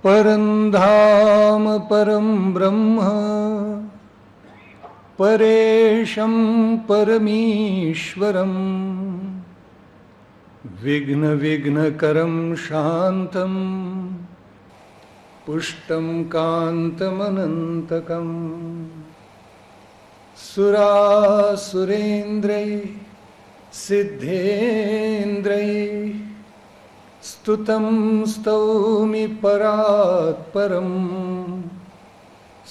परंधाम परम ब्रह्म परेशं परमीश्वरं विघ्न विघ्नकरं शांतं पुष्टं कांतमनंतकं सुरासुरेन्द्रै सिद्धेन्द्रै स्तुतं स्तौमि परात्परं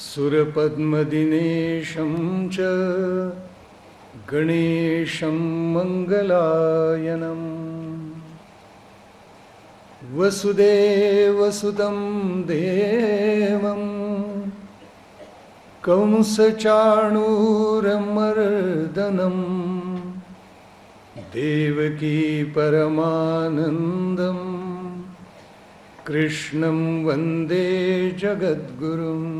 सुरपद्मदिनेशं च गणेशं मंगलायनम् वसुदेवसुतं देवं कंसचाणूरमर्दनं देवकी परमानन्दं कृष्णं वन्दे जगद्गुरुम्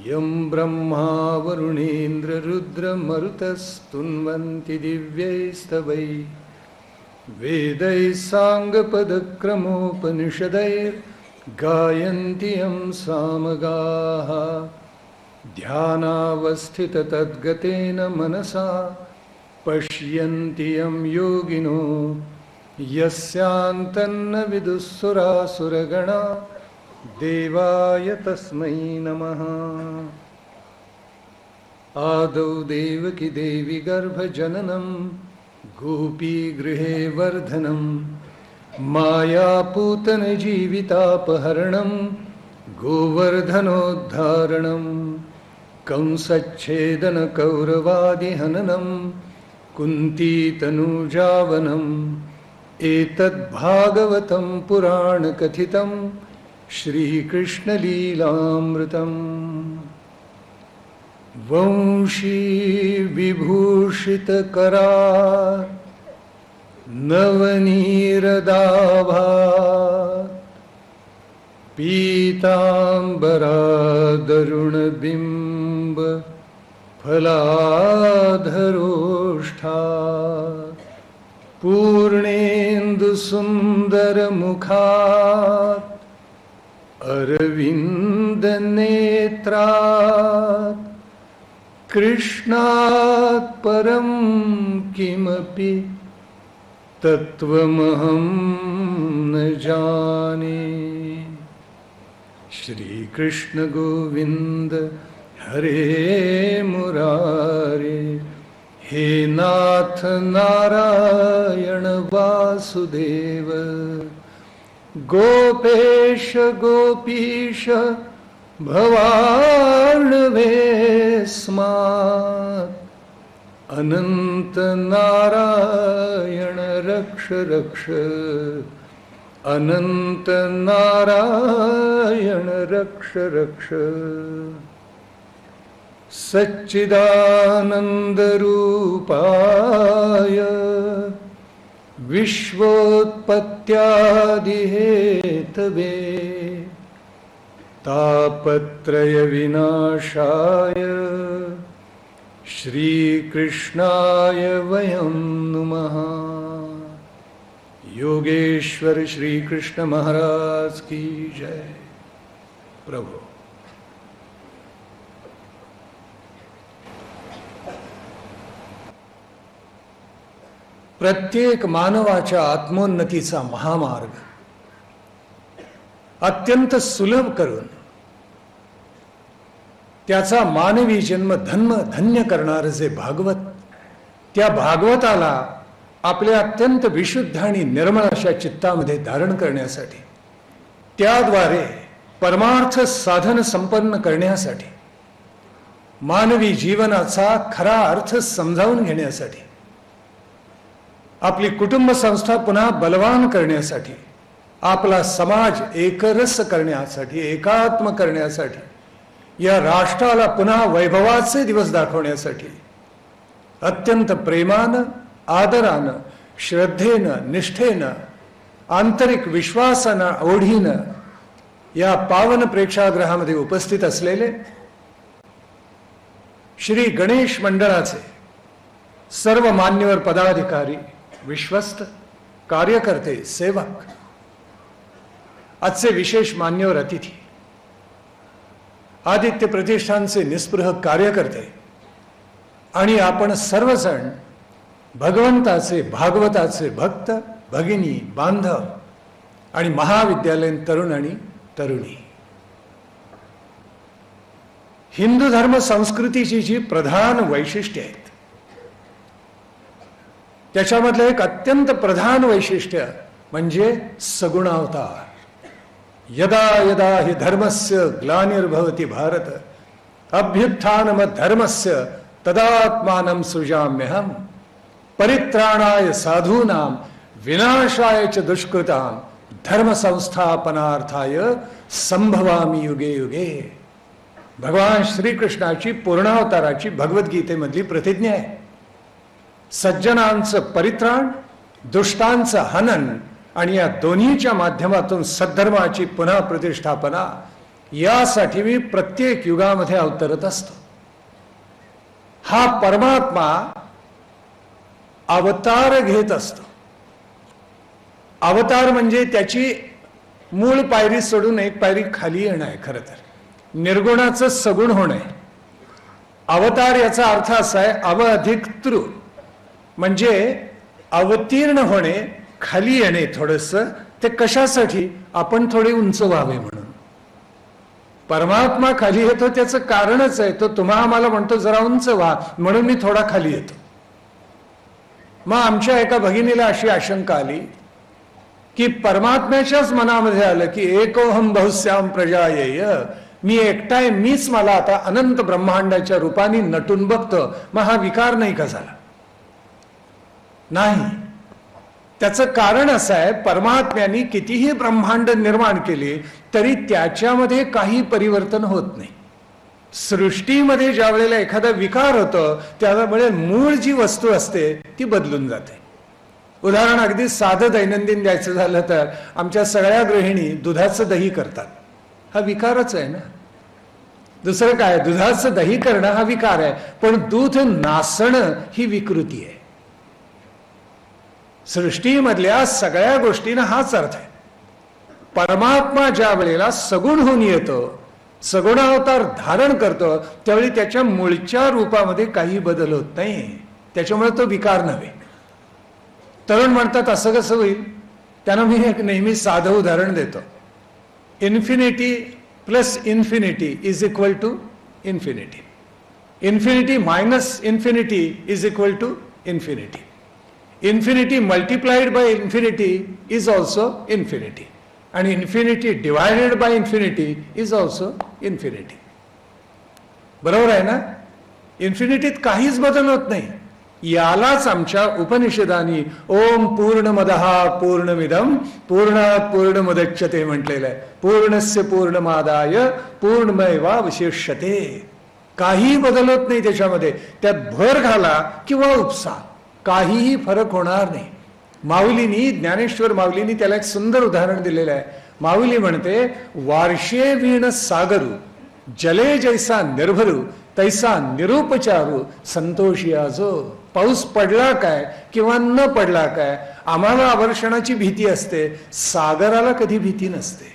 यं ब्रह्मा वरुणेन्द्ररुद्रमरुतस्तुन्वन्ति दिव्यैस्तवैः वेदैः साङ्गपदक्रमोपनिषदैर्गायन्ति यं सामगाः ध्यानावस्थिततद्गतेन मनसा पश्यन्ति यं योगिनो यस्यान्तन्न विदुःसुरासुरगणा देवाय तस्मै नमः। आदौ देवकी देवी गर्भजननं गोपीगृहे वर्धनं मायापूतनजीवितापहरणं गोवर्धनोद्धारणं कंसच्छेदनकौरवादिहननं कुन्तीतनूजावनम् एतद्भागवतं पुराणकथितं श्रीकृष्णलीलामृतम् वंशी विभूषितकरा नवनीरदाभा पीताम्बरादरुणबिम्ब फलाधरोष्ठा पूर्णेन्दुसुन्दरमुखात् अरविन्दनेत्रात् कृष्णात् परं किमपि तत्त्वमहं न जाने। श्री कृष्ण गोविंद हरे मुरारे, हे नाथ नारायण वासुदेव, गोपेश गोपीश भवार्णवेस्मात् अनंत नारायण रक्ष रक्ष, अनंत नारायण रक्ष रक्ष। सच्चिदानंद रूपाय विश्वोत्पत्त्यादिहेतवे तापत्रय विनाशाय श्रीकृष्णाय वयं नुमः। योगेश्वर श्री कृष्ण महाराज की जय। प्रभु प्रत्येक मानवाच्या आत्मोन्नतीचा महामार्ग अत्यंत सुलभ करून त्याचा मानवी जन्म धन्य करणारे जे भागवत, त्या भागवताला आपल्या अत्यंत विशुद्ध आणि निर्मळ अशा चित्तामध्ये धारण करण्यासाठी, त्याद्वारे परमार्थ साधन संपन्न करण्यासाठी, मानवी जीवनाचा खरा अर्थ समजावून घेण्यासाठी, आपली कुटुंब संस्था पुन्हा बलवान करण्यासाठी, आपला समाज एकरस करण्यासाठी, एकात्म करण्यासाठी, या राष्ट्राला पुन्हा वैभवाचे दिवस दाखवण्यासाठी अत्यंत प्रेमानं, आदरानं, श्रद्धेनं, निष्ठेनं, आंतरिक विश्वासानं, ओढीनं या पावन प्रेक्षागृहामध्ये उपस्थित असलेले श्री गणेश मंडळाचे सर्व मान्यवर पदाधिकारी, विश्वस्त, कार्यकर्ते, सेवक आजचे विशेष मान्यवर अतिथी, आदित्य प्रतिष्ठानचे निस्पृह कार्यकर्ते आणि आपण सर्वजण भगवंताचे भागवताचे भक्त भगिनी बांधव आणि महाविद्यालयीन तरुण आणि तरुणी, हिंदू धर्म संस्कृतीची जी प्रधान वैशिष्ट्ये आहेत त्याच्यामधलं एक अत्यंत प्रधान वैशिष्ट्य म्हणजे सगुणावतार. यदा यदा हि धर्मस्य ग्लानिर्भवति भारत अभ्युत्थानम धर्मस्य तदात्मानं सृजाम्यहम् परित्राणाय साधूनां विनाशाय च दुष्कृतां धर्म संस्थापनार्थाय संभवामि युगे युगे. भगवान श्रीकृष्णाची पूर्णावताराची भगवद्गीतेमधली प्रतिज्ञा आहे. सज्जनांचं परित्राण, दुष्टांचं हनन आणि या दोन्हीच्या माध्यमातून सद्धर्माची पुन्हा प्रतिष्ठापना, यासाठी मी प्रत्येक युगामध्ये अवतरत असतो. हा परमात्मा अवतार घेत असतो. अवतार म्हणजे त्याची मूळ पायरी सोडून एक पायरी खाली येणं आहे. खरं तर निर्गुणाचं सगुण होणं. अवतार याचा अर्थ असा आहे अव अधिक तृ, म्हणजे अवतीर्ण होणे, खाली येणे. थोडंसं ते कशासाठी? आपण थोडे उंच व्हावे म्हणून. परमात्मा खाली येतो त्याचं कारणच आहे. तो तुम्हा आम्हाला म्हणतो जरा उंच व्हा, म्हणून मी थोडा खाली येतो. मग आमच्या एका भगिनीला अशी आशंका आली की परमात्म्याच्याच मनामध्ये आलं की एकोहम बहुश्याम प्रजायेय, मी एकटाय, मीच मला आता अनंत ब्रह्मांडाच्या रूपाने नटून बघतो. मग हा विकार नाही का झाला? नाही. त्याचं कारण असं आहे, परमात्म्याने कितीही ब्रह्मांड निर्माण केले तरी त्याच्यामध्ये काही परिवर्तन होत नाही. सृष्टीमध्ये ज्या वेळेला एखादा विकार होतो त्यामुळे मूळ जी वस्तू असते ती बदलून जाते. उदाहरण अगदी साधं दैनंदिन द्यायचं झालं तर आमच्या सगळ्या गृहिणी दुधाचं दही करतात. हा विकारच आहे ना. दुसरं काय? दुधाचं दही करणं हा विकार आहे, पण दूध नासणं ही विकृती आहे. सृष्टीमधल्या सगळ्या गोष्टींना हाच अर्थ आहे. परमात्मा ज्या वेळेला सगुण होऊन येतो, सगुणावतार धारण करतो, त्यावेळी त्याच्या मूळच्या रूपामध्ये काही बदल होत नाही. त्याच्यामुळे तो विकार नव्हे. तरुण म्हणतात असं कसं होईल? त्यांना मी एक नेहमी साधं उदाहरण देतो. Infinity plus infinity is equal to infinity. Infinity minus infinity is equal to infinity. Infinity multiplied by infinity is also infinity. आणि infinity divided by infinity is also infinity. बरोबर आहे ना? इन्फिनिटीत काहीच बदल होत नाही. यालाच आमच्या उपनिषदांनी ओम पूर्णमदः पूर्णमिदं पूर्णात् पूर्णमुदच्यते म्हटलेलं आहे. पूर्णस्य पूर्णमादाय पूर्णमेवावशिष्यते. काही बदल होत नाही त्याच्यामध्ये. त्यात भर घाला किंवा उपसा, काहीही फरक होणार नाही. माऊलीनी, ज्ञानेश्वर माऊलीनी त्याला एक सुंदर उदाहरण दिलेलं आहे. माऊली म्हणते, वार्षे वीण सागरू जले जैसा निर्भरू तैसा निरुपचारू संतोषी आजो. पाऊस पडला काय किंवा न पडला काय, आम्हाला आवर्षणाची भीती असते, सागराला कधी भीती नसते.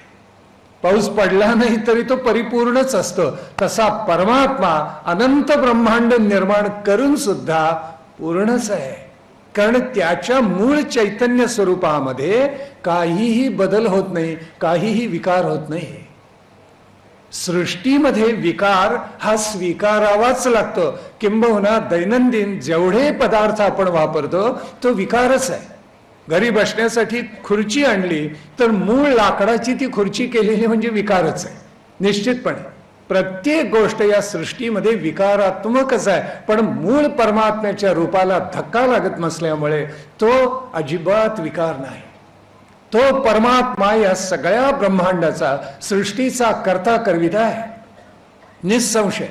पाऊस पडला नाही तरी तो परिपूर्णच असतो. तसा परमात्मा अनंत ब्रह्मांड निर्माण करून सुद्धा पूर्णच आहे, कारण त्याच्या मूळ चैतन्य स्वरूपामध्ये काहीही बदल होत नाही, काहीही विकार होत नाही. सृष्टीमध्ये विकार हा स्वीकारावाच लागतो. किंबहुना दैनंदिन जेवढे पदार्थ आपण वापरतो तो विकारच आहे. घरी बसण्यासाठी खुर्ची आणली तर मूळ लाकडाची ती खुर्ची केलेली म्हणजे विकारच आहे निश्चितपणे. प्रत्येक गोष्ट या सृष्टीमध्ये विकारात्मकच आहे, पण मूळ परमात्म्याच्या रूपाला धक्का लागत नसल्यामुळे तो अजिबात विकार नाही. तो परमात्मा या सगळ्या ब्रह्मांडाचा, सृष्टीचा कर्ता करविता आहे निसंशय.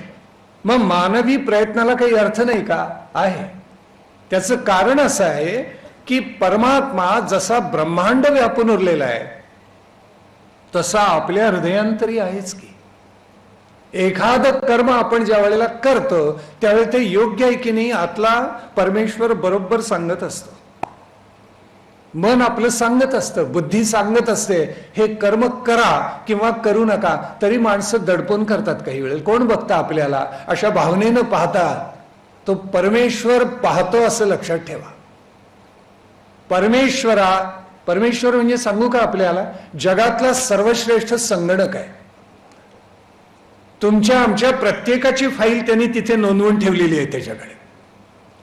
मग मानवी प्रयत्नाला काही अर्थ नाही का? आहे. त्याचं कारण असं आहे की परमात्मा जसा ब्रह्मांड व्यापून उरलेला आहे तसा आपल्या हृदयांतरी आहेच की. एखादं कर्म आपण ज्या वेळेला करतो त्यावेळी ते योग्य आहे की नाही आतला परमेश्वर बरोबर सांगत असतो. मन आपलं सांगत असतं, बुद्धी सांगत असते हे कर्म करा किंवा करू नका, तरी माणसं दडपून करतात. काही वेळेला कोण बघतं आपल्याला, अशा भावनेनं पाहतात. तो परमेश्वर पाहतो असं लक्षात ठेवा. परमेश्वर म्हणजे सांगू का आपल्याला, जगातला सर्वश्रेष्ठ संगणक आहे. तुमच्या आमच्या प्रत्येकाची फाईल त्यांनी तिथे नोंदवून ठेवलेली आहे त्याच्याकडे.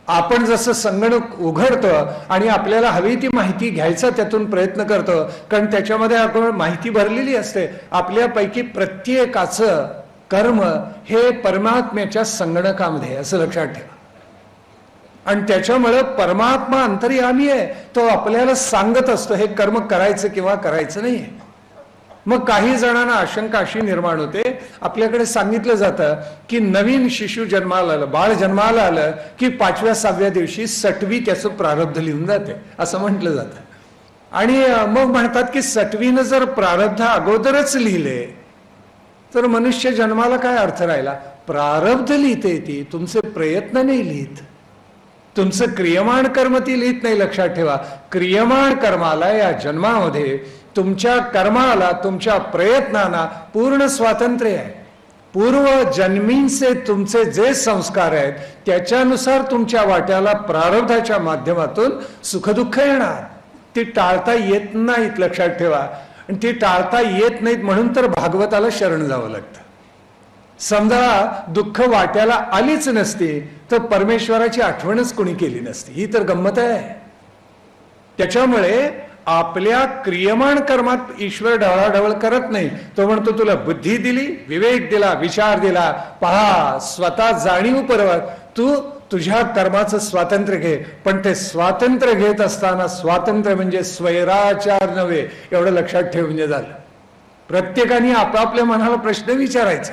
आपण जसं संगणक उघडतो आणि आपल्याला हवी ती माहिती घ्यायचा त्यातून प्रयत्न करतो, कारण त्याच्यामध्ये आपण माहिती भरलेली असते. आपल्यापैकी प्रत्येकाचं कर्म हे परमात्म्याच्या संगणकामध्ये, असं लक्षात ठेवा. आणि त्याच्यामुळे परमात्मा अंतर्यामी आहे, तो आपल्याला सांगत असतो हे कर्म करायचं किंवा करायचं नाही. मग काही जणांना आशंका अशी निर्माण होते, आपल्याकडे सांगितलं जातं की नवीन शिशु जन्माला आलं, बाळ जन्माला आलं की 5व्या-6व्या दिवशी सटवी त्याचं प्रारब्ध लिहून जाते, असं म्हटलं जातं. आणि मग म्हणतात की सटवीनं जर प्रारब्ध अगोदरच लिहिले तर मनुष्य जन्माला काय अर्थ राहिला. प्रारब्ध लिहिते ती, तुमचे प्रयत्न नाही लिहित, तुमचं क्रियमाण कर्म ती लिहित नाही. लक्षात ठेवा, क्रियमाण कर्माला या जन्मामध्ये, तुमच्या कर्माला, तुमच्या प्रयत्नांना पूर्ण स्वातंत्र्य आहे. पूर्व जन्मींचे तुमचे जे संस्कार आहेत त्याच्यानुसार तुमच्या वाट्याला प्रारब्धाच्या माध्यमातून सुखदुःख येणार. ती टाळता येत नाहीत, लक्षात ठेवा. आणि ती टाळता येत नाहीत म्हणून तर भागवताला शरण जावं लागतं. समजा दुःख वाट्याला आलीच नसती तर परमेश्वराची आठवणच कोणी केली नसती. ही तर गंमत आहे. त्याच्यामुळे आपल्या क्रियमाण कर्मात ईश्वर ढवळाढवळ करत नाही. तो म्हणतो तुला बुद्धी दिली, विवेक दिला, विचार दिला, पहा स्वतः जाणीव परवा, तू तुझ्या कर्माचं स्वातंत्र्य घे. पण ते स्वातंत्र्य घेत असताना स्वातंत्र्य म्हणजे स्वैराचार नव्हे, एवढं लक्षात ठेव. म्हणजे झालं. प्रत्येकाने आपापल्या मनाला प्रश्न विचारायचा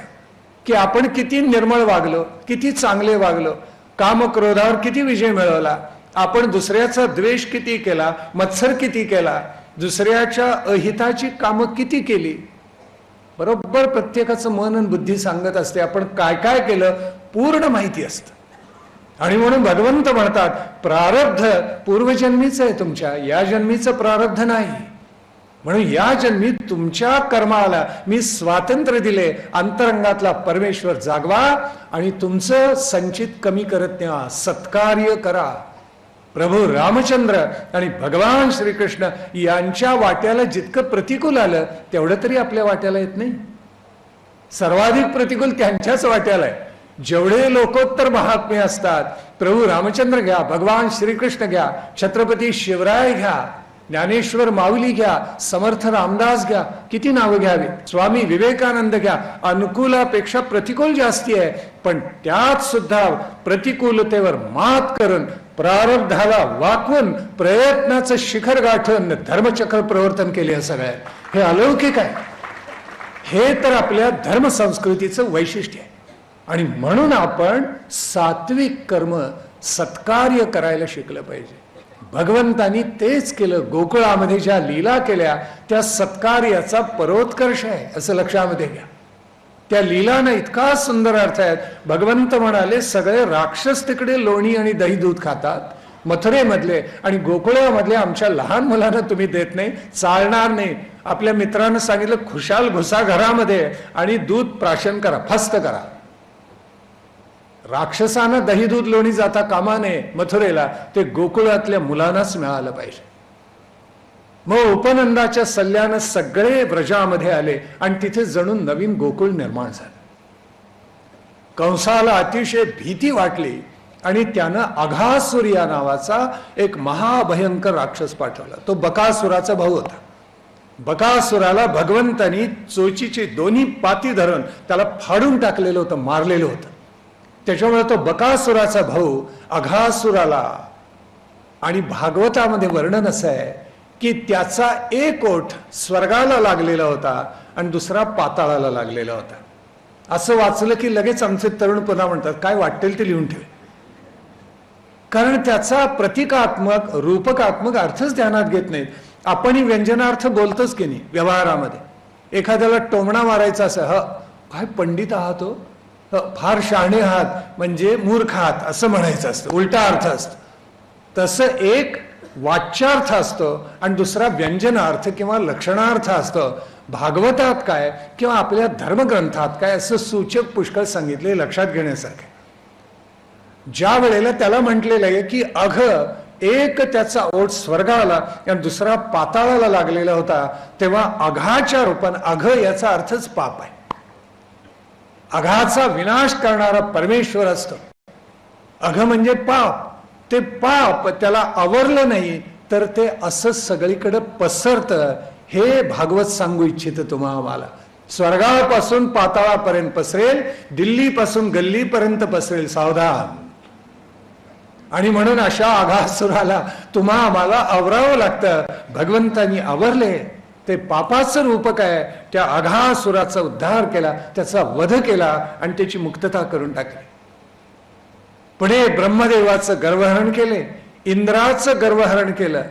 की आपण किती निर्मळ वागलो, किती चांगले वागलो, कामक्रोधावर किती विजय मिळवला, आपण दुसऱ्याचा द्वेष किती केला, मत्सर किती केला, दुसऱ्याच्या अहिताची कामं किती केली. बरोबर प्रत्येकाचं मन आणि बुद्धी सांगत असते आपण काय काय केलं, पूर्ण माहिती असतं. आणि म्हणून भगवंत म्हणतात प्रारब्ध पूर्वजन्मीचं आहे, तुमच्या या जन्मीचं प्रारब्ध नाही. म्हणून या जन्मी तुमच्या कर्माला मी स्वातंत्र्य दिले. अंतरंगातला परमेश्वर जागवा आणि तुमचं संचित कमी करत न्या, सत्कार्य करा. प्रभू रामचंद्र आणि भगवान श्रीकृष्ण यांच्या वाट्याला जितकं प्रतिकूल आलं तेवढं तरी आपल्या वाट्याला येत नाही. सर्वाधिक प्रतिकूल त्यांच्याच वाट्याला आहे. जेवढे लोकोत्तर महात्मे असतात, प्रभू रामचंद्र घ्या, भगवान श्रीकृष्ण घ्या, छत्रपती शिवराय घ्या, ज्ञानेश्वर माऊली घ्या, समर्थ रामदास घ्या, किती नावं घ्यावी, स्वामी विवेकानंद घ्या, अनुकूलापेक्षा प्रतिकूल जास्ती आहे. पण त्यात सुद्धा प्रतिकूलतेवर मात करून प्रारब्धाला वाकवून प्रयत्नाचं शिखर गाठून धर्मचक्र प्रवर्तन केले. सगळ्या हे अलौकिक आहे. हे तर आपल्या धर्म संस्कृतीचं वैशिष्ट्य आहे. आणि म्हणून आपण सात्विक कर्म, सत्कार्य करायला शिकलं पाहिजे. भगवंतानी तेच केलं. गोकुळामध्ये ज्या लीला केल्या त्या सत्कार्याचा परोत्कर्ष आहे, असं लक्षामध्ये घ्या. त्या लीलांना इतका सुंदर अर्थ आहेत. भगवंत म्हणाले सगळे राक्षस तिकडे लोणी आणि दही दूध खातात मथुरेमधले, आणि गोकुळामधले आमच्या लहान मुलांना तुम्ही देत नाही, चालणार नाही. आपल्या मित्रांना सांगितलं खुशाल घुसा घरामध्ये आणि दूध प्राशन करा, फस्त करा. राक्षसांना दही दूध लोणी जाता कामा नये मथुरेला, ते गोकुळातल्या मुलांनाच मिळालं पाहिजे. मग उपनंदाच्या सल्ल्यानं सगळे व्रजामध्ये आले आणि तिथे जणू नवीन गोकुळ निर्माण झालं. कंसाला अतिशय भीती वाटली आणि त्यानं अघासुर या नावाचा एक महाभयंकर राक्षस पाठवला. तो बकासुराचा भाऊ होता. बकासुराला भगवंतानी चोचीची दोन्ही पाती धरून त्याला फाडून टाकलेलं होतं, मारलेलं होतं. त्याच्यामुळे तो बकासुराचा भाऊ अघासुराला, आणि भागवतामध्ये वर्णन असं आहे की त्याचा एक ओठ स्वर्गाला लागलेला होता आणि दुसरा पाताळाला लागलेला होता. असं वाचलं की लगेच आमचे तरुण पुन्हा म्हणतात काय वाटेल ते लिहून ठेवे, कारण त्याचा प्रतिकात्मक रूपकात्मक अर्थच ध्यानात घेत नाहीत. आपण व्यंजनार्थ बोलतोच की नाही व्यवहारामध्ये. एखाद्याला टोमणा मारायचा असं, ह काय पंडित आहात हो, फार शहाणे आहात म्हणजे मूर्ख आहात असं म्हणायचं असतं, उलटा अर्थ असतो. तसं एक वाच्यार्थ असतो आणि दुसरा व्यंजनार्थ किंवा लक्षणार्थ असतो. भागवतात काय किंवा आपल्या धर्मग्रंथात काय असं सूचक पुष्कळ सांगितले, लक्षात घेण्यासारखे. ज्या वेळेला त्याला म्हटलेलं आहे की अघ, एक त्याचा ओठ स्वर्गाला आणि दुसरा पाताळाला लागलेला होता, तेव्हा अघाच्या रूपाने, अघ याचा अर्थच पाप आहे. अघाचा विनाश करणारा परमेश्वर असतो. अघ म्हणजे पाप. ते पाप त्याला आवरलं नाही तर ते असं सगळीकडे पसरतं. हे भागवत सांगू इच्छित तुम्हाला. स्वर्गापासून पाताळापर्यंत पसरेल, दिल्लीपासून गल्लीपर्यंत पसरेल, सावधान. आणि म्हणून अशा अघासुराला आम्हाला आवरावं लागतं. भगवंतांनी आवरले. ते पापाचं रूप काय, त्या अघासुराचा उद्धार केला, त्याचा वध केला आणि त्याची मुक्तता करून टाकली. पुढे ब्रह्मदेवाचं गर्वहरण केले, इंद्राचं गर्वहरण केलं,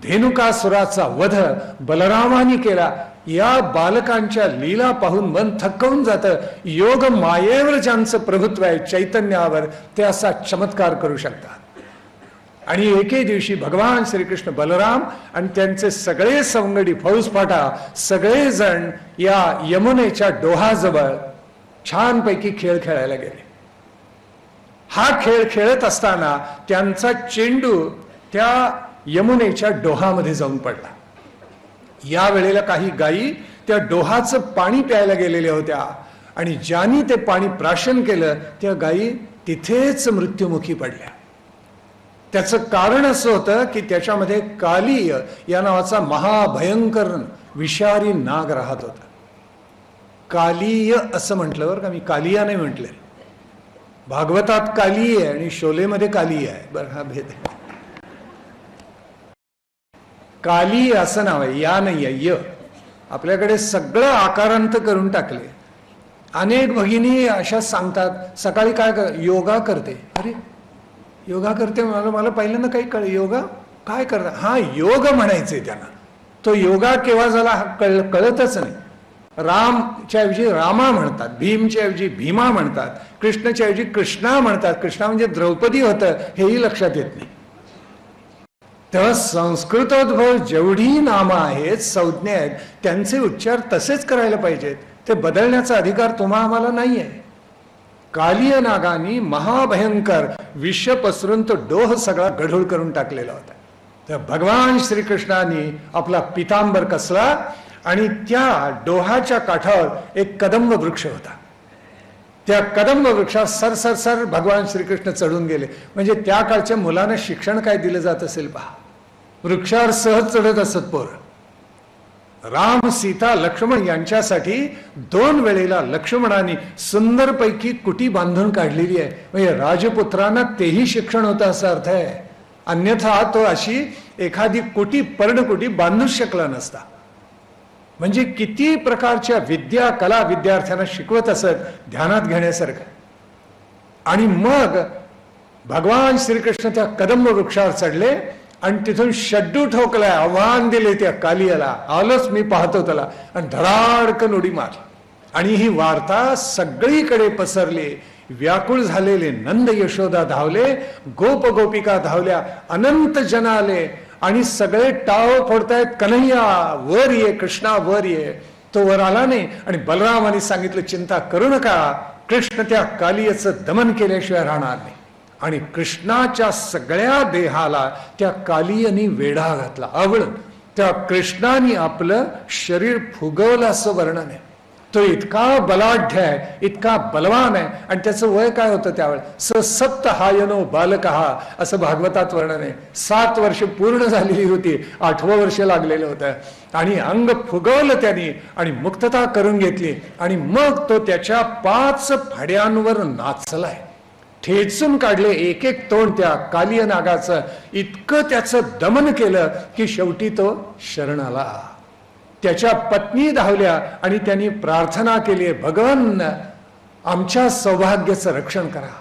धेनुकासुराचा वध बलरामाने केला. या बालकांच्या लीला पाहून मन थक्कवून जातं. योग मायेवर ज्यांचं प्रभुत्व आहे, चैतन्यावर, ते असा चमत्कार करू शकतात. आणि एके दिवशी भगवान श्रीकृष्ण, बलराम आणि त्यांचे सगळे सवंगडी, फौजफाटा सगळेजण या यमुनेच्या डोहाजवळ छानपैकी खेळ खेळायला गेले. हा खेळ खेळत असताना त्यांचा चेंडू त्या यमुनेच्या डोहामध्ये जाऊन पडला. या वेळेला काही गायी त्या डोहाचं पाणी प्यायला गेलेल्या होत्या आणि ज्यांनी ते पाणी प्राशन केलं त्या गायी तिथेच मृत्युमुखी पडल्या. त्याचं कारण असं होतं की त्याच्यामध्ये कालीय या नावाचा महाभयंकर विषारी नाग राहत होता. कालीय असं म्हटलं बरं का, मी कालिया नाही म्हटले. भागवतात काली आहे आणि शोलेमध्ये काली आहे, बरं हा भेद आहे. काली असं नाव आहे, या नाही आहे, य. आपल्याकडे सगळं आकारांत करून टाकले. अनेक भगिनी अशा सांगतात, सकाळी काय योगा करते. अरे योगा करते, मला पहिल्यांदा काही योगा काय करतात. हा योग म्हणायचे त्यांना. तो योगा केव्हा झाला कळतच नाही. रामच्या ऐवजी रामा म्हणतात, भीमच्या ऐवजी भीमा म्हणतात, कृष्णच्या ऐवजी कृष्णा म्हणतात. कृष्णा म्हणजे द्रौपदी होतं हेही लक्षात येत नाही. तेव्हा संस्कृतोद्भव जेवढी नामं आहेत, संज्ञा आहेत, त्यांचे उच्चार तसेच करायला पाहिजेत. ते बदलण्याचा अधिकार आम्हाला नाही आहे. कालिय नागानी महाभयंकर विष पसरून तो डोह सगळा गढूळ करून टाकलेला होता. तर भगवान श्रीकृष्णाने आपला पितांबर कसला आणि त्या डोहाच्या काठावर एक कदंब वृक्ष होता. त्या कदंब वृक्षात सर सर सर भगवान श्रीकृष्ण चढून गेले. म्हणजे त्या काळच्या मुलांना शिक्षण काय दिलं जात असेल पहा. वृक्षावर सहज चढत असत पोर. राम, सीता, लक्ष्मण यांच्यासाठी 2 वेळेला लक्ष्मणाने सुंदरपैकी कुटी बांधून काढलेली आहे. म्हणजे राजपुत्रांना तेही शिक्षण होतं असा अर्थ आहे. अन्यथा तो अशी एखादी कुटी, पर्णकुटी बांधूच शकला नसता. म्हणजे किती प्रकारच्या विद्या, कला विद्यार्थ्यांना शिकवत असत, ध्यानात घेण्यासारखं. आणि मग भगवान श्रीकृष्ण त्या कदंब वृक्षावर चढले आणि तिथून शड्डू ठोकलाय, आव्हान दिले त्या कालियाला, आलोच मी पाहतो त्याला, आणि धडाडकन उडी मारली. आणि ही वार्ता सगळीकडे पसरली. व्याकुळ झालेले नंद यशोदा धावले, गोप गोपिका धावल्या, अनंत जन आले आणि सगळे टाळ फोडतायत, कन्हैया वर ये, कृष्णा वर ये. तो वर आला नाही आणि बलरामाने सांगितलं, चिंता करू नका, कृष्ण त्या कालियाचं दमन केल्याशिवाय राहणार नाही. आणि कृष्णाच्या सगळ्या देहाला त्या कालियाने वेढा घातला, आवळून. त्या कृष्णाने आपलं शरीर फुगवलं असं वर्णन आहे. तो इतका बलाढ्य आहे, इतका बलवान आहे. आणि त्याचं वय काय होतं त्यावेळेस, सप्त हायनो बालकहा असं भागवतात वर्णन आहे. 7 वर्ष पूर्ण झालेली होती, 8वं वर्ष लागलेलं होतं. आणि अंग फुगवलं त्यांनी आणि मुक्तता करून घेतली. आणि मग तो त्याच्या 5 फड्यांवर नाचलाय, ठेचून काढले एक एक तोंड त्या कालिय नागाचं. इतकं त्याचं दमन केलं की शेवटी तो शरण आला. त्याच्या पत्नी धावल्या आणि त्यांनी प्रार्थना केली, भगवान आमच्या सौभाग्याचं रक्षण करा,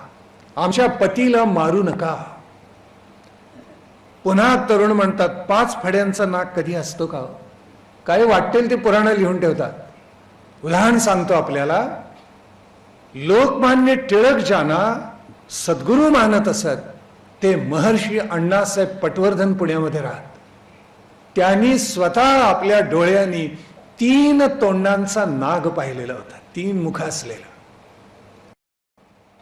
आमच्या पतीला मारू नका. पुन्हा तरुण म्हणतात, 5 फड्यांचा नाग कधी असतो का? काय वाटेल ते पुराण लिहून ठेवतात. उदाहरण सांगतो आपल्याला. लोकमान्य टिळक ज्यांना सद्गुरू मानत असत ते महर्षी अण्णासाहेब पटवर्धन पुण्यामध्ये राहत. त्यांनी स्वतः आपल्या डोळ्यांनी 3 तोंडांचा नाग पाहिलेला होता, 3 मुख असलेला.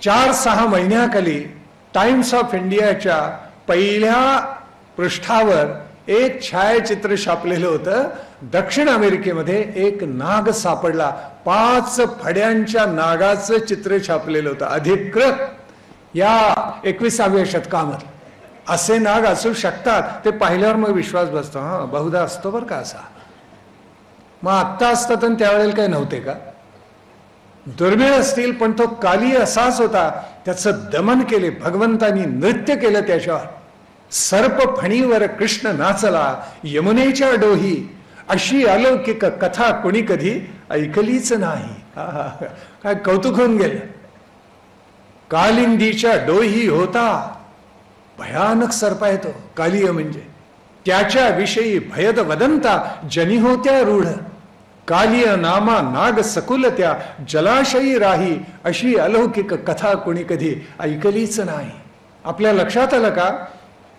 4-6 महिन्याखाली टाइम्स ऑफ इंडियाच्या पहिल्या पृष्ठावर एक छायाचित्र छापलेलं होतं. दक्षिण अमेरिकेमध्ये एक नाग सापडला, 5 फड्यांच्या नागाचं चित्र छापलेलं होतं अधिकृत या 21व्या शतकामध्ये. असे नाग असू शकतात ते पाहिल्यावर मग विश्वास बसतो. हा, बहुधा असतो बरं का असा. मग आत्ता असतात आणि त्यावेळेला काही नव्हते का? दुर्मिळ असतील, पण तो काली असाच होता. त्याचं दमन केले भगवंतानी, नृत्य केलं त्याच्यावर. सर्प फणीवर कृष्ण नाचला यमुनेच्या डोही, अशी अलौकिक कथा कोणी कधी ऐकलीच नाही. काय कौतुक होऊन गेलं. कालिंदीच्या डोही होता, भयानक सर्प आहे तो कालिय म्हणजे. त्याच्या विषयी भयद वदंता जनी होत्या रूढ, कालिय नामा नाग सकुल त्या जलाशयी राही, अशी अलौकिक कथा कोणी कधी ऐकलीच नाही. आपल्या लक्षात आलं का?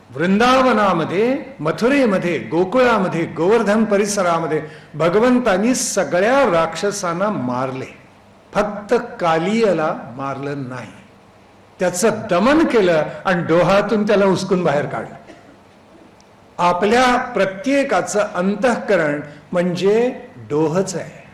वृंदावनामध्ये, मथुरेमध्ये, गोकुळामध्ये, गोवर्धन परिसरामध्ये भगवंतांनी सगळ्या राक्षसांना मारले, फक्त कालियला मारलं नाही. त्याचं दमन केलं आणि डोहातून त्याला उचकून बाहेर काढलं. आपल्या प्रत्येकाचं अंतःकरण म्हणजे डोहच आहे.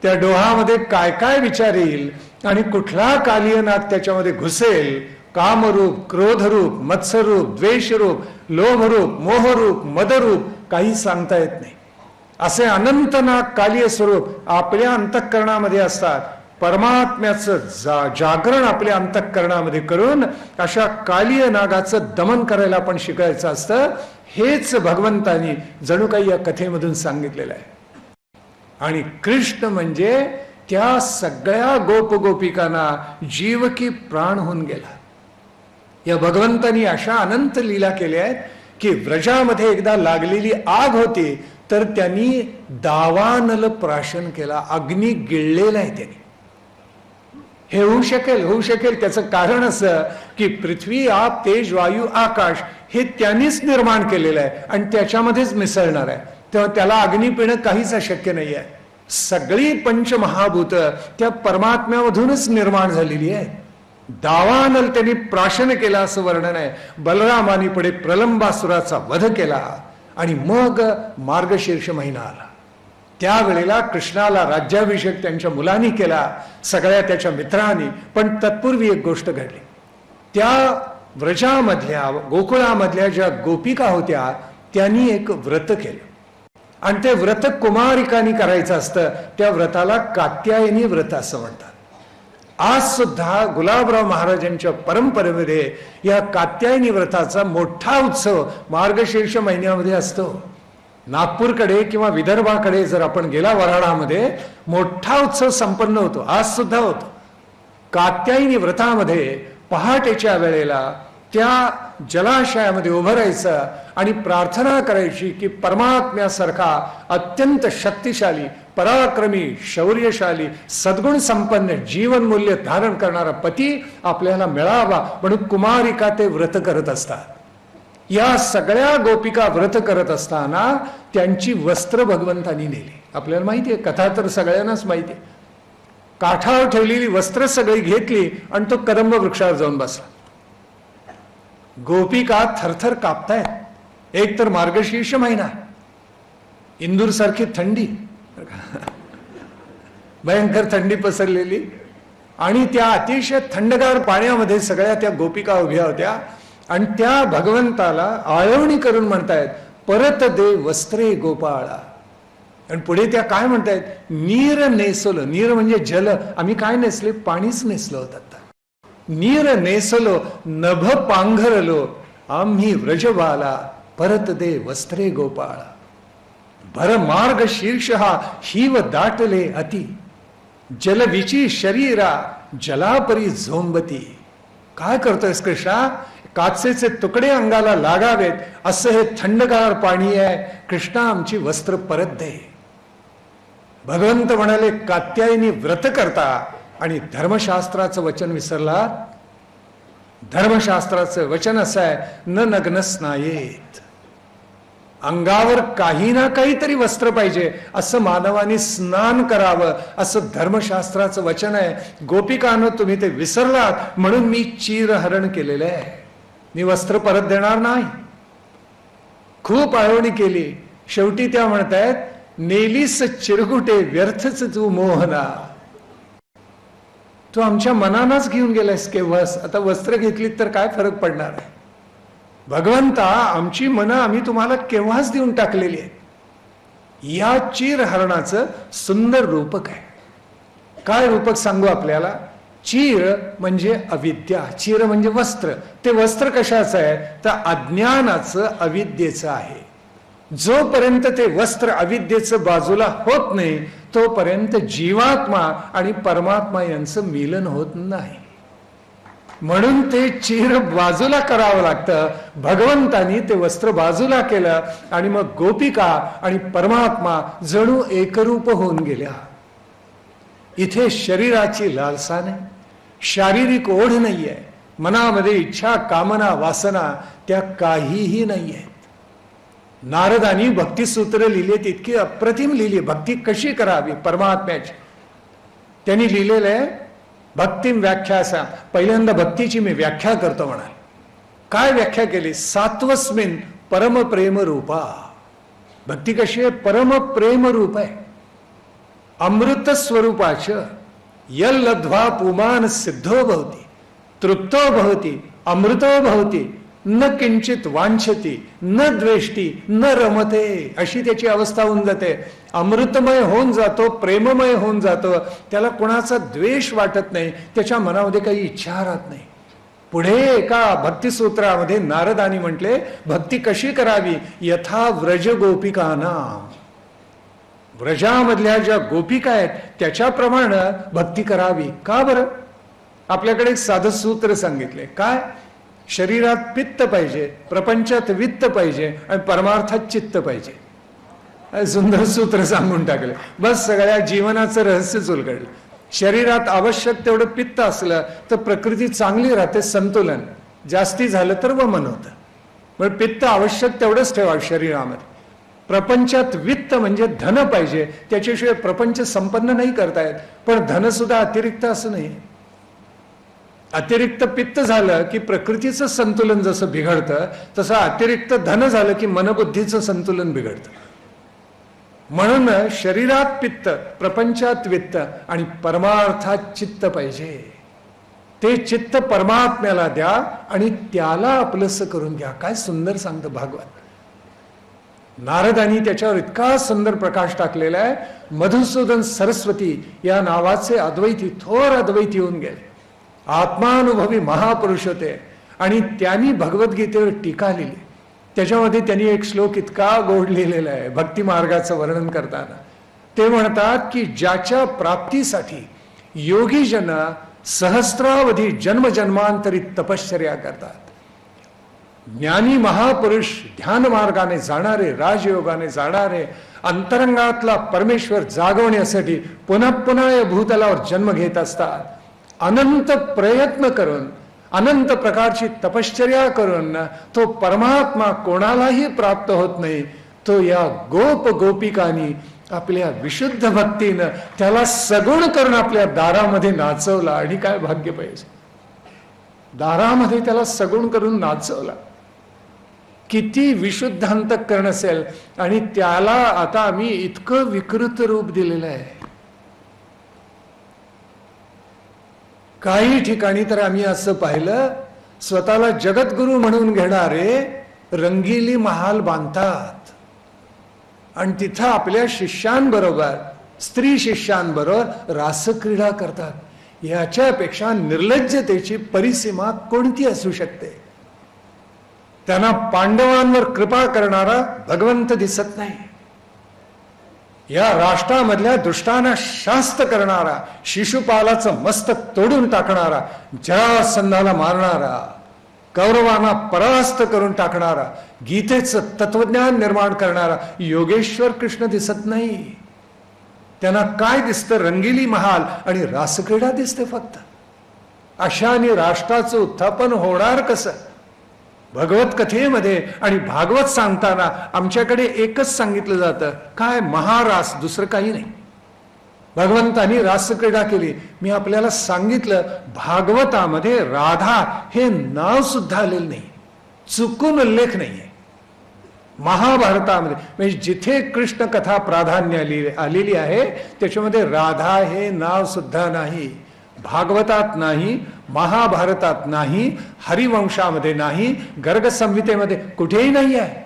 त्या डोहामध्ये काय काय विचार येईल आणि कुठला कालियनाग त्याच्यामध्ये घुसेल, कामरूप, क्रोधरूप, मत्सरूप, द्वेषरूप, लोभरूप, मोहरूप, मदरूप, काही सांगता येत नाही. असे अनंत नाग कालिय स्वरूप आपल्या अंतःकरणामध्ये असतात. परमात्म्याचं जागरण आपल्या अंतःकरणामध्ये करून अशा कालिय नागाचं दमन करायला आपण शिकायचं असतं. हेच भगवंतानी जणू काही या कथेमधून सांगितलेलं आहे. आणि कृष्ण म्हणजे त्या सगळ्या गोपगोपिकांना जीव की प्राण होऊन गेला. या भगवंतानी अशा अनंत लीला केल्या आहेत की व्रजामध्ये एकदा लागलेली आग होती, तर त्यांनी दावानल प्राशन केला, अग्नी गिळलेला आहे त्यांनी. हे होऊ शकेल त्याचं कारण असं की पृथ्वी, आप, तेज, वायू, आकाश हे त्यांनीच निर्माण केलेलं आहे आणि त्याच्यामध्येच मिसळणार आहे. तेव्हा त्याला अग्नी पिणं काहीच अशक्य नाही आहे. सगळी पंचमहाभूत त्या परमात्म्यामधूनच निर्माण झालेली आहे. दावानल त्यांनी प्राशन केला असं वर्णन आहे. बलरामानी पुढे प्रलंबासुराचा वध केला आणि मग मार्गशीर्ष महिना आला. त्यावेळेला कृष्णाला राज्याभिषेक त्यांच्या मुलांनी केला, सगळ्या त्याच्या मित्रांनी. पण तत्पूर्वी एक गोष्ट घडली. त्या व्रजामधल्या, गोकुळामधल्या ज्या गोपिका होत्या त्यांनी एक व्रत केलं आणि ते व्रत कुमारिकांनी करायचं असतं. त्या व्रताला कात्यायनी व्रत असं म्हणतात. आज सुद्धा गुलाबराव महाराजांच्या परंपरेमध्ये या कात्यायनी व्रताचा मोठा उत्सव मार्गशीर्ष महिन्यामध्ये असतो. नागपूरकडे किंवा विदर्भाकडे जर आपण गेला वऱ्हाडामध्ये, मोठा उत्सव संपन्न होतो, आज सुद्धा होतो. कात्यायनी व्रतामध्ये पहाटेच्या वेळेला त्या जलाशयामध्ये उभं राहायचं आणि प्रार्थना करायची की परमात्म्यासारखा अत्यंत शक्तिशाली, पराक्रमी, शौर्यशाली, सद्गुण संपन्न, जीवनमूल्य धारण करणारा पती आपल्याला मिळावा म्हणून कुमारिका ते व्रत करत असतात. या सगळ्या गोपिका व्रत करत असताना त्यांची वस्त्र भगवंतानी नेली. आपल्याला माहिती आहे, कथा तर सगळ्यांनाच माहिती आहे. काठावर ठेवलेली वस्त्र सगळी घेतली आणि तो कदंब वृक्षावर जाऊन बसला. गोपिका थरथर कापतायत. एक तर मार्गशीर्ष महिना, इंदूर सारखी थंडी, भयंकर थंडी पसरलेली, आणि त्या अतिशय थंडगार पाण्यामध्ये सगळ्या त्या गोपिका उभ्या होत्या आणि त्या भगवंताला आळवणी करून म्हणतायत, परत दे वस्त्रे गोपाळा. आणि पुढे त्या काय म्हणतायत, नीर नेसलो. नीर म्हणजे जल. आम्ही काय नेसले? पाणीच नेसलो होतं. नीर नेसलो नभ पांघरलो आम्ही व्रजबाला, परत दे वस्त्रे गोपाळा. भर मार्ग शीर्ष हा हिव दाटले अति, जलविची शरीरा जलापरी झोंबती. काय करतोयस कृष्णा? काचेचे तुकडे अंगाला लागावेत असं हे थंडगार पाणी आहे. कृष्णा आमची वस्त्र परत दे. भगवंत म्हणाले, कात्यायनी व्रत करता आणि धर्मशास्त्राचं वचन विसरला. धर्मशास्त्राचं वचन असं आहे, न नग्न स्नायेत. अंगावर काही ना काहीतरी वस्त्र पाहिजे, असं मानवाने स्नान करावं, असं धर्मशास्त्राचं वचन आहे. गोपिकांनो, तुम्ही ते विसरलात म्हणून मी चीरहरण केलेलं आहे. मी वस्त्र परत देणार नाही. खूप आळवणी केली, शेवटी त्या म्हणतायत, नेलीस चिरगुटे व्यर्थच तू मोहना. तू आमच्या मनानच घेऊन गेलायस केव्हास, आता वस्त्र घेतलीत तर काय फरक पडणार आहे. भगवंता, आमची मनं आम्ही तुम्हाला केव्हाच देऊन टाकलेली आहेत. या चीरहरणाचं सुंदर रूपक आहे. काय रूपक सांगू आपल्याला. चीर म्हणजे अविद्या, चीर म्हणजे वस्त्र. ते वस्त्र कशाचं आहे तर अज्ञानाचं, अविद्येचं आहे. जोपर्यंत ते वस्त्र अविद्येचं बाजूला होत नाही तोपर्यंत जीवात्मा आणि परमात्मा यांचं मिलन होत नाही. म्हणून ते चीर बाजूला करावं लागतं. भगवंतानी ते वस्त्र बाजूला केलं आणि मग गोपिका आणि परमात्मा जणू एकरूप होऊन गेल्या. इथे शरीराची लालसा नाही, शारीरिक ओढ नाहीये, मनामध्ये इच्छा, कामना, वासना त्या काहीही नाहीये. नारदानी भक्तिसूत्र लिहिलेत, इतकी अप्रतिम लिहिली. भक्ती कशी करावी परमात्म्याची त्यांनी लिहिलेलं आहे. भक्तिम व्याख्यासा. पहिल्यांदा भक्तीची मी व्याख्या करतो म्हणाल. काय व्याख्या केली. सात्वस्मिन परमप्रेम रूपा. भक्ती कशी आहे. परमप्रेम रूप आहे. अमृत स्वरूपाच यल्लध्वा पुमान सिद्धो भवती तृप्तो भवती अमृतो भवती न किंचित वांछती न द्वेष्टी न रमते. अशी त्याची अवस्था होऊन जाते. अमृतमय होऊन जातो, प्रेममय होऊन जातो. त्याला कोणाचा द्वेष वाटत नाही, त्याच्या मनामध्ये काही इच्छा राहत नाही. पुढे एका भक्तिसूत्रामध्ये नारदानी म्हटले, भक्ती कशी करावी. यथा व्रज गोपिकानाम. व्रजामधल्या ज्या गोपिका आहेत त्याच्याप्रमाणे भक्ती करावी. का बरं. आपल्याकडे एक साधं सूत्र सांगितले. काय. शरीरात पित्त पाहिजे, प्रपंचात वित्त पाहिजे आणि परमार्थात चित्त पाहिजे. सुंदर सूत्र सांगून टाकले. बस सगळ्या जीवनाचं रहस्यच उलगडलं. शरीरात आवश्यक तेवढं पित्त असलं तर प्रकृती चांगली राहते, संतुलन. जास्ती झालं तर वमन होतं. मग पित्त आवश्यक तेवढंच ठेवा शरीरामध्ये. प्रपंचात वित्त म्हणजे धन पाहिजे, त्याच्याशिवाय प्रपंच संपन्न नाही करतायत. पण धन सुद्धा अतिरिक्त असं नाही. अतिरिक्त पित्त झालं की प्रकृतीचं संतुलन जसं बिघडतं तसं अतिरिक्त धन झालं की मनबुद्धीचं संतुलन बिघडतं. म्हणून शरीरात पित्त, प्रपंचात वित्त आणि परमार्थात चित्त पाहिजे. ते चित्त परमात्म्याला द्या आणि त्याला आपलंसं करून घ्या. काय सुंदर सांगतं भागवत. नारदानी त्याच्यावर इतका सुंदर प्रकाश टाकलेला आहे. मधुसूदन सरस्वती या नावाचे अद्वैती, थोर अद्वैती होऊन गेले. आत्मानुभवी महापुरुष होते आणि त्यांनी भगवद्गीतेवर टीका लिहिली. त्याच्यामध्ये त्यांनी एक श्लोक इतका गोड लिहिलेला आहे भक्ती मार्गाचं वर्णन करताना. ते म्हणतात की ज्याच्या प्राप्तीसाठी योगीजन सहस्रावधी जन्मजन्मांतरी तपश्चर्या करतात. ज्ञानी महापुरुष ध्यान मार्गाने जाणारे, राजयोगाने जाणारे, अंतरंगातला परमेश्वर जागवण्यासाठी पुन्हा पुन्हा या भूतलावर जन्म घेत असतात. अनंत प्रयत्न करून, अनंत प्रकारची तपश्चर्या करून तो परमात्मा कोणालाही प्राप्त होत नाही. तो या गोप गोपिकांनी आपल्या विशुद्ध भक्तीनं त्याला सगुण करून आपल्या दारामध्ये नाचवला. आणि काय भाग्य पाहिजे. दारामध्ये त्याला सगुण करून नाचवला. किती विशुद्ध अंतःकरण असेल. आणि त्याला आता आम्ही इतकं विकृत रूप दिलेलं आहे. काही ठिकाणी तर आम्ही असं पाहिलं, स्वतःला जगद्गुरु म्हणून घेणारे रंगीली महाल बांधतात आणि तिथं आपल्या शिष्यांबरोबर, स्त्री शिष्यांबरोबर रासक्रीडा करतात. याच्यापेक्षा निर्लज्जतेची परिसीमा कोणती असू शकते. त्यांना पांडवांवर कृपा करणारा भगवंत दिसत नाही. या राष्ट्रामधल्या दुष्टांना शास्त करणारा, शिशुपालाचं मस्तक तोडून टाकणारा, जरासंधाला मारणारा, कौरवांना परास्त करून टाकणारा, गीतेचं तत्वज्ञान निर्माण करणारा योगेश्वर कृष्ण दिसत नाही. त्यांना काय दिसतं. रंगीली महाल आणि रासक्रीडा दिसते फक्त. अशाने राष्ट्राचं उत्थापन होणार कसं? भगवत कथेमध्ये आणि भागवत सांगताना आमच्याकडे एकच सांगितलं जातं, काय? महारास, दुसरं काही नाही. भगवंतांनी रासक्रीडा केली. मी आपल्याला सांगितलं, भागवतामध्ये राधा हे नाव सुद्धा आलेलं नाही, चुकून उल्लेख नाहीये. महाभारतामध्ये म्हणजे जिथे कृष्ण कथा प्राधान्य आलेली आहे त्याच्यामध्ये राधा हे नाव सुद्धा नाही. भागवतात नाही, महाभारतात नाही, हरिवंशामध्ये नाही, गर्ग संहितेमध्ये कुठेही नाही आहे.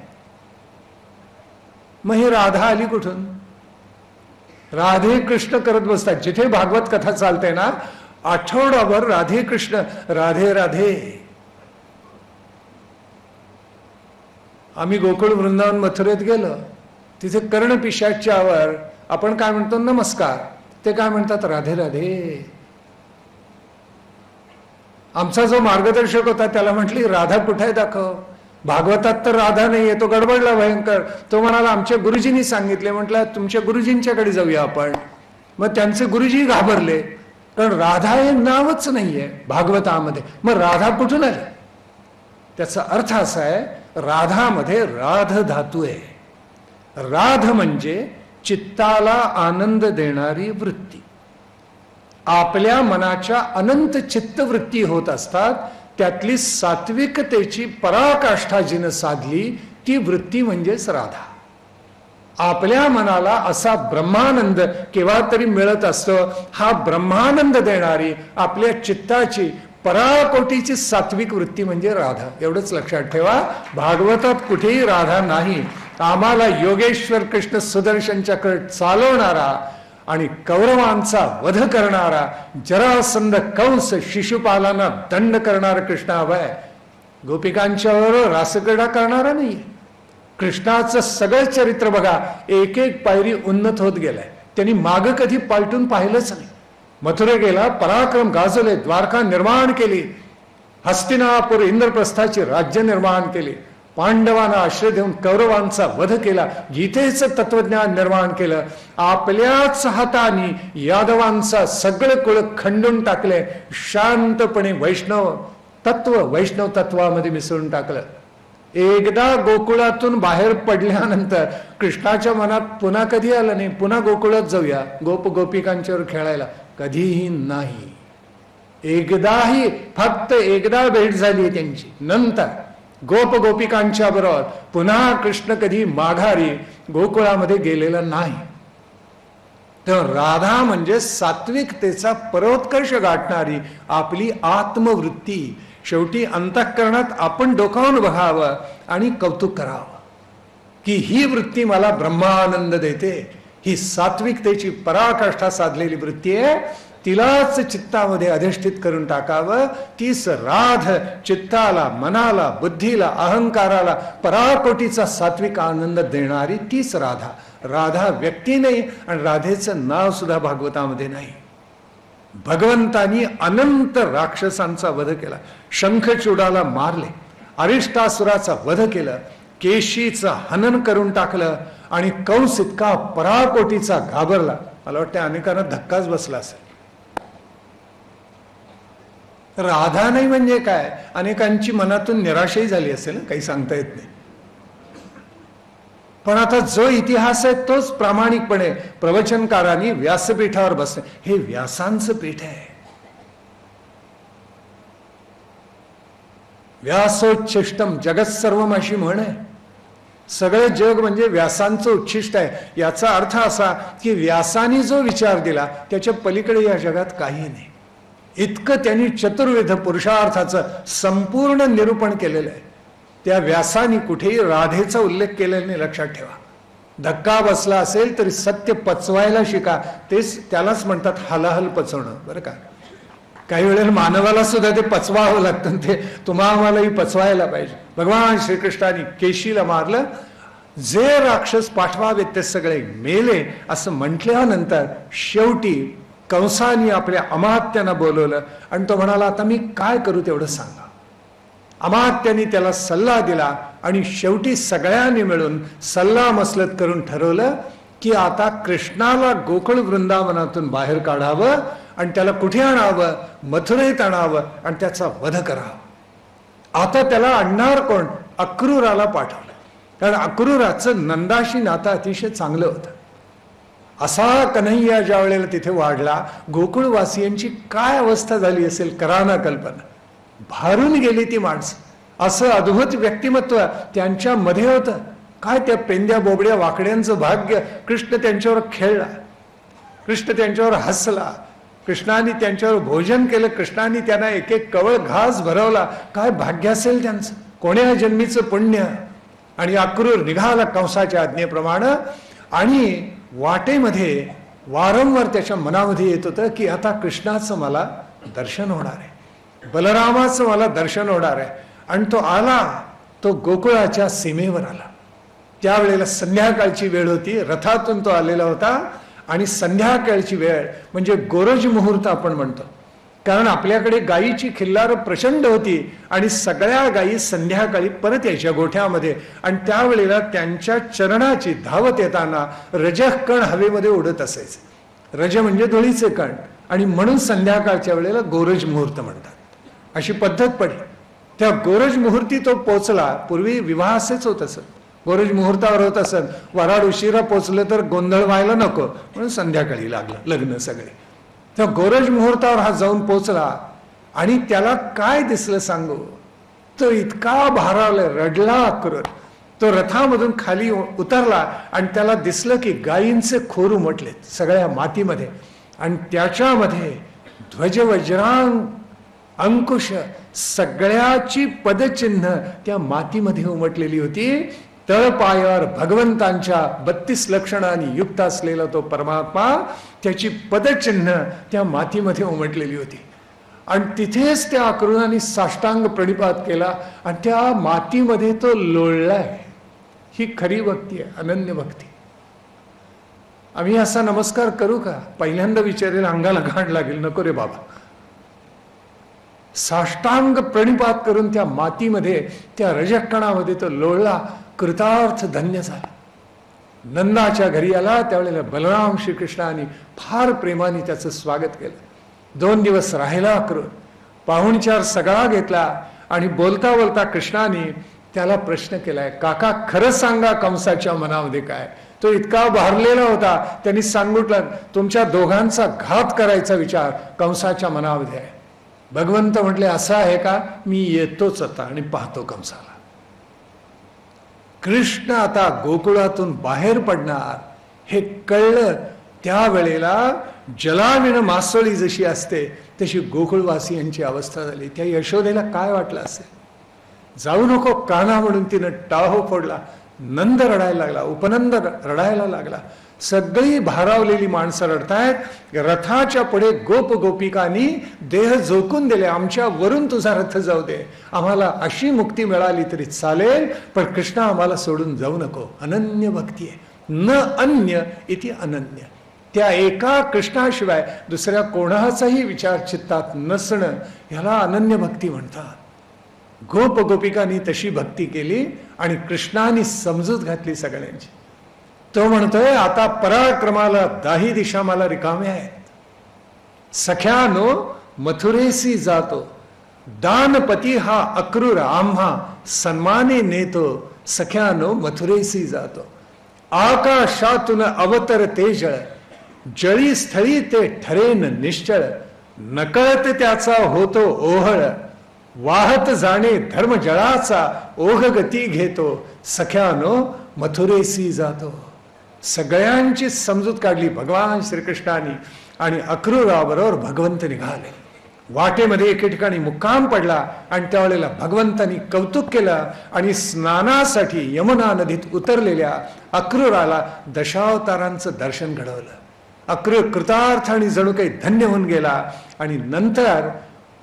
मग ही राधा आली कुठून? राधे कृष्ण करत बसतात. जिथे भागवत कथा चालते ना, आठवडाभर राधे कृष्ण, राधे राधे. आम्ही गोकुळ वृंदावन मथुरेत गेलो, तिथे कर्ण पिशाच्यावर आपण काय म्हणतो? नमस्कार. ते काय म्हणतात? राधे राधे. आमचा जो मार्गदर्शक होता त्याला म्हटली, राधा कुठे आहे दाखव. भागवतात तर राधा नाहीये. तो गडबडला भयंकर. तो म्हणाला, आमच्या गुरुजींनी सांगितले. म्हटलं, तुमच्या गुरुजींच्याकडे जाऊया आपण. मग त्यांचे गुरुजी घाबरले, कारण राधा हे नावच नाहीये भागवतामध्ये. मग राधा कुठून आली? त्याचा अर्थ असा आहे, राधामध्ये राध धातू आहे. राध म्हणजे चित्ताला आनंद देणारी वृत्ती. आपल्या मनाच्या अनंत चित्तवृत्ती होत असतात, त्यातली सात्विकतेची पराकाष्ठा जिनं साधली ती वृत्ती म्हणजेच राधा. आपल्या मनाला असा ब्रह्मानंद केव्हा तरी मिळत असतो. हा ब्रह्मानंद देणारी आपल्या चित्ताची पराकोटीची सात्विक वृत्ती म्हणजे राधा. एवढंच लक्षात ठेवा. भागवतात कुठेही राधा नाही. आम्हाला योगेश्वर कृष्ण सुदर्शनच्याकडे चालवणारा आणि कौरवांचा वध करणारा, जरासंध कंस शिशुपालांना दंड करणारा कृष्ण हवाय. गोपिकांच्यावर रासक्रीडा करणारा नाही. कृष्णाचं सगळं चरित्र बघा, एक एक पायरी उन्नत होत गेलाय. त्यांनी माग कधी पालटून पाहिलंच नाही. मथुरे गेला, पराक्रम गाजवले, द्वारका निर्माण केली, हस्तिनापूर इंद्रप्रस्थाची राज्य निर्माण केली, पांडवांना आश्रय देऊन कौरवांचा वध केला, गीतेचं तत्वज्ञान निर्माण केलं, आपल्याच हाताने यादवांचा सगळं कुळ खंडून टाकले, शांतपणे वैष्णव तत्वामध्ये मिसळून टाकलं. एकदा गोकुळातून बाहेर पडल्यानंतर कृष्णाच्या मनात पुन्हा कधी आलं नाही, पुन्हा गोकुळात जाऊया गोपिकांच्यावर खेळायला, कधीही नाही. एकदाही, फक्त एकदा भेट झाली त्यांची. नंतर गोपिकांच्या बरोबर पुन्हा कृष्ण कधी माघारी गोकुळामध्ये गेलेला नाही. तर राधा म्हणजे सात्विकतेचा परोत्कर्ष गाठणारी आपली आत्मवृत्ती. शेवटी अंतःकरणात आपण डोकावून बघावं आणि कौतुक करावं की ही वृत्ती मला ब्रह्मानंद देते. ही सात्विकतेची पराकाष्ठा साधलेली वृत्ती आहे, तिलाच चित्तामध्ये अधिष्ठित करून टाकावं. तीच राध चित्ताला, मनाला, बुद्धीला, अहंकाराला पराकोटीचा सात्विक आनंद देणारी तीच राधा. राधा व्यक्ती नाही आणि राधेचं नाव सुद्धा भागवतामध्ये नाही. भगवंतानी अनंत राक्षसांचा वध केला, शंखचूडाला मारले, अरिष्टासुराचा वध केलं, केशीचं हनन करून टाकलं आणि कंस इतका पराकोटीचा घाबरला. मला वाटतं अनेकांना धक्काच बसला असेल. राधा नाही म्हणजे काय? अनेकांची मनातून निराशाही झाली असेल, काही सांगता येत नाही. पण आता जो इतिहास आहे तोच प्रामाणिकपणे प्रवचनकारांनी व्यासपीठावर बसले. हे व्यासांचं पीठ आहे. व्यासोच्छिष्टम जगत सर्वम अशी म्हण आहे. सगळे जग म्हणजे व्यासांचं उच्छिष्ट आहे. याचा अर्थ असा की व्यासानी जो विचार दिला त्याच्या पलीकडे या जगात काही नाही. इतकं त्यांनी चतुर्विध पुरुषार्थाचं संपूर्ण निरूपण केलेलं आहे. त्या व्यासानी कुठेही राधेचा उल्लेख केलेला नाही, लक्षात ठेवा. धक्का बसला असेल तरी सत्य पचवायला शिका. तेच त्यालाच म्हणतात हलाहल पचवणं, बरं का. काही वेळेला मानवाला सुद्धा ते पचवावं लागतं, ते तुम्हालाही पचवायला पाहिजे. भगवान श्रीकृष्णाने केशीला मारलं, जे राक्षस पाठवावेत ते सगळे मेले असं म्हटल्यानंतर शेवटी कंसानी आपल्या अमात्यांना बोलवलं आणि तो म्हणाला, आता मी काय करू तेवढं सांगा. अमात्यांनी त्याला सल्ला दिला आणि शेवटी सगळ्यांनी मिळून सल्ला मसलत करून ठरवलं की आता कृष्णाला गोकुळ वृंदावनातून बाहेर काढावं आणि त्याला कुठे आणावं? मथुरेत आणावं आणि त्याचा वध करावा. आता त्याला आणणार कोण? अक्रूराला पाठवलं. कारण अक्रूराचं नंदाशी नातं अतिशय चांगलं होतं. असा कन्हैया ज्या वेळेला तिथे वाढला, गोकुळवासियांची काय अवस्था झाली असेल करा ना कल्पना. भारून गेली ती माणसं. असं अद्भुत व्यक्तिमत्व त्यांच्यामध्ये होतं. काय त्या पेंद्या बोबड्या वाकड्यांचं भाग्य. कृष्ण त्यांच्यावर खेळला, कृष्ण त्यांच्यावर हसला, कृष्णाने त्यांच्यावर भोजन केलं, कृष्णाने त्यांना एक एक कवळ घास भरवला. काय भाग्य असेल त्यांचं, कोण्या जन्मीचं पुण्य. आणि अक्रूर निघाला कंसाच्या आज्ञेप्रमाणे. आणि वाटेमध्ये वारंवार त्याच्या मनामध्ये येत होतं की आता कृष्णाचं मला दर्शन होणार आहे, बलरामाचं मला दर्शन होणार आहे. आणि तो आला, तो गोकुळाच्या सीमेवर आला. त्यावेळेला संध्याकाळची वेळ होती, रथातून तो आलेला होता. आणि संध्याकाळची वेळ म्हणजे गोरज मुहूर्त आपण म्हणतो, कारण आपल्याकडे गायीची खिल्लार प्रचंड होती आणि सगळ्या गायी संध्याकाळी परत यायच्या गोठ्यामध्ये. आणि त्यावेळेला त्यांच्या चरणाची धावत येताना रजः कण हवेमध्ये उडत असायचे. रज म्हणजे धुळीचे कण, आणि म्हणून संध्याकाळच्या वेळेला गोरज मुहूर्त म्हणतात. अशी पद्धत पडली. त्या गोरज मुहूर्ती तो पोचला. पूर्वी विवाह असेच होत असत, गोरज मुहूर्तावर होत असत. वराड उशिरा पोचलं तर गोंधळ व्हायला नको म्हणून संध्याकाळी लागलं लग्न सगळे. त्या गोरज मुहूर्तावर हा जाऊन पोचला आणि त्याला काय दिसलं सांगू? तो इतका भारावला, रडला अक्रूर. तो रथामधून खाली उतरला आणि त्याला दिसलं की गायींचे खोर उमटलेत सगळ्या मातीमध्ये. आणि त्याच्यामध्ये ध्वज वज्रांग अंकुश सगळ्याची पदचिन्ह त्या मातीमध्ये उमटलेली होती. तळपायावर भगवंतांच्या 32 लक्षणांनी युक्त असलेला तो परमात्मा, त्याची पदचिन्ह त्या मातीमध्ये उमटलेली होती. आणि तिथेच त्या अक्रूराने साष्टांग प्रणिपात केला आणि त्या मातीमध्ये तो लोळलाय. ही खरी भक्ती आहे, अनन्य भक्ती. आम्ही असा नमस्कार करू का? पहिल्यांदा विचारेल, अंगाला घाण लागेल, नको रे बाबा. साष्टांग प्रणिपात करून त्या मातीमध्ये, त्या रजकणामध्ये तो लोळला, कृतार्थ धन्य झाला. नंदाच्या घरी आला त्यावेळेला बलराम श्रीकृष्णाने फार प्रेमाने त्याचं स्वागत केलं. 2 दिवस राहिला अक्रूर. पाहुणचार सगळा घेतला आणि बोलता बोलता कृष्णाने त्याला प्रश्न केलाय, काका खरं सांगा कंसाच्या मनामध्ये काय? तो इतका भारलेला होता, त्यांनी सांगितलं तुमच्या दोघांचा घात करायचा विचार कंसाच्या मनामध्ये आहे. भगवंत म्हटले असं आहे का? मी येतोच आता आणि पाहतो कंसाला. कृष्ण आता गोकुळातून बाहेर पडणार हे कळलं त्यावेळेला जलाविण मासोळी जशी असते तशी गोकुळवासियांची अवस्था झाली. त्या यशोदेला काय वाटलं असेल? जाऊ नको काना म्हणून तिनं टाहो फोडला. नंद रडायला लागला, उपनंद रडायला लागला. सगळी भारावलेली माणसं रडतायत. रथाच्या पुढे गोप गोपिकांनी देह झोकून दिले, आमच्या वरून तुझा रथ जाऊ दे, आम्हाला अशी मुक्ती मिळाली तरी चालेल, पण कृष्णा आम्हाला सोडून जाऊ नको. अनन्य भक्ती आहे. न अन्य इति अनन्य. त्या एका कृष्णाशिवाय दुसऱ्या कोणाचाही विचार चित्तात नसणं ह्याला अनन्य भक्ती म्हणतात. गोप गोपिकांनी तशी भक्ती केली आणि कृष्णाने समजूत घातली सगळ्यांची. तो म्हणतोय आता पराक्रमाला 10 दिशा मला रिकाम्या आहेत. सख्यानो मथुरेसी जातो, दानपती हा अक्रूर आम्हा सन्माने नेतो. सख्यानो मथुरेसी जातो. आकाशातून अवतर तेजळ, जळी स्थळी ते ठरेन निश्चळ. नकळत त्याचा होतो ओहळ, वाहत जाणे धर्मजळाचा ओघ गती घेतो. सख्यानो मथुरेसी जातो. सगळ्यांची समजूत काढली भगवान श्रीकृष्णाने आणि अक्रूराबरोबर भगवंत निघाले. वाटेमध्ये एके ठिकाणी मुक्काम पडला आणि त्यावेळेला भगवंतानी कौतुक केलं आणि स्नानासाठी यमुना नदीत उतरलेल्या अक्रूराला दशावतारांचं दर्शन घडवलं. अक्रूर कृतार्थ आणि जणू काही धन्य होऊन गेला. आणि नंतर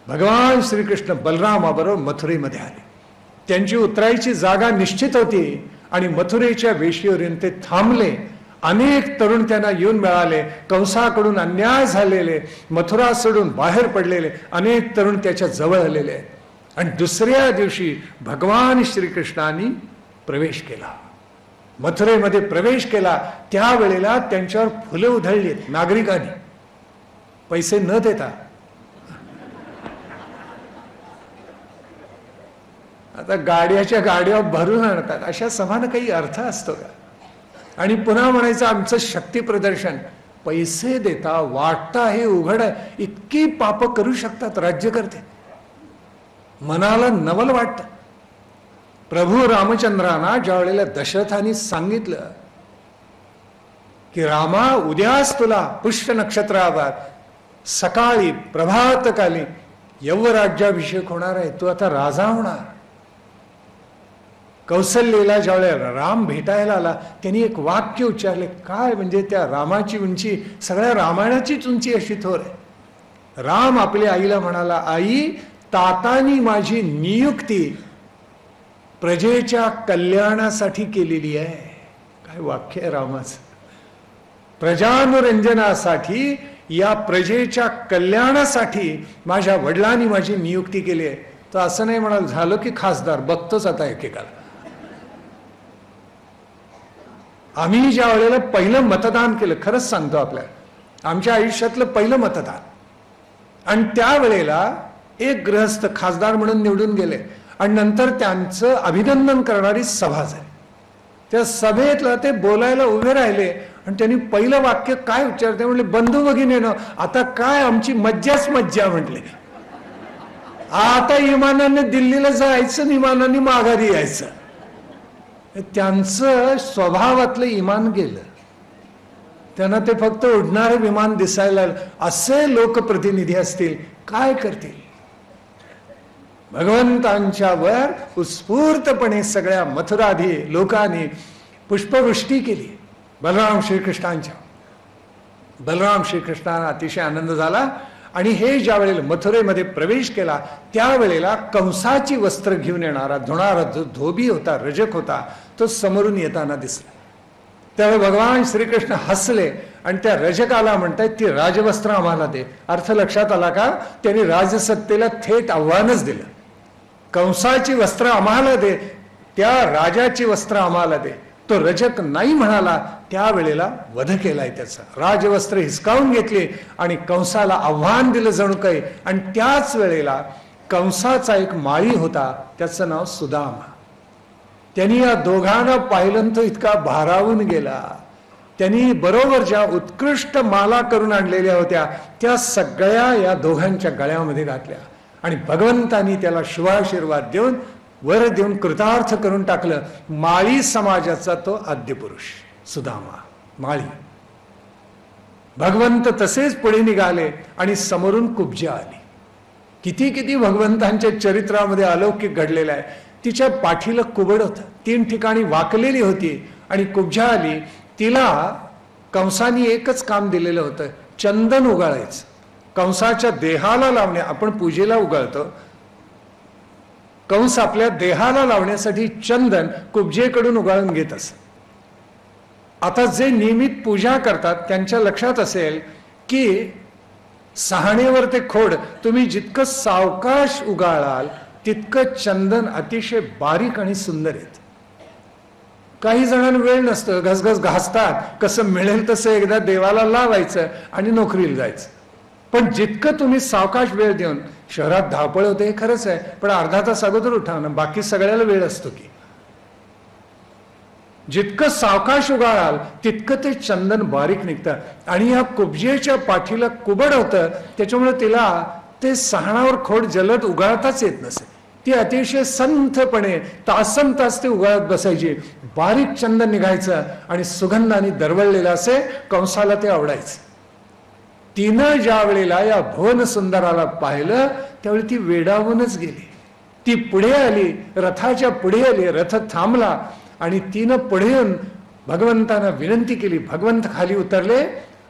भगवान श्रीकृष्ण बलरामाबरोबर मथुरेमध्ये आले. त्यांची उतरायची जागा निश्चित होती आणि मथुरेच्या वेशीवरून ते थांबले. अनेक तरुण त्यांना येऊन मिळाले. कंसाकडून अन्याय झालेले, मथुरा सोडून बाहेर पडलेले अनेक तरुण त्याच्या जवळ आलेले. आणि दुसऱ्या दिवशी भगवान श्रीकृष्णाने प्रवेश केला, मथुरेमध्ये प्रवेश केला. त्यावेळेला त्यांच्यावर फुलं उधळली नागरिकांनी. पैसे न देता. आता गाड्याच्या गाड्या भरून आणतात, अशा सभांना काही अर्थ असतो का? आणि पुन्हा म्हणायचं आमचं शक्ती प्रदर्शन. पैसे देता वाटता हे उघड आहे. इतकी पाप करू शकतात राज्यकर्ते. मनाला नवल वाटतं. प्रभू रामचंद्रांना ज्या वेळेला दशरथांनी सांगितलं की रामा उद्याच तुला पुष्य नक्षत्रावर सकाळी प्रभातकाली यवराज्याभिषेक होणार आहे, तू आता राजा होणार. कौसल्येला ज्यावेळेला राम भेटायला आला त्यांनी एक वाक्य उच्चारले. काय म्हणजे त्या रामाची उंची सगळ्या रामायणाचीच उंची अशी थोर आहे. राम आपल्या आईला म्हणाला, आई तातानी माझी नियुक्ती प्रजेच्या कल्याणासाठी केलेली आहे. काय वाक्य आहे रामाचं. प्रजानुरंजनासाठी, या प्रजेच्या कल्याणासाठी माझ्या वडिलांनी माझी नियुक्ती केली आहे. तर असं नाही म्हणाल झालं की खासदार बघतोच आता एकेकाला. आम्ही ज्या वेळेला पहिलं मतदान केलं, खरंच सांगतो आपल्याला आमच्या आयुष्यातलं पहिलं मतदान, आणि त्यावेळेला एक गृहस्थ खासदार म्हणून निवडून गेले आणि नंतर त्यांचं अभिनंदन करणारी सभा झाली. त्या सभेतला ते बोलायला उभे राहिले आणि त्यांनी पहिलं वाक्य काय उच्चारते म्हणले, बंधू भगिनीनो आता काय आमची मज्जाच मज्जा म्हटले. आता इमानाने दिल्लीला जायचं, विमानाने माघारी यायचं. त्यांचं स्वभावातलं इमान गेलं. त्यांना ते फक्त उडणारे विमान दिसायला. असे लोकप्रतिनिधी असतील काय करतील. भगवंतांच्या वर उत्स्फूर्तपणे सगळ्या मथुराधी लोकांनी पुष्पवृष्टी केली बलराम श्रीकृष्णांच्या. बलराम श्रीकृष्णांना अतिशय आनंद झाला आणि हे ज्या वेळेला मथुरेमध्ये प्रवेश केला त्यावेळेला कंसाची वस्त्र घेऊन येणारा धुणारा जो धोबी होता, रजक होता, तो समोरून येताना दिसला. त्यावेळी भगवान श्रीकृष्ण हसले आणि त्या रजकाला म्हणतायत ती राजवस्त्र आम्हाला दे. अर्थ लक्षात आला का? त्यांनी राजसत्तेला थेट आव्हानच दिलं. कंसाची वस्त्र आम्हाला दे, त्या राजाची वस्त्र आम्हाला दे. तो रजक नाही म्हणाला, त्यावेळेला वध केलाय त्याचा. राजवस्त्र हिसकावून घेतली आणि कंसाला आव्हान दिलं जणू काही. आणि त्याच वेळेला कंसाचा एक माळी होता, त्याचं नाव सुदामा. त्यांनी या दोघांना पाहिलं तो इतका भारावून गेला. त्यांनी बरोबर ज्या उत्कृष्ट माला करून आणलेल्या होत्या त्या सगळ्या या दोघांच्या गळ्यामध्ये घातल्या आणि भगवंतांनी त्याला शुभाशीर्वाद देऊन वर देऊन कृतार्थ करून टाकलं. माळी समाजाचा तो आद्य पुरुष सुदामा, माळी. भगवंत तसेच पुढे निघाले आणि समोरून कुब्जा आली. किती किती भगवंतांच्या चरित्रामध्ये अलौकिक घडलेलं आहे. तिच्या पाठीला कुबड होतं, 3 ठिकाणी वाकलेली होती आणि कुब्जा आली. तिला कंसानी एकच काम दिलेलं होतं, चंदन उगाळायचं. कंसाच्या देहाला लावणे, आपण पूजेला उगाळतो, कंस आपल्या देहाला लावण्यासाठी चंदन कुब्जेकडून उगाळून घेत असत. आता जे नियमित पूजा करतात त्यांच्या लक्षात असेल की सहाणेवर ते खोड तुम्ही जितकं सावकाश उगाळाल तितकं चंदन अतिशय बारीक आणि सुंदर येत. काही जणांना वेळ नसतं, घसघस घासतात, कसं मिळेल तसं एकदा देवाला लावायचं आणि नोकरीला जायचं. पण जितकं तुम्ही सावकाश वेळ देऊन, शहरात धावपळ होते हे खरंच आहे, पण अर्धा तास अगोदर उठा ना, बाकी सगळ्याला वेळ असतो की. जितकं सावकाश उगाळाल तितकं ते चंदन बारीक निघतं. आणि या कुब्जेच्या पाठीला कुबड होतं, त्याच्यामुळे तिला ते सहाणावर खोड जलद उगाळताच येत नसे. ती अतिशय संथपणे तासन तास ते उगाळत बसायची. बारीक चंदन निघायचं आणि सुगंधाने दरवळलेलं असे, कंसाला ते आवडायचं. तिनं ज्या वेळेला या भुवन सुंदराला पाहिलं त्यावेळी ती वेडावूनच गेली. ती पुढे आली, रथाच्या पुढे आली, रथ थांबला आणि तिनं पुढे येऊन भगवंतांना विनंती केली. भगवंत खाली उतरले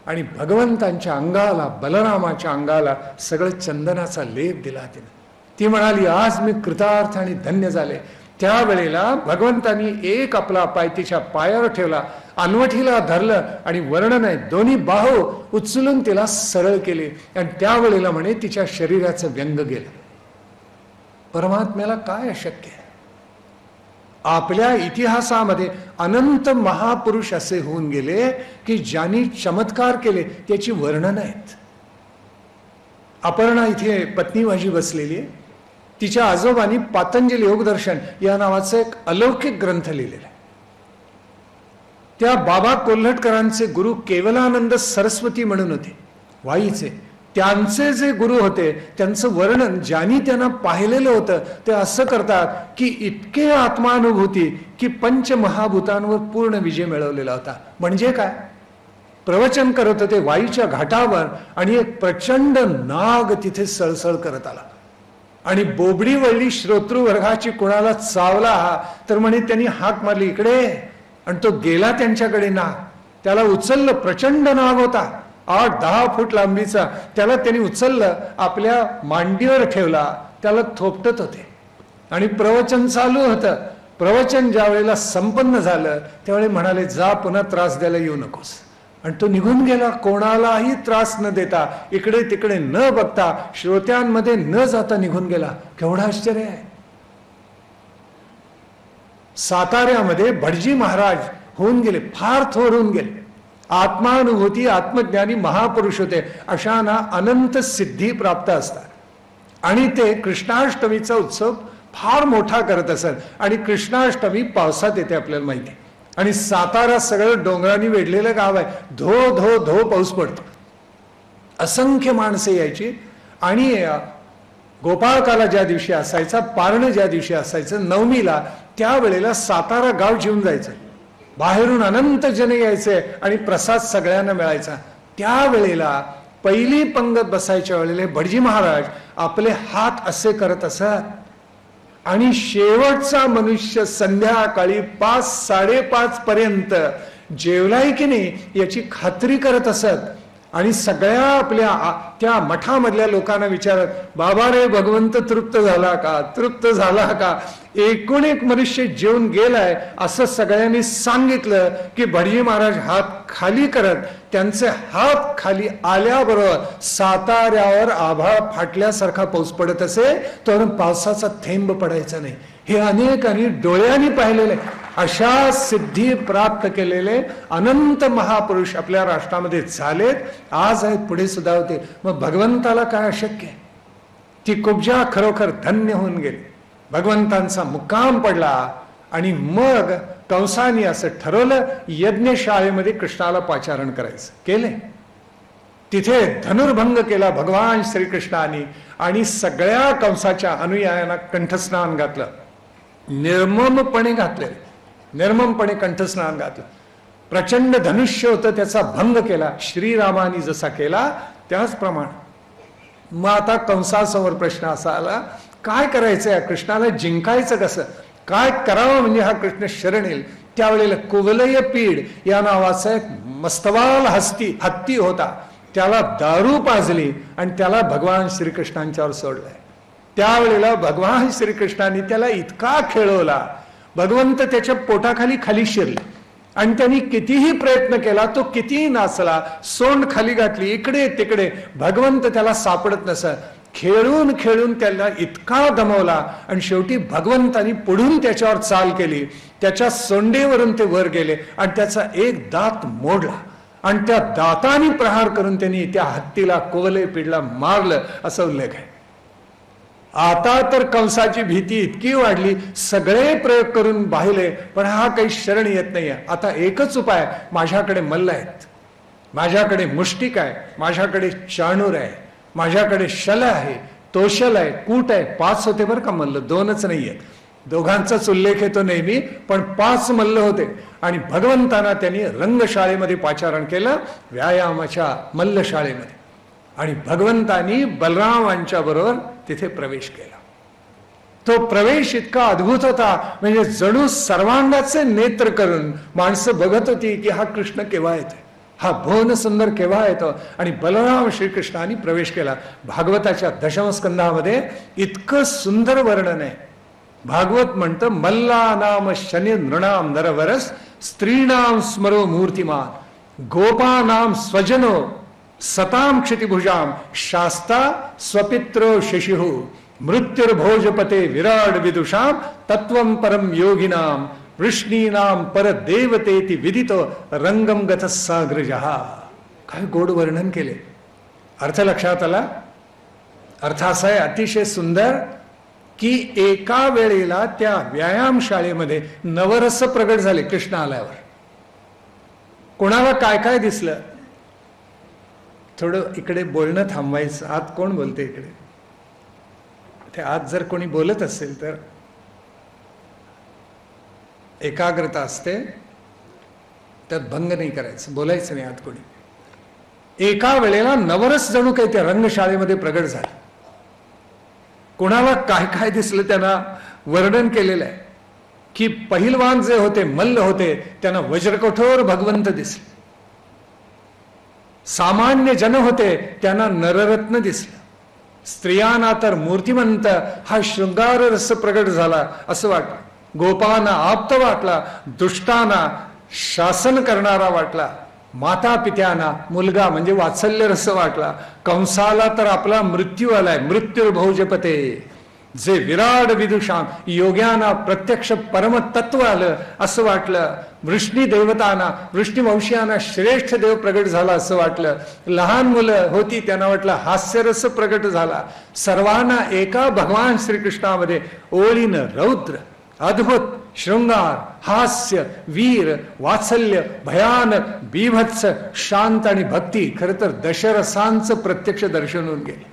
आणि भगवंतांच्या अंगाला, बलरामाच्या अंगाला सगळं चंदनाचा लेप दिला तिने. ती म्हणाली आज मी कृतार्थ आणि धन्य झाले. त्यावेळेला भगवंतांनी एक आपला पाय तिच्या पायावर ठेवला, अनवठीला धरलं आणि वर्णन आहे दोन्ही बाहू उचलून तिला सरळ केले. आणि त्यावेळेला म्हणे तिच्या शरीराचं व्यंग गेलं. परमात्म्याला काय अशक्य आहे? आपल्या इतिहासामध्ये अनंत महापुरुष असे होऊन गेले की ज्यांनी चमत्कार केले त्याची वर्णन आहेत. अपर्णा इथे पत्नी माझी बसलेली आहे. तिच्या आजोबांनी पातंजली योगदर्शन या नावाचा एक अलौकिक ग्रंथ लिहिलेला आहे. त्या बाबा कोल्हटकरांचे गुरु केवलानंद सरस्वती म्हणून होते, वाईचे. त्यांचे जे गुरु होते त्यांचं वर्णन ज्यांनी त्यांना पाहिलेलं होतं ते असं करतात की इतके आत्मानुभूती की पंचमहाभूतांवर पूर्ण विजय मिळवलेला होता. म्हणजे काय, प्रवचन करत होते वाईच्या घाटावर आणि एक प्रचंड नाग तिथे सळसळ करत आला आणि बोबडी वळली श्रोतृवर्गाची. कुणाला चावला तर म्हणे त्यांनी हाक मारली इकडे, आणि तो गेला त्यांच्याकडे. नाग त्याला उचललं, प्रचंड नाग होता 8-10 फूट लांबीचा. त्याला त्यांनी उचललं, आपल्या मांडीवर ठेवला, त्याला थोपटत होते आणि प्रवचन चालू होतं. प्रवचन ज्या वेळेला संपन्न झालं त्यावेळी म्हणाले जा, पुन्हा त्रास द्यायला येऊ नकोस. आणि तो निघून गेला, कोणालाही त्रास न देता, इकडे तिकडे न बघता, श्रोत्यांमध्ये न जाता निघून गेला. केवढं आश्चर्य आहे. साताऱ्यामध्ये भटजी महाराज होऊन गेले, फार थोर होऊन गेले. आत्मानुभूती, आत्मज्ञानी महापुरुष होते. अशांना अनंत सिद्धी प्राप्त असतात आणि ते कृष्णाष्टमीचा उत्सव फार मोठा करत असत. आणि कृष्णाष्टमी पावसात येते आपल्याला माहिती आहे. आणि सातारा सगळं डोंगरांनी वेढलेलं गाव आहे. धो धो धो पाऊस पडतो. असंख्य माणसे यायची आणि गोपाळकाला ज्या दिवशी असायचा, पारण ज्या दिवशी असायचं, नवमीला, त्यावेळेला सातारा गाव जीवन जायचं. बाहेरून अनंत जन यायचे आणि प्रसाद सगळ्यांना मिळायचा. त्यावेळेला पहिली पंगत बसायच्या वेळेला भटजी महाराज आपले हात असे करत असत आणि शेवटचा मनुष्य संध्याकाळी 5-5:30 पर्यंत जेवलाय की नाही याची खात्री करत असत. आणि सगळ्या आपल्या त्या मठामधल्या लोकांना विचारत, बाबा रे भगवंत तृप्त झाला का, तृप्त झाला का. एकूण एक मनुष्य जेवून गेलाय असं सगळ्यांनी सांगितलं की भटजी महाराज हात खाली करत, त्यांचे हात खाली आल्याबरोबर साताऱ्यावर आभाळ फाटल्यासारखा पाऊस पडत असे, तर पावसाचा थेंब पडायचा नाही. हे अनेकांनी डोळ्यांनी पाहिलेले. अशा सिद्धी प्राप्त केलेले अनंत महापुरुष आपल्या राष्ट्रामध्ये झालेत, आज आहेत, पुढे सुद्धा होते. मग भगवंताला काय अशक्य आहे. ती कुब्जा खरोखर धन्य होऊन गेली. भगवंतांचा मुक्काम पडला आणि मग कंसाने असं ठरवलं यज्ञशाळेमध्ये कृष्णाला पाचारण करायचं. केले. तिथे धनुर्भंग केला भगवान श्रीकृष्णाने आणि सगळ्या कंसाच्या अनुयायांना कंठस्नान घातलं. निर्ममपणे घातले, निर्ममपणे कंठस्नान घातलं. प्रचंड धनुष्य होतं, त्याचा भंग केला श्रीरामानी जसा केला त्याचप्रमाणे. मग आता कंसासमोर प्रश्न असा आला, काय करायचंय, कृष्णाला जिंकायचं कसं, काय करावं म्हणजे हा कृष्ण शरण येईल. त्यावेळेला कुवलय पीड या नावाचा एक मस्तवाल हत्ती होता, त्याला दारू पाजली आणि त्याला भगवान श्रीकृष्णांच्यावर सोडलाय. त्यावेळेला भगवान श्रीकृष्णांनी त्याला इतका खेळवला, भगवंत त्याच्या पोटाखाली खाली शिरले आणि त्यांनी कितीही प्रयत्न केला, तो कितीही नाचला, सोंड खाली घातली, इकडे तिकडे, भगवंत त्याला सापडत नसत. खेळून खेळून त्याला इतका दमवला आणि शेवटी भगवंतानी पुढून त्याच्यावर चाल केली. त्याच्या सोंडेवरून ते वर गेले आणि त्याचा एक दात मोडला आणि त्या दाताने प्रहार करून त्यांनी त्या हत्तीला, कुवलय पीडला मारलं, असा उल्लेख आहे. आता तर कंसाची भीती इतकी वाढली, सगळे प्रयोग करून पाहिले पण हा काही शरण येत नाहीये. आता एकच उपाय, माझ्याकडे मल्ल आहेत, माझ्याकडे मुष्टिक आहे, माझ्याकडे चाणूर आहे, माझ्याकडे शल आहे, तोशल आहे, कूट आहे. 5 होते बरं का मल्ल, 2च नाहीयेत. दोघांचाच उल्लेख येतो नेहमी, पण 5 मल्ल होते. आणि भगवंतांना त्यांनी रंगशाळेमध्ये पाचारण केलं, व्यायामाच्या मल्लशाळेमध्ये. आणि भगवंतांनी बलरामांच्या बरोबर तिथे प्रवेश केला. तो प्रवेश इतका अद्भुत होता, म्हणजे जणू सर्वांगाचे नेत्र करून माणसं बघत होती की हा कृष्ण केव्हा येतो, हा भुवन सुंदर केव्हा येतो. आणि बलराम श्रीकृष्णाने प्रवेश केला. भागवताच्या दशमस्कंधामध्ये इतकं सुंदर वर्णन आहे. भागवत म्हणतं, मल्ला नाम शनि नृणाम नरवरस स्त्रीणाम स्मरो मूर्तिमान गोपानाम स्वजनो सताम क्षितिभुजाम शास्ता स्वपित्रो शशिहु मृत्युर्भोजपते विराड विदुषाम तत्वं परम योगिनाम वृष्णीनाम पर देवतेति विदितो रंगम गत साग्रजहा. काय गोड वर्णन केले. अर्थ लक्षात आला. अर्थ असा आहे अतिशय सुंदर की एका वेळेला त्या व्यायामशाळेमध्ये नवरस प्रगट झाले. कृष्ण आल्यावर कोणाला काय काय दिसलं. थोडं इकडे बोलणं थांबवायचं. आत कोण बोलते इकडे? ते आत जर कोणी बोलत असेल तर एकाग्रता असते, त्यात भंग नाही करायचं, बोलायचं नाही आत कोणी. एका वेळेला नवरस जणू काही त्या रंगशाळेमध्ये प्रगट झालं. कोणाला काय काय दिसलं त्यांना वर्णन केलेलं आहे की पहिलवान जे होते, मल्ल होते, त्यांना वज्रकठोर भगवंत दिसले. सामान्य जन होते त्यांना नररत्न दिसलं. स्त्रियांना तर मूर्तिमंत हा शृंगार रस प्रगट झाला असं वाटलं. गोपांना आप्त वाटला, दुष्टांना शासन करणारा वाटला, माता पित्यांना मुलगा म्हणजे वात्सल्य रस वाटला, कंसाला तर आपला मृत्यू आलाय, मृत्युर्भोजपते. जे विराट विदुषां योग्यांना प्रत्यक्ष परमतत्व आलं असं वाटलं. वृष्णी देवतांना, वृष्णीवंशीयांना श्रेष्ठ देव प्रगट झाला असं वाटलं. लहान मुलं होती त्यांना वाटलं हास्यरस प्रगट झाला. सर्वांना एका भगवान श्रीकृष्णामध्ये ओळीनं रौद्र, अद्भुत, शृंगार, हास्य, वीर, वात्सल्य, भयानक, बीभत्स, शांत आणि भक्ती, खर तर दशरसांचं प्रत्यक्ष दर्शन होऊन गेले.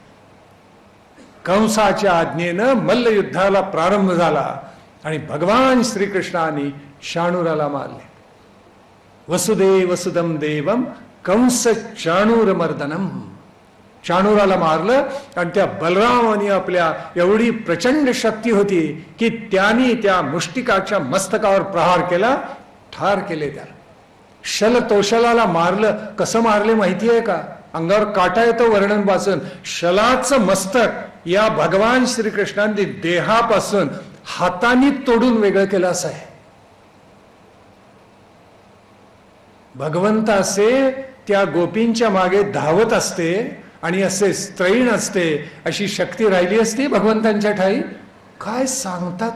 कंसाच्या आज्ञेनं मल्लयुद्धाला प्रारंभ झाला आणि भगवान श्रीकृष्णाने शाणूराला मारले. वसुदेव वसुदम देवम कंस चाणूरमर्दनम. चाणूराला मारलं आणि त्या बलरामाने आपल्या एवढी प्रचंड शक्ती होती की त्यांनी त्या मुष्टिकाच्या मस्तकावर प्रहार केला, ठार केले त्याला. शलतोषलाला मारलं. कसं मारले माहिती आहे का? अंगावर काटा येतो वर्णन वाचून. शलाचं मस्तक या भगवान श्रीकृष्णांनी देहापासून हाताने तोडून वेगळं केलं असं आहे. भगवंत असे त्या गोपींच्या मागे धावत असते आणि असे स्त्रैण असते, अशी शक्ती राहिली असती भगवंतांच्या ठाई? काय सांगतात.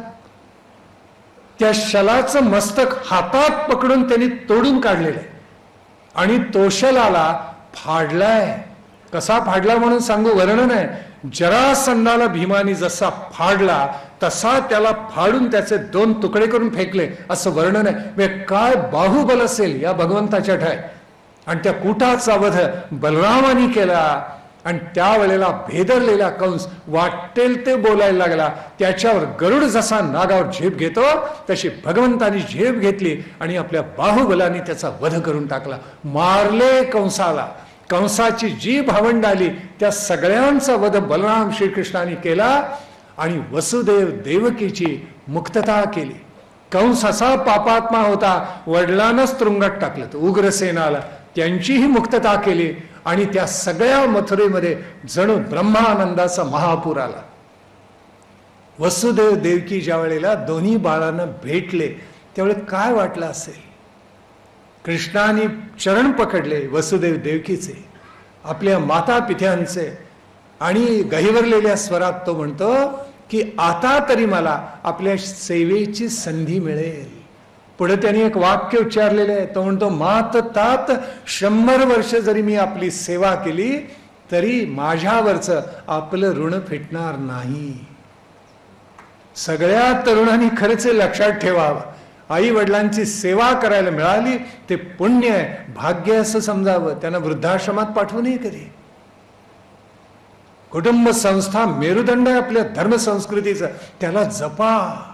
त्या शलाचं मस्तक हातात पकडून त्यांनी तोडून काढलेलं आहे आणि तोषलाला फाडलाय. कसा फाडला म्हणून सांगू, वर्णन आहे. जरासंधाला भीमानी जसा फाडला तसा त्याला फाडून त्याचे 2 तुकडे करून फेकले असं वर्णन आहे. काय बाहुबल असेल या भगवंताच्या ठाय. आणि त्या कुटाचा वध बलरामानी केला आणि त्यावेळेला भेदरलेला कंस वाटेल ते बोलायला लागला. त्याच्यावर गरुड जसा नागावर झेप घेतो तशी भगवंतानी झेप घेतली आणि आपल्या बाहुबलाने त्याचा वध करून टाकला. मारले कंसाला. कंसाची जी भावंड आली त्या सगळ्यांचा वध बलराम श्रीकृष्णाने केला आणि वसुदेव देवकीची मुक्तता केली. कंस असा पापात्मा होता, वडिलांनाच तुरुंगात टाकलं. उग्रसेनाला त्यांचीही मुक्तता केली आणि त्या सगळ्या मथुरेमध्ये जणू ब्रह्मानंदाचा महापूर आला. वसुदेव देवकी ज्या वेळेला दोन्ही बाळांना भेटले त्यावेळेला काय वाटलं असेल. कृष्णाने चरण पकडले वसुदेव देवकीचे, आपल्या माता पित्यांचे, आणि गहिवरलेल्या स्वरात तो म्हणतो की आता तरी मला आपल्या सेवेची संधी मिळेल. पुढे त्यांनी एक वाक्य उच्चारलेलं आहे. तो म्हणतो मात तात 100 वर्ष जरी मी आपली सेवा केली तरी माझ्यावरचं आपलं ऋण फिटणार नाही. सगळ्या तरुणांनी खरंच लक्षात ठेवावं. आई वडिलांची सेवा करायला मिळाली ते पुण्य आहे, भाग्य असं समजावं. त्यांना वृद्धाश्रमात पाठवू नये कधी. कुटुंब संस्था मेरुदंड आहे आपल्या धर्म संस्कृतीचं, त्याला जपा.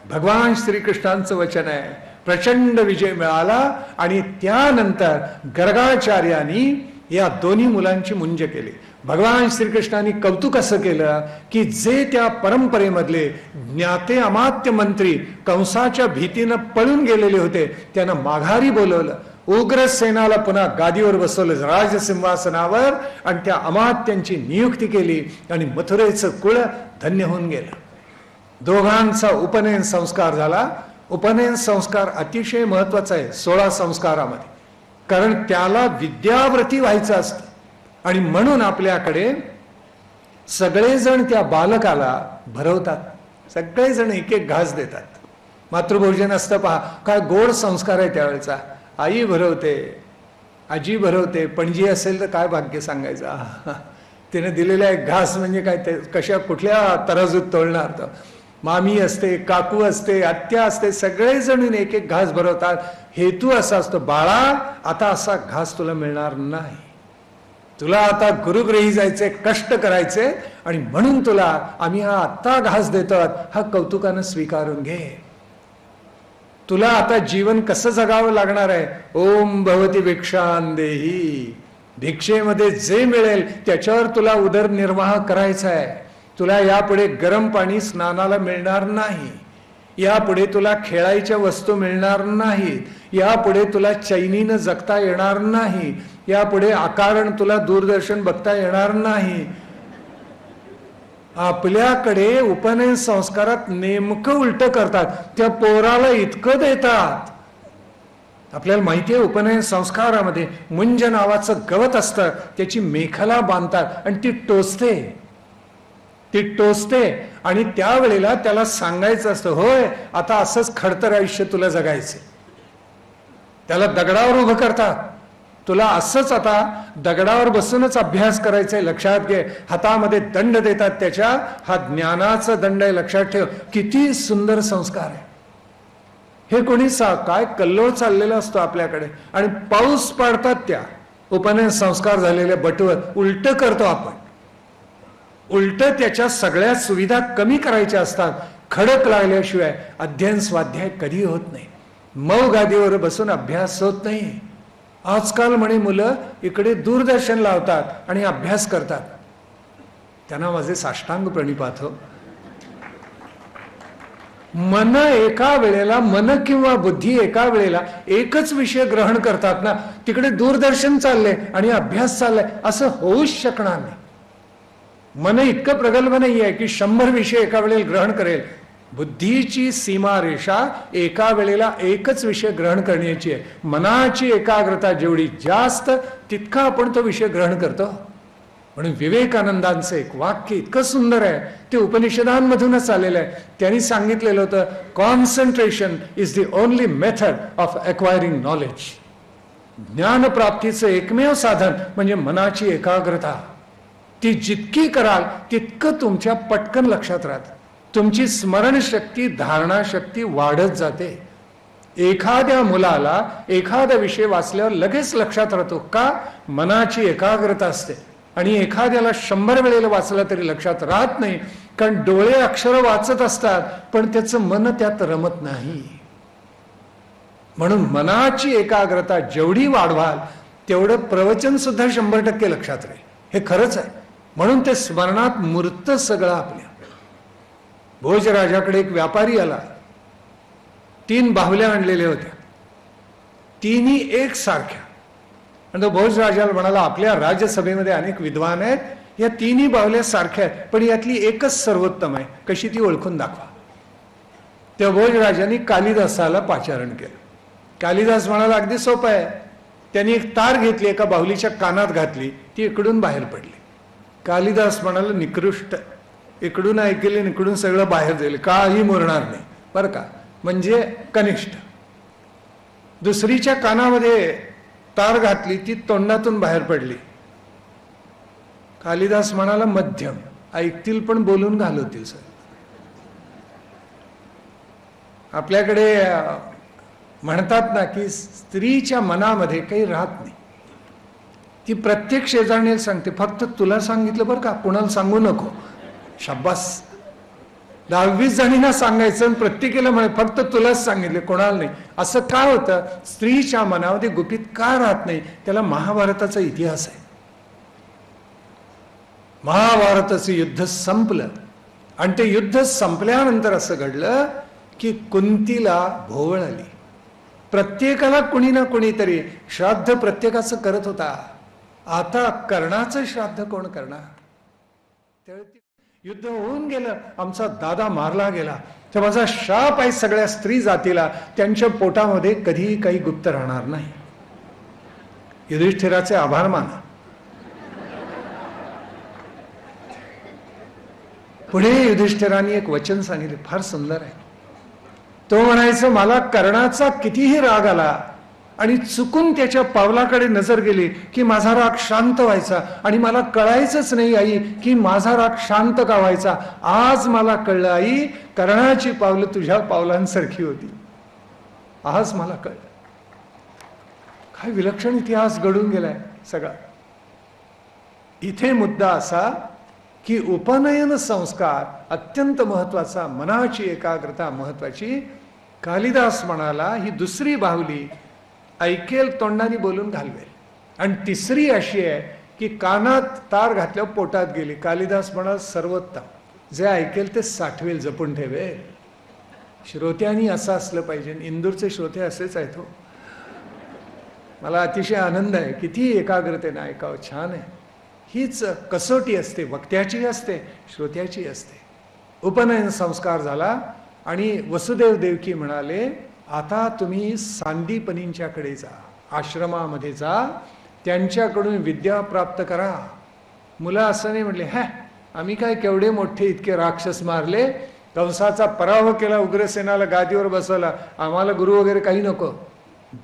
भगवान श्रीकृष्णांचं वचन आहे. प्रचंड विजय मिळाला आणि त्यानंतर गर्गाचार्यांनी या दोन्ही मुलांची मुंज केली. भगवान श्रीकृष्णांनी कौतुक असं केलं की जे त्या परंपरेमधले ज्ञाते अमात्य मंत्री कंसाच्या भीतीनं पळून गेलेले होते त्यांना माघारी बोलवलं. उग्रसेनाला पुन्हा गादीवर बसवलं राजसिंहासनावर आणि त्या अमात्यांची नियुक्ती केली आणि मथुरेचं कुळ धन्य होऊन गेलं. दोघांचा उपनयन संस्कार झाला. उपनयन संस्कार अतिशय महत्वाचा आहे 16 संस्कारामध्ये, कारण त्याला विद्याव्रती व्हायचं असतं. आणि म्हणून आपल्याकडे सगळेजण त्या बालकाला भरवतात. सगळेजण एक एक घास देतात. मातृभोजन असतं पहा, काय गोड संस्कार आहे त्यावेळेचा. आई भरवते, आजी भरवते, पणजी असेल तर काय भाग्य सांगायचं. तिने दिलेला एक घास म्हणजे काय, ते कशा कुठल्या तराजूत तोलणार? तर मामी असते, काकू असते, आत्या असते, सगळेजण एक एक घास भरवतात. हेतू असा असतो, बाळा आता असा घास तुला मिळणार नाही, तुला आता गुरुगृही जायचे, कष्ट करायचे, आणि म्हणून तुला आम्ही हा आत्ता घास देतो, हा कौतुकानं स्वीकारून घे. तुला आता जीवन कसं जगावं लागणार आहे? ओम भवती भिक्षां देही. भिक्षेमध्ये जे मिळेल त्याच्यावर तुला उदरनिर्वाह करायचा आहे. तुला यापुढे गरम पाणी स्नानाला मिळणार नाही, यापुढे तुला खेळायच्या वस्तू मिळणार नाहीत, यापुढे तुला चैनीनं जगता येणार नाही, यापुढे अकारण तुला दूरदर्शन बघता येणार नाही. आपल्याकडे उपनयन संस्कारात नेमकं उलट करतात. त्या पोराला इतकं देतात. आपल्याला माहिती आहे, उपनयन संस्कारामध्ये मुंज नावाचं गवत असतं, त्याची मेखला बांधतात आणि ती टोचते आणि त्यावेळेला त्याला सांगायचं असतं, होय आता असंच खडतर आयुष्य तुला जगायचं. त्याला दगडावर उभं करतात, तुला असंच आता दगडावर बसूनच अभ्यास करायचा आहे, लक्षात घे. हातामध्ये दंड देतात, त्याच्या हा ज्ञानाचा दंड आहे, लक्षात ठेव. किती सुंदर संस्कार आहे हे. कोणी काय कल्लोळ चाललेला असतो आपल्याकडे, आणि पाऊस पाडतात त्या उपनयन संस्कार झालेल्या बटवर. उलट करतो आपण, उलट त्याच्या सगळ्या सुविधा कमी करायच्या असतात. खडक लागल्याशिवाय अध्ययन स्वाध्याय कधी होत नाही, मऊ गादीवर बसून अभ्यास होत नाही. आजकाल म्हणे मुलं इकडे दूरदर्शन लावतात आणि अभ्यास करतात. त्यांना माझे साष्टांग प्रणिपात हो. मन एका वेळेला, मन किंवा बुद्धी एका वेळेला एकच विषय ग्रहण करतात ना, तिकडे दूरदर्शन चाललंय आणि अभ्यास चाललाय, असं होऊच शकणार नाही. मन इतकं प्रगल्भ नाही आहे की 100 विषय एका वेळेला ग्रहण करेल. बुद्धीची सीमारेषा एका वेळेला एकच विषय ग्रहण करण्याची आहे. मनाची एकाग्रता जेवढी जास्त तितका आपण तो विषय ग्रहण करतो. म्हणून विवेकानंदांचं एक वाक्य इतकं सुंदर आहे, ते उपनिषदांमधूनच आलेलं आहे. त्यांनी सांगितलेलं होतं, concentration is the only method of acquiring knowledge. ज्ञानप्राप्तीचं एकमेव साधन म्हणजे मनाची एकाग्रता. ती जितकी कराल तितकं तुमच्या पटकन लक्षात राहतं. तुमची स्मरणशक्ती, धारणाशक्ती वाढत जाते. एखाद्या मुलाला एखादा विषय वाचल्यावर लगेच लक्षात राहतो का? मनाची एकाग्रता असते. आणि एखाद्याला 100 वेळेला वाचला तरी लक्षात राहत नाही, कारण डोळे अक्षर वाचत असतात पण त्याचं मन त्यात रमत नाही. म्हणून मनाची एकाग्रता जेवढी वाढवाल तेवढं प्रवचन सुद्धा 100% लक्षात राहील. हे खरंच आहे. म्हणून ते स्मरणात मूर्त सगळं आपल्या. भोजराजाकडे एक व्यापारी आला, 3 बाहुल्या आणलेल्या होत्या, तिन्ही एक सारख्या. आणि तो भोजराजाला म्हणाला, आपल्या राज्यसभेमध्ये अनेक विद्वान आहेत, या तिन्ही बाहुल्या सारख्या आहेत, पण यातली एकच सर्वोत्तम आहे, कशी ती ओळखून दाखवा. त्या भोजराजांनी कालिदासाला पाचारण केलं. कालिदास म्हणाला, अगदी सोपं आहे. त्यांनी एक तार घेतली, एका बाहुलीच्या कानात घातली, ती इकडून बाहेर पडली. कालिदास म्हणाला, निकृष्ट, इकडून ऐकले, इकडून सगळं बाहेर जाईल, काही मुरणार नाही बरं का, म्हणजे कनिष्ठ. दुसरीच्या कानामध्ये तार घातली, ती तोंडातून बाहेर पडली. कालिदास म्हणाला, मध्यम, ऐकतील पण बोलून घालवतील. सर आपल्याकडे म्हणतात ना की स्त्रीच्या मनामध्ये काही राहत नाही. ती प्रत्येक शेजारणीला सांगते, फक्त तुला सांगितलं बरं का, कुणाला सांगू नको. शाब्बास. 10-20 जणींना सांगायचं आणि प्रत्येकीला म्हणे फक्त तुलाच सांगितले, कोणाला नाही. असं का होतं? स्त्रीच्या मनामध्ये गुपित का राहत नाही? त्याला महाभारताचा इतिहास आहे. महाभारताचं युद्ध संपलं आणि ते युद्ध संपल्यानंतर असं घडलं की कुंतीला भोवळ आली. प्रत्येकाला कुणी ना कुणीतरी श्राद्ध प्रत्येकाचं करत होता. आता कर्णाचं श्राद्ध कोण करणार? त्यावेळी युद्ध होऊन गेलं, आमचा दादा मारला गेला, तर माझा शाप आहे सगळ्या स्त्री जातीला, त्यांच्या पोटामध्ये कधीही काही गुप्त राहणार नाही. युधिष्ठिराचे आभार माना. पुढे युधिष्ठिराने एक वचन सांगितले, फार सुंदर आहे. तो म्हणायचं, मला कर्णाचा कितीही राग आला आणि चुकून त्याच्या पावलाकडे नजर गेली की माझा राग शांत व्हायचा आणि मला कळायचंच नाही आई की माझा राग शांत का व्हायचा. आज मला कळलं आई, कर्णाची पावलं तुझ्या पावलांसारखी होती. आज मला कळलं. काय विलक्षण इतिहास घडून गेलाय सगळा. इथे मुद्दा असा की उपनयन संस्कार अत्यंत महत्वाचा, मनाची एकाग्रता महत्वाची. कालिदास म्हणाला ही दुसरी बाहुली ऐकेल तोंडाने बोलून घालवेल, आणि तिसरी अशी आहे की कानात तार घातल्यावर पोटात गेली. कालिदास म्हणाला सर्वोत्तम, जे ऐकेल ते साठवेल, जपून ठेवेल. श्रोत्यांनी असं असलं पाहिजे. इंदूरचे श्रोते असेच आहेत हो. मला अतिशय आनंद आहे. किती एकाग्रतेने ऐकावं, छान आहे. हीच कसोटी असते, वक्त्याची असते, श्रोत्याची असते. उपनयन संस्कार झाला आणि वसुदेव देवकी म्हणाले आता तुम्ही सांदीपनींच्याकडे जा, आश्रमामध्ये जा, त्यांच्याकडून विद्या प्राप्त करा. मुलं असं नाही म्हणले आम्ही काय केवढे मोठे इतके राक्षस मारले, कंसाचा पराभव केला, उग्रसेनाला गादीवर बसवला, आम्हाला गुरु वगैरे काही नको.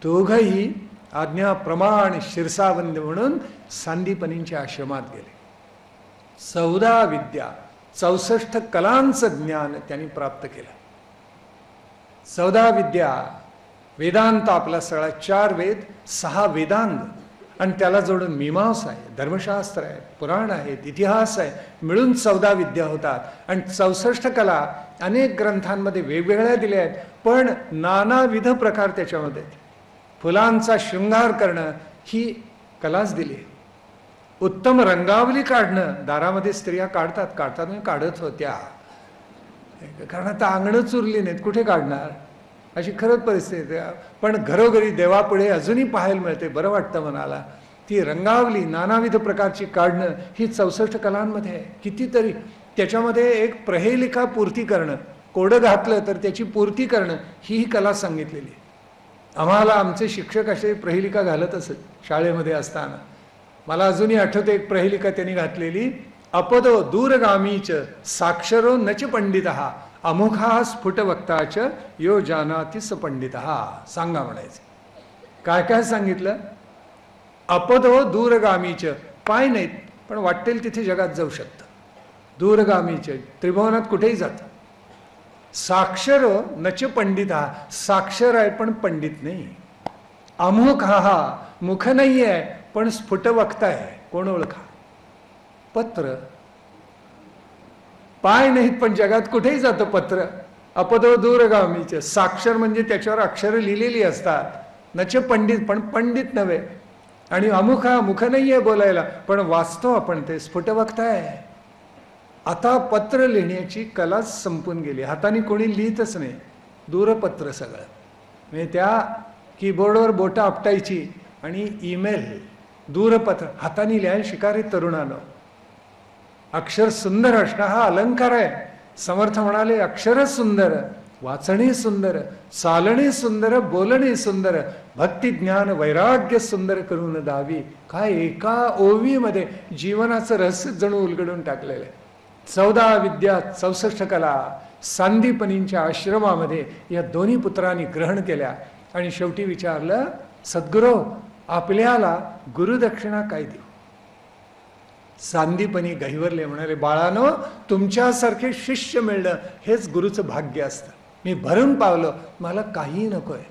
दोघंही आज्ञा प्रमाण शिरसावंद म्हणून सांदीपनींच्या आश्रमात गेले. 14 विद्या 64 कलांचं ज्ञान त्यांनी प्राप्त केलं. 14 विद्या, वेदांत आपला सगळा, 4 वेद 6 वेदांग, आणि त्याला जोडून मीमांसा आहे, धर्मशास्त्र आहे, पुराण आहेत, इतिहास आहे, मिळून 14 विद्या होतात. आणि 64 कला अनेक ग्रंथांमध्ये वेगवेगळ्या दिल्या आहेत, पण नानाविध प्रकार त्याच्यामध्ये. फुलांचा शृंगार करणं ही कलाच दिली. उत्तम रंगावली काढणं, दारामध्ये स्त्रिया काढतात म्हणजे काढत होत्या, कारण आता अंगणच उरली नाहीत, कुठे काढणार, अशी खरंच परिस्थिती. पण घरोघरी देवापुढे अजूनही पाहायला मिळते, बरं वाटतं मनाला. ती रंगावली नानाविध प्रकारची काढणं ही 64 कलांमध्ये आहे. कितीतरी त्याच्यामध्ये एक प्रहेलिका पूर्ती करणं, कोडं घातलं तर त्याची पूर्ती करणं, ही कला सांगितलेली. आम्हाला आमचे शिक्षक असे प्रहेलिका घालत असत शाळेमध्ये असताना. मला अजूनही आठवते एक प्रहेलिका त्यांनी घातलेली, अपदो दूरगामीच साक्षरो नच पंडितः अमुखा स्फुटवक्ताच यो जानातीस पंडितः. सांगा म्हणायचे. काय काय सांगितलं? अपदो दूरगामीच, पाय नाहीत पण वाटेल तिथे जगात जाऊ शकतं. दूरगामीच, त्रिभुवनात कुठेही जातं. साक्षर नच पंडिता, साक्षर आहे पण पंडित नाही. अमुख हा, मुख नाही आहे पण स्फुट वक्ता आहे, कोण ओळखा. पत्र, पाय नाहीत पण जगात कुठेही जातं पत्र. अपदो दूरगामीचे, साक्षर म्हणजे त्याच्यावर अक्षरं लिहिलेली असतात. नच पंडित, पण पंडित नव्हे. आणि अमुख हा, मुख नाही आहे बोलायला पण वाचतो आपण, ते स्फुट वक्ता आहे. आता पत्र लिहिण्याची कलाच संपून गेली. हाताने कोणी लिहितच नाही, दूरपत्र सगळं. म्हणजे त्या कीबोर्डवर बोटं आपटायची आणि ईमेल, दूरपत्र हाताने लिहायला शिकारे तरुणानं. अक्षर सुंदर असणं हा अलंकार आहे. समर्थ म्हणाले अक्षरच सुंदर, वाचणे सुंदर, चालणे सुंदर, बोलणे सुंदर, भक्ती ज्ञान वैराग्य सुंदर करून दावी. काय एका ओवीमध्ये जीवनाचं रहस्य जणू उलगडून टाकलेलं आहे. 14 विद्या 64 कला सांदीपनींच्या आश्रमामध्ये या दोन्ही पुत्रांनी ग्रहण केल्या. आणि शेवटी विचारलं, सद्गुरू आपल्याला गुरुदक्षिणा काय देऊ? सांदीपनी गहिवरले, म्हणाले बाळानो, तुमच्यासारखे शिष्य मिळणं हेच गुरुचं भाग्य असतं. मी भरून पावलं, मला काही नकोय.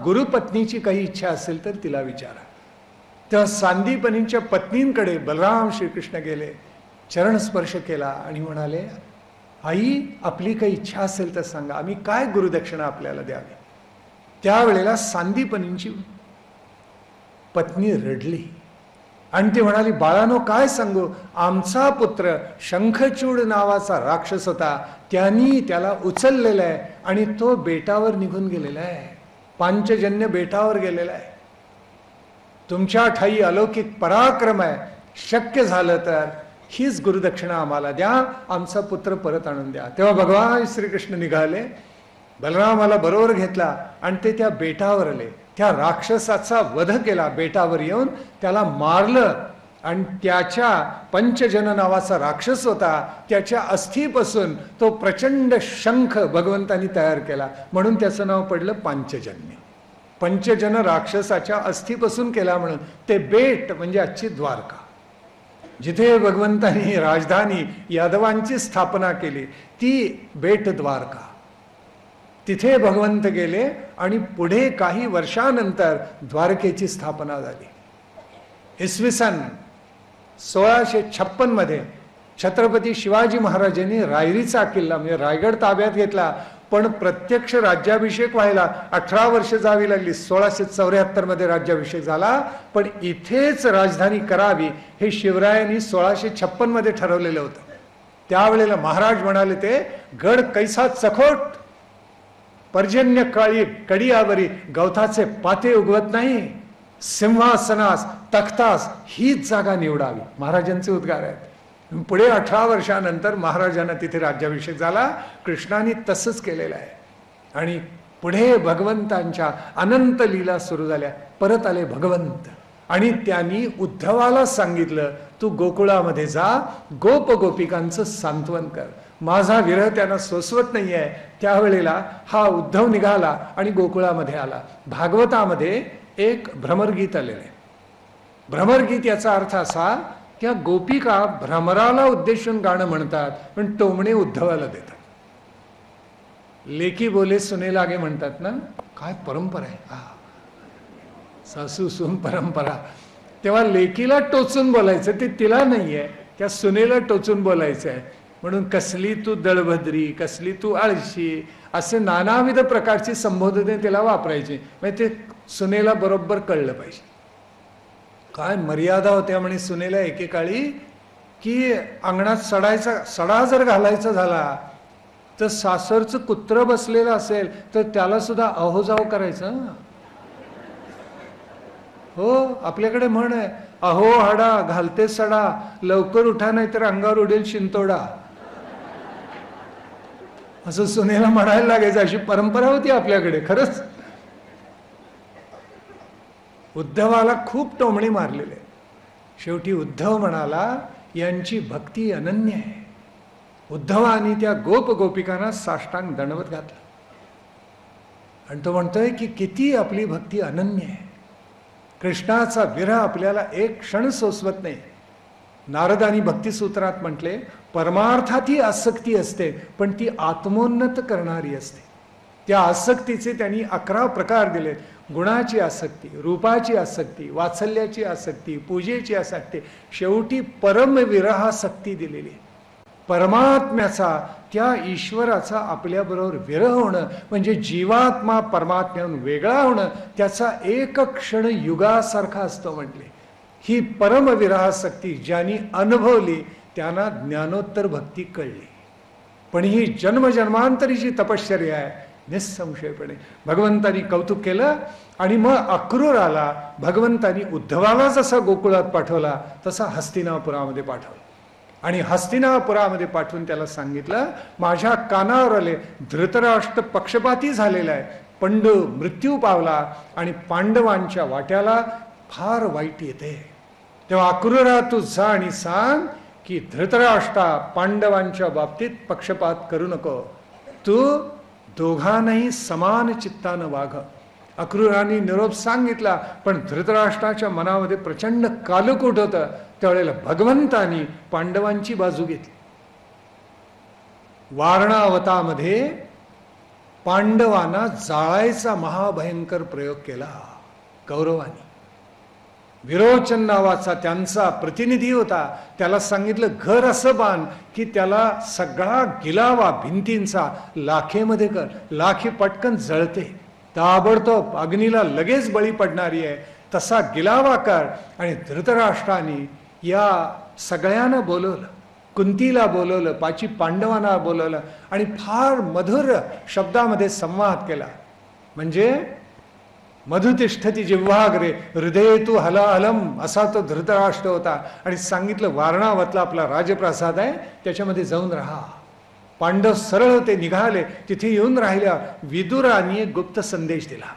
गुरुपत्नीची काही इच्छा असेल तर तिला विचारा. तेव्हा सांदीपनींच्या पत्नींकडे बलराम श्रीकृष्ण गेले, चरण स्पर्श केला आणि म्हणाले, आई आपली काही इच्छा असेल तर सांगा, आम्ही काय गुरुदक्षिणा आपल्याला द्यावी. त्यावेळेला सांदीपनींची पत्नी रडली आणि ती म्हणाली, बाळानो काय सांगू, आमचा पुत्र शंखचूड नावाचा राक्षस होता, त्यांनी त्याला उचललेला आहे आणि तो बेटावर निघून गेलेला आहे, पांचजन्य बेटावर गेलेला आहे. तुमच्या ठाई अलौकिक पराक्रम आहे, शक्य झालं तर हीच गुरुदक्षिणा आम्हाला द्या, आमचा पुत्र परत आणून द्या. तेव्हा भगवान श्रीकृष्ण निघाले, बलरामाला बरोबर घेतला आणि ते त्या बेटावर आले. त्या राक्षसाचा वध केला, बेटावर येऊन त्याला मारलं. आणि त्याच्या पंचजन नावाचा राक्षस होता, त्याच्या अस्थीपासून तो प्रचंड शंख भगवंतांनी तयार केला, म्हणून त्याचं नाव पडलं पांचजन्य. पंचजन राक्षसाच्या अस्थिपासून केला म्हणून. ते बेट म्हणजे आजची द्वारका, जिथे भगवंतांनी राजधानी यादवांची स्थापना केली, ती बेट द्वारका. तिथे भगवंत गेले आणि पुढे काही वर्षानंतर द्वारकेची स्थापना झाली. इसवी सन 1656 मध्ये छत्रपती शिवाजी महाराजांनी रायरीचा किल्ला म्हणजे रायगड ताब्यात घेतला. पण प्रत्यक्ष राज्याभिषेक व्हायला 18 वर्ष जावी लागली. 1674 मध्ये राज्याभिषेक झाला, पण इथेच राजधानी करावी हे शिवरायांनी 1656 मध्ये ठरवलेलं होतं. त्यावेळेला महाराज म्हणाले, ते गड कैसा चखोट, पर्जन्य काळी कडियावरी गवताचे पाते उगवत नाही, सिंहासनास तख्तास हीच जागा निवडावी, महाराजांचे उद्गार आहेत. पुढे 18 वर्षानंतर महाराजांना तिथे राज्याभिषेक झाला. कृष्णाने तसंच केलेलं आहे. आणि पुढे भगवंतांच्या अनंत लीला सुरू झाल्या. परत आले भगवंत आणि त्यांनी उद्धवाला सांगितलं, तू गोकुळामध्ये जा, गोप गोपिकांचं सांत्वन कर, माझा विरह त्यांना सोसवत नाहीये. त्यावेळेला हा उद्धव निघाला आणि गोकुळामध्ये आला. भागवतामध्ये एक भ्रमरगीत आलेलं आहे. भ्रमरगीत याचा अर्थ असा, त्या गोपिका भ्रमराला उद्देशून गाणं म्हणतात, पण टोमणे उद्धवाला देतात. लेकी बोले सुने लागे म्हणतात ना, काय परंपरा आहे, सासू सून परंपरा. तेव्हा लेकीला टोचून बोलायचं, ते तिला नाहीये, त्या सुनेला टोचून बोलायचं आहे. म्हणून कसली तू दळभद्री, कसली तू आळशी, असे नानाविध प्रकारची संबोधने तिला वापरायची. म्हणजे ते सुनेला बरोबर कळलं पाहिजे. काय मर्यादा होत्या म्हणे सुनेला एकेकाळी, की अंगणात सडा जर घालायचा झाला तर सासरचं कुत्र बसलेलं असेल तर त्याला सुद्धा अहोजाव करायचं. हो, आपल्याकडे म्हण आहे, अहो हाडा घालते सडा, लवकर उठा नाही तर अंगावर उडेल शिंतोडा, असं सुनेला म्हणायला लागायचं. अशी परंपरा होती आपल्याकडे. खरंच उद्धवाला खूप टोमणे मारलेले. शेवटी उद्धव म्हणाला, यांची भक्ती अनन्य आहे. उद्धवानी त्या गोप गोपिकांना साष्टांग दंडवत घातला आणि तो म्हणतोय की किती आपली भक्ती अनन्य आहे. कृष्णाचा विरह आपल्याला एक क्षण सोसवत नाही. नारदानी भक्तिसूत्रात म्हटले, परमार्थात ही आसक्ती असते, पण ती आत्मोन्नत करणारी असते. त्या आसक्तीचे त्यांनी 11 प्रकार दिले. गुणाची आसक्ती, रूपाची आसक्ती, वात्सल्याची आसक्ती, पूजेची आसक्ती, शेवटी परमविरहासक्ती दिलेली. परमात्म्याचा, त्या ईश्वराचा आपल्याबरोबर विरह होणं म्हणजे जीवात्मा परमात्म्याहून वेगळा होणं, त्याचा एक क्षण युगासारखा असतो म्हटले. ही परमविरहासक्ती ज्यांनी अनुभवली त्यांना ज्ञानोत्तर भक्ती कळली. पण ही जन्मजन्मांतरीची तपश्चर्या आहे. निसंशयपणे भगवंतानी कौतुक केलं आणि मग अक्रूर आला. भगवंतानी उद्धवाला जसा गोकुळात पाठवला तसा हस्तिनापुरामध्ये पाठवला आणि हस्तिनापुरामध्ये पाठवून त्याला सांगितलं, माझ्या कानावर आले, धृतराष्ट्र पक्षपाती झालेला आहे, पंडू मृत्यू पावला आणि पांडवांच्या वाट्याला फार वाईट येते. तेव्हा अक्रूरा तू जा आणि सांग की धृतराष्ट्रा, पांडवांच्या बाबतीत पक्षपात करू नको, तू दोघांनाही समान चित्तानं वाघ. अक्रूराने निरोप सांगितला, पण धृतराष्ट्राच्या मनामध्ये प्रचंड कालकूट होतं. त्यावेळेला भगवंतानी पांडवांची बाजू घेतली. वारणावतामध्ये पांडवांना जाळायचा महाभयंकर प्रयोग केला कौरवांनी. विरोचन नावाचा त्यांचा प्रतिनिधी होता. त्याला सांगितलं, घर असं बांध की त्याला सगळा गिलावा भिंतींचा लाखेमध्ये कर, लाखी पटकन जळते, ताबडतोब अग्नीला लगेच बळी पडणारी आहे, तसा गिलावा कर. आणि धृतराष्ट्राने या सगळ्यांना बोलवलं, कुंतीला बोलवलं, 5 पांडवांना बोलवलं आणि फार मधुर शब्दामध्ये संवाद केला. म्हणजे मधुतिष्ठती जिव्हाग्रे हृदय तू हलाहलम असा तो धृतराष्ट्र होता. आणि सांगितलं, वारणावतला आपला राजप्रसाद आहे, त्याच्यामध्ये जाऊन राहा. पांडव सरळ होते, निघाले. तिथे येऊन राहिल्या. विदुराने एक गुप्त संदेश दिला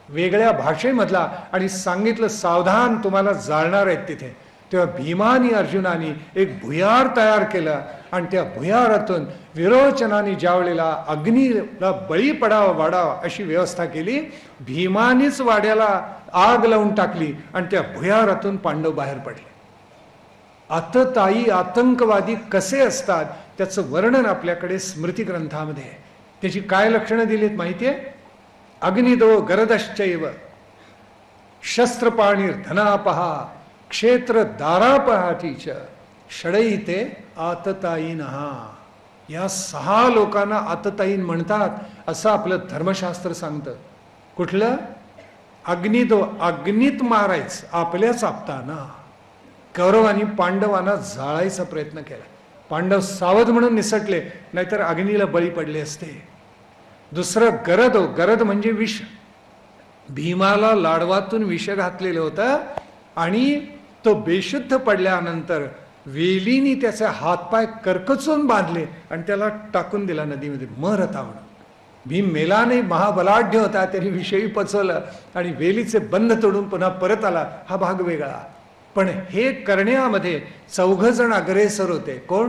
वेगळ्या भाषेमधला आणि सांगितलं, सावधान, तुम्हाला जाळणार आहेत तिथे. तेव्हा भीमानी अर्जुनानी एक भुयार तयार केलं आणि त्या भुयारातून विरोचनाने ज्या वेळेला अग्नीला बळी पडावा वाढावा अशी व्यवस्था केली, भीमानीच वाड्याला आग लावून टाकली आणि त्या भुयारातून पांडव बाहेर पडले. आततायी आतंकवादी कसे असतात त्याचं वर्णन आपल्याकडे स्मृती ग्रंथामध्ये आहे. त्याची काय लक्षणं दिलीत माहितीये? अग्निदो गरदश्चैव शस्त्रपाणीर धनापहा क्षेत्र दारापहातीच षडईते आततायीनः. या 6 लोकांना आततायीन म्हणतात असं आपलं धर्मशास्त्र सांगतं. कुठलं? अग्निदो, अग्नीत मारायचं आपल्याच आपताना. कौरवांनी पांडवांना जाळायचा प्रयत्न केला. पांडव सावध म्हणून निसटले, नाहीतर अग्नीला बळी पडले असते. दुसरं गरद, गरद म्हणजे विष. भीमाला लाडवातून विष घातलेलं होतं आणि तो बेशुद्ध पडल्यानंतर वेलीनी त्याचे हातपाय करकचून बांधले आणि त्याला टाकून दिला नदीमध्ये, मरता म्हणून. भीम मेला नाही, महाबलाढ्य होता, त्याने विषयी पचवलं आणि वेलीचे बंध तोडून पुन्हा परत आला. हा भाग वेगळा. पण हे करण्यामध्ये 4 जण अग्रेसर होते. कोण?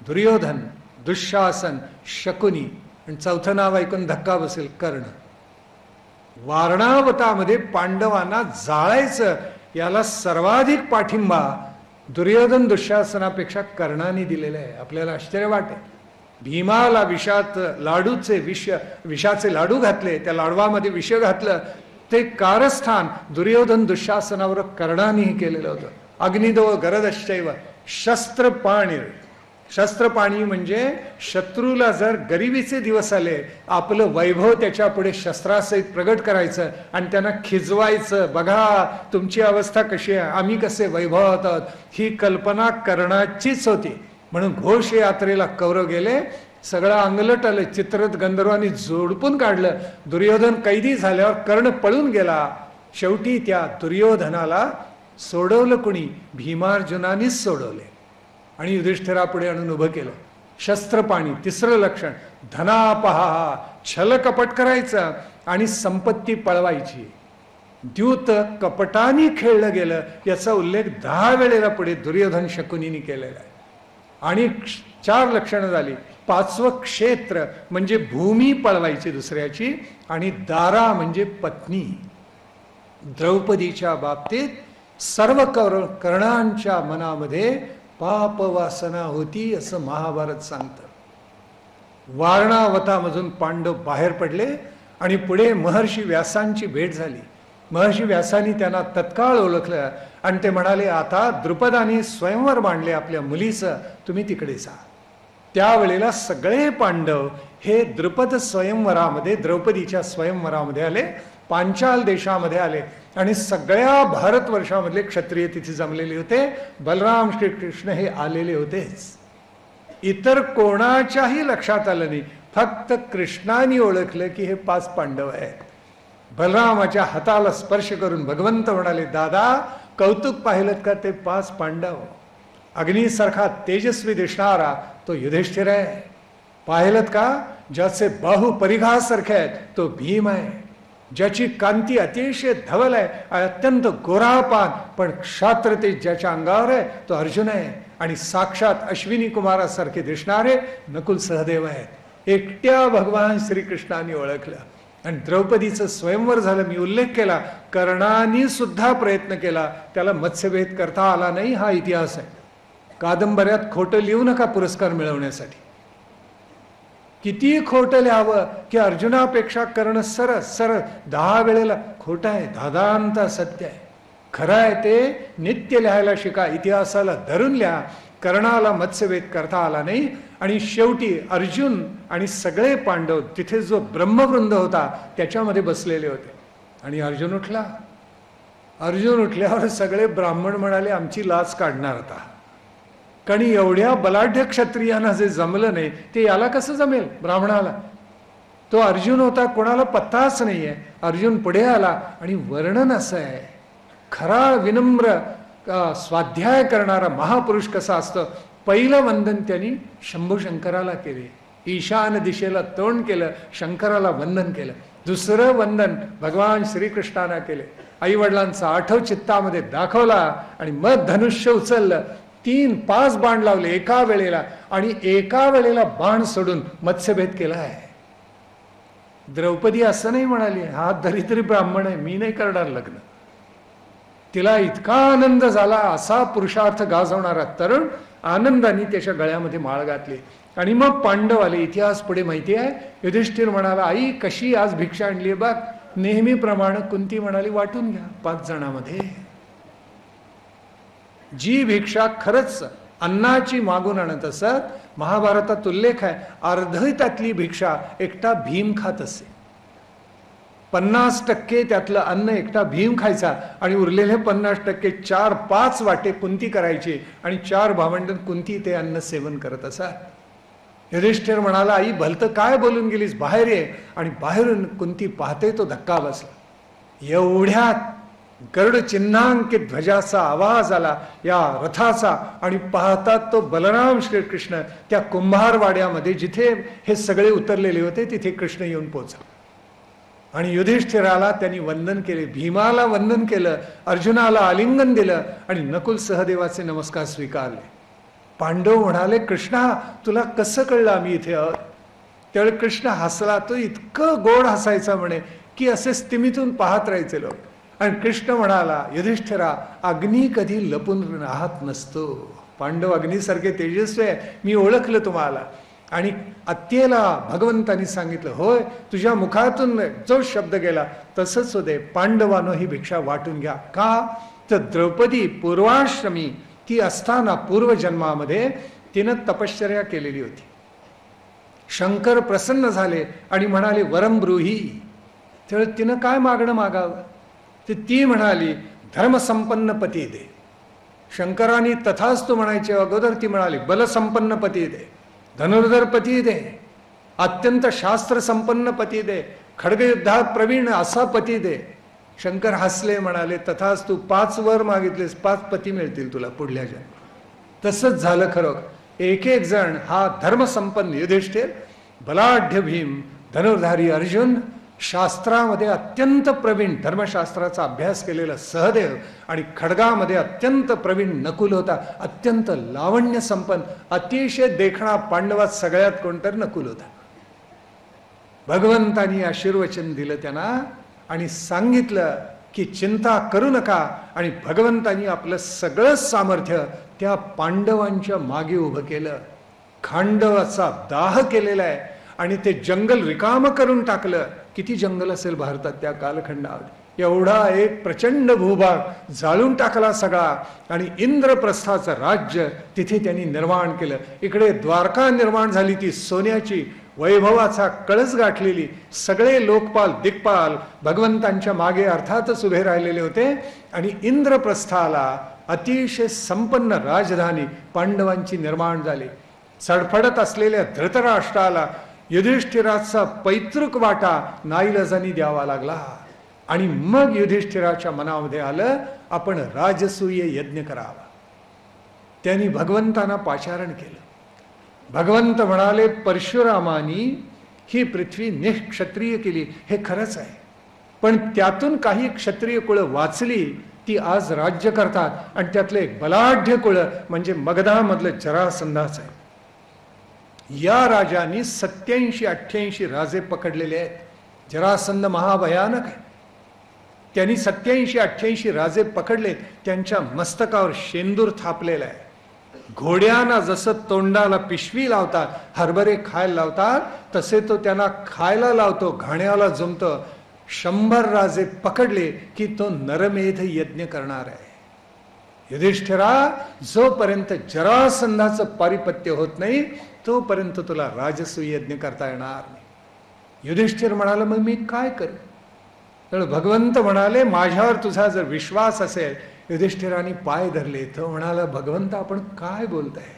दुर्योधन, दुःशासन, शकुनी आणि 4थं नाव ऐकून धक्का बसेल, कर्ण. वारणावतामध्ये पांडवांना जाळायचं याला सर्वाधिक पाठिंबा दुर्योधन दुःशासनापेक्षा कर्णाने दिलेला आहे. आपल्याला आश्चर्य वाटेल. भीमाला विषाचे लाडू घातले, त्या लाडवामध्ये विष घातलं, ते कारस्थान दुर्योधन दुःशासनावर कर्णानेही केलेलं होतं. अग्निदो गरदश्चैव शस्त्रपाणी. शस्त्रपाणी म्हणजे शत्रूला जर गरिबीचे दिवस आले, आपलं वैभव त्याच्या पुढे शस्त्रासहित प्रगट करायचं आणि त्यांना खिजवायचं. बघा तुमची अवस्था कशी आहे, आम्ही कसे वैभवात आहोत, ही कल्पना कर्णाचीच होती. म्हणून घोष यात्रेला कौरव गेले, सगळं अंगलट आलं, चित्ररथ गंधर्वांनी जोडपून काढलं. दुर्योधन कैदी झाल्यावर कर्ण पळून गेला. शेवटी त्या दुर्योधनाला सोडवलं कुणी? भीमार्जुनानीच सोडवले आणि युधिष्ठिरापुढे आणून उभं केलं. शस्त्रपाणी. तिसरं लक्षण धनापहा, छल कपट करायचं आणि संपत्ती पळवायची. द्यूत कपटानी खेळलं गेलं याचा उल्लेख 10 वेळेला पुढे दुर्योधन शकुनीने केलेला आहे. आणि 4 लक्षणं झाली. 5वं क्षेत्र म्हणजे भूमी पळवायची दुसऱ्याची, आणि दारा म्हणजे पत्नी. द्रौपदीच्या बाबतीत सर्व कर्णांच्या मनामध्ये पाप वासना होती असं महाभारत सांगतं. वारणावतामधून पांडव बाहेर पडले आणि पुढे महर्षी व्यासांची भेट झाली. महर्षी व्यासांनी त्यांना तत्काळ ओळखलं आणि ते म्हणाले, आता द्रुपदाने स्वयंवर मांडले आपल्या मुलीचं, तुम्ही तिकडे जा. त्यावेळेला सगळे पांडव हे द्रुपद स्वयंवरामध्ये, द्रौपदीच्या स्वयंवरामध्ये आले, पांचाल देशामध्ये आले आणि सगळ्या भारतवर्षामधले क्षत्रिय तिथे जमलेले होते. बलराम श्रीकृष्ण हे आलेले होतेच. इतर कोणाच्याही लक्षात आलं नाही, फक्त कृष्णाने ओळखलं की हे 5 पांडव आहेत. बलरामाच्या हाताला स्पर्श करून भगवंत म्हणाले, दादा कौतुक पाहिलं का? ते 5 पांडव. अग्नीसारखा तेजस्वी दिसणारा तो युधिष्ठिर आहे. पाहिलं का? ज्याचे बाहू परिघासारखे आहेत तो भीम आहे. ज्याची कांती अतिशय धवल आहे, अत्यंत गोरापान पण क्षात्र तेज ज्याच्या अंगावर आहे तो अर्जुन आहे. आणि साक्षात अश्विनी कुमारासारखे दिसणारे नकुल सहदेव आहेत. एकट्या भगवान श्रीकृष्णाने ओळखलं. आणि द्रौपदीचं स्वयंवर झालं. मी उल्लेख केला, कर्णाने सुद्धा प्रयत्न केला, त्याला मत्स्यभेद करता आला नाही. हा इतिहास आहे. कादंबऱ्यात खोटं लिहू नका पुरस्कार मिळवण्यासाठी. किती खोटं लिहावं की अर्जुनापेक्षा कर्ण सरळ 10 वेळेला खोटं आहे, दादांत सत्य आहे. खरं आहे ते नित्य लिहायला शिका, इतिहासाला धरून लिहा. कर्णाला मत्स्यभेद करता आला नाही आणि शेवटी अर्जुन आणि सगळे पांडव तिथे जो ब्रह्मवृंद होता त्याच्यामध्ये बसलेले होते. आणि अर्जुन उठला. अर्जुन उठल्यावर सगळे ब्राह्मण म्हणाले, आमची लाच काढणार होता. कारण एवढ्या बलाढ्य क्षत्रियांना जे जमलं नाही ते याला कसं जमेल ब्राह्मणाला? तो अर्जुन होता, कोणाला पत्ताच नाहीये. अर्जुन पुढे आला आणि वर्णन असं आहे, खरा विनम्र स्वाध्याय करणारा महापुरुष कसा असतो. पहिलं वंदन त्यांनी शंभू शंकराला केले. ईशान दिशेला तोंड केलं, शंकराला वंदन केलं. दुसरं वंदन भगवान श्रीकृष्णाने केले, आई वडिलांचा आठव चित्तामध्ये दाखवला आणि मग धनुष्य उचललं, 3-5 बाण लावले एका वेळेला आणि एका वेळेला बाण सोडून मत्स्यभेद केलाय. द्रौपदी असं नाही म्हणाली, हा दरिद्री ब्राह्मण आहे, मी नाही करणार लग्न. तिला इतका आनंद झाला, असा पुरुषार्थ गाजवणारा तरुण आनंदाने त्याच्या गळ्यामध्ये माळ घातली. आणि मग पांडव आले. इतिहास पुढे माहिती आहे. युधिष्ठिर म्हणाला, आई कशी आज भिक्षा आणली बघ. नेहमीप्रमाणे कुंती म्हणाली, वाटून घ्या 5 जणांमध्ये. जी भिक्षा खरंच अन्नाची मागून आणत असत, महाभारतात उल्लेख आहे, अर्धी त्यातली भिक्षा एकटा भीम खात असे. 50% त्यातलं अन्न एकटा भीम खायचा आणि उरलेले 50% 4-5 वाटे कुंती करायची आणि 4 भावंड कुंती ते अन्न सेवन करत असा. युधिष्ठिर म्हणाला, आई भलतं काय बोलून गेलीस, बाहेर ये. आणि बाहेरून कुंती पाहते तो धक्का बसला. एवढ्यात गरुड चिन्हांकित ध्वजाचा आवाज आला या रथाचा आणि पाहतात तो बलराम श्रीकृष्ण त्या कुंभारवाड्यामध्ये जिथे हे सगळे उतरलेले होते तिथे कृष्ण येऊन पोहोचला. आणि युधिष्ठिराला त्यांनी वंदन केले, भीमाला वंदन केलं, अर्जुनाला आलिंगन दिलं आणि नकुल सहदेवाचे नमस्कार स्वीकारले. पांडव म्हणाले, कृष्णा तुला कसं कळलं आम्ही इथे आहोत? त्यावेळी कृष्ण हसला. तो इतकं गोड हसायचा म्हणे की असे स्तिमीतून पाहत राहायचे लोक. आणि कृष्ण म्हणाला, युधिष्ठिरा अग्नी कधी लपून राहत नसतो. पांडव अग्नीसारखे तेजस्वी आहे, मी ओळखलं तुम्हाला. आणि अत्येला भगवंतांनी सांगितलं, होय तुझ्या मुखातून जो शब्द गेला तसंच होते, पांडवानं ही भिक्षा वाटून घ्या. का तर द्रौपदी पूर्वाश्रमी ती असताना पूर्वजन्मामध्ये तिनं तपश्चर्या केलेली होती. शंकर प्रसन्न झाले आणि म्हणाले, वरम ब्रूही. त्यावेळी तिनं काय मागणं मागावं? ती म्हणाली, धर्मसंपन्न पती दे. शंकरांनी तथास्तु म्हणायचे अगोदर ती म्हणाली, बलसंपन्न पती दे, धनुर्धर पती दे, अत्यंत शास्त्र संपन्न पती दे, खड्गयुद्धात प्रवीण असा पती दे. शंकर हसले, म्हणाले, तथास्तु 5 वर मागितलेस 5 पती मिळतील तुला पुढल्या जन्मात. तसंच झालं खरं. एक जण, हा धर्मसंपन्न युधिष्ठिर, बलाढ्य भीम, धनुर्धारी अर्जुन, शास्त्रामध्ये अत्यंत प्रवीण, धर्मशास्त्राचा अभ्यास केलेला सहदेव आणि खड्गामध्ये अत्यंत प्रवीण नकुल होता. अत्यंत लावण्य संपन्न, अतिशय देखणा पांडवात सगळ्यात कोणतर नकुल होता. भगवंतानी आशीर्वचन दिलं त्यांना आणि सांगितलं की चिंता करू नका. आणि भगवंतानी आपलं सगळं सामर्थ्य त्या पांडवांच्या मागे उभं केलं. खांडवाचा दाह केलेला आहे आणि ते जंगल रिकाम करून टाकलं. किती जंगल असेल भारतात त्या कालखंडात? एवढा एक प्रचंड भूभाग जाळून टाकला सगळा. आणि इंद्रप्रस्थाचं राज्य तिथे त्यांनी निर्माण केलं. इकडे द्वारका निर्माण झाली, ती सोन्याची वैभवाचा कळस गाठलेली. सगळे लोकपाल दिक्पाल भगवंतांच्या मागे अर्थातच उभे राहिलेले होते. आणि इंद्रप्रस्थाला अतिशय संपन्न राजधानी पांडवांची निर्माण झाली. सडफडत असलेल्या धृतराष्ट्राला युधिष्ठिराचा पैतृक वाटा नाईलाजानी द्यावा लागला. आणि मग युधिष्ठिराच्या मनामध्ये आलं, आपण राजसूय यज्ञ करावा. त्यांनी भगवंतांना पाचारण केलं. भगवंत म्हणाले, परशुरामानी ही पृथ्वी निःक्षत्रिय केली, हे खरंच आहे. पण त्यातून काही क्षत्रिय कुळ वाचली, ती आज राज्य करतात. आणि त्यातलं एक बलाढ्य कुळ म्हणजे मगधामधलं जरासंधाच आहे. या राजांनी 87-88 राजे पकडलेले आहेत. जरासंध महाभयानक आहे. त्यांनी 87-88 राजे पकडलेत. त्यांच्या मस्तकावर शेंदूर थापलेला आहे. घोड्यांना जसं तोंडाला पिशवी लावतात, हरभरे खायला लावतात, तसे तो त्यांना खायला लावतो, घाण्याला जमतं. 100 राजे पकडले की तो नरमेध यज्ञ करणार आहे. युधिष्ठिरा, जोपर्यंत जरासंधाचं पारिपत्य होत नाही तोपर्यंत तुला राजसूय यज्ञ करता येणार नाही. युधिष्ठिर म्हणाला, मग मी काय करू? तर भगवंत म्हणाले, माझ्यावर तुझा जर विश्वास असेल. युधिष्ठिराने पाय धरले. तो म्हणाला, भगवंत आपण काय बोलताय?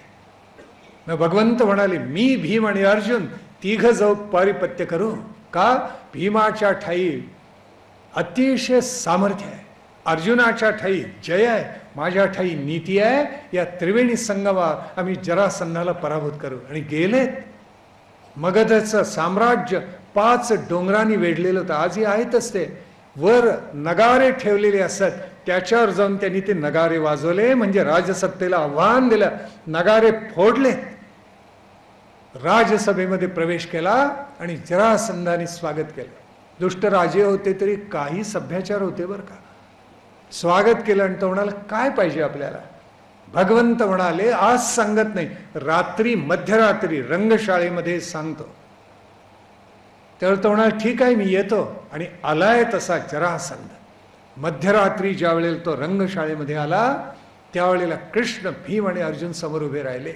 मग भगवंत म्हणाले, मी भीम आणि अर्जुन तिघ जाऊ पारिपत्य करू का? भीमाच्या ठाई अतिशय सामर्थ्य आहे, अर्जुनाच्या ठाई जय आहे, माझ्या ठाई नीती आहे. या त्रिवेणी संगमावर आम्ही जरासंधाला पराभूत करू. आणि गेलेत. मगधचं साम्राज्य 5 डोंगरांनी वेढलेलं होतं. आजही आहेतच ते. वर नगारे ठेवलेले असत, त्याच्यावर जाऊन त्यांनी ते नगारे वाजवले, म्हणजे राजसत्तेला आव्हान दिलं. नगारे फोडले, राजसभेमध्ये प्रवेश केला आणि जरासंधाने स्वागत केलं. दुष्ट राजे होते तरी काही सभ्याचार होते बरं का. स्वागत केलं आणि तो म्हणाला, काय पाहिजे आपल्याला? भगवंत म्हणाले, आज सांगत नाही, रात्री मध्यरात्री रंगशाळेमध्ये सांगतो. त्यावेळी तो म्हणाला, ठीक आहे, मी येतो. आणि आलाय तसा जरासंध मध्यरात्री ज्या वेळेला तो रंगशाळेमध्ये आला, त्यावेळेला कृष्ण, भीम आणि अर्जुन समोर उभे राहिले.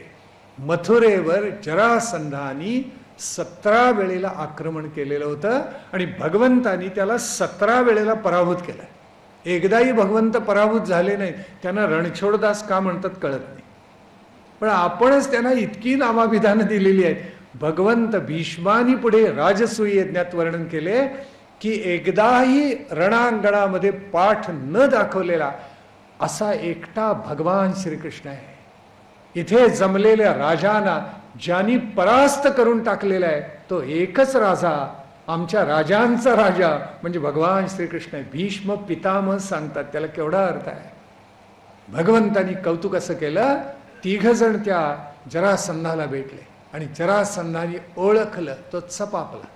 मथुरेवर जरासंधानी 17 वेळेला आक्रमण केलेलं होतं आणि भगवंतानी त्याला 17 वेळेला पराभूत केलं. एकदाही भगवंत पराभूत झाले नाही. त्यांना रणछोडदास का म्हणतात कळत नाही, पण आपणच त्यांना इतकी नामाभिधानं दिलेली आहेत. भगवंत भीष्मानी पुढे राजसूय यज्ञात वर्णन केले की एकदाही रणांगणामध्ये पाठ न दाखवलेला असा एकटा भगवान श्रीकृष्ण आहे. इथे जमलेल्या राजांना ज्यांनी परास्त करून टाकलेला आहे तो एकच राजा, आमच्या राजांचा राजा म्हणजे भगवान श्रीकृष्ण आहे. भीष्म पितामह सांगतात, त्याला केवढा अर्थ आहे. भगवंतानी कौतुक असं केलं, 3 जण त्या जरासंधाला भेटले आणि जरासंधाने ओळखलं, तो चपापला.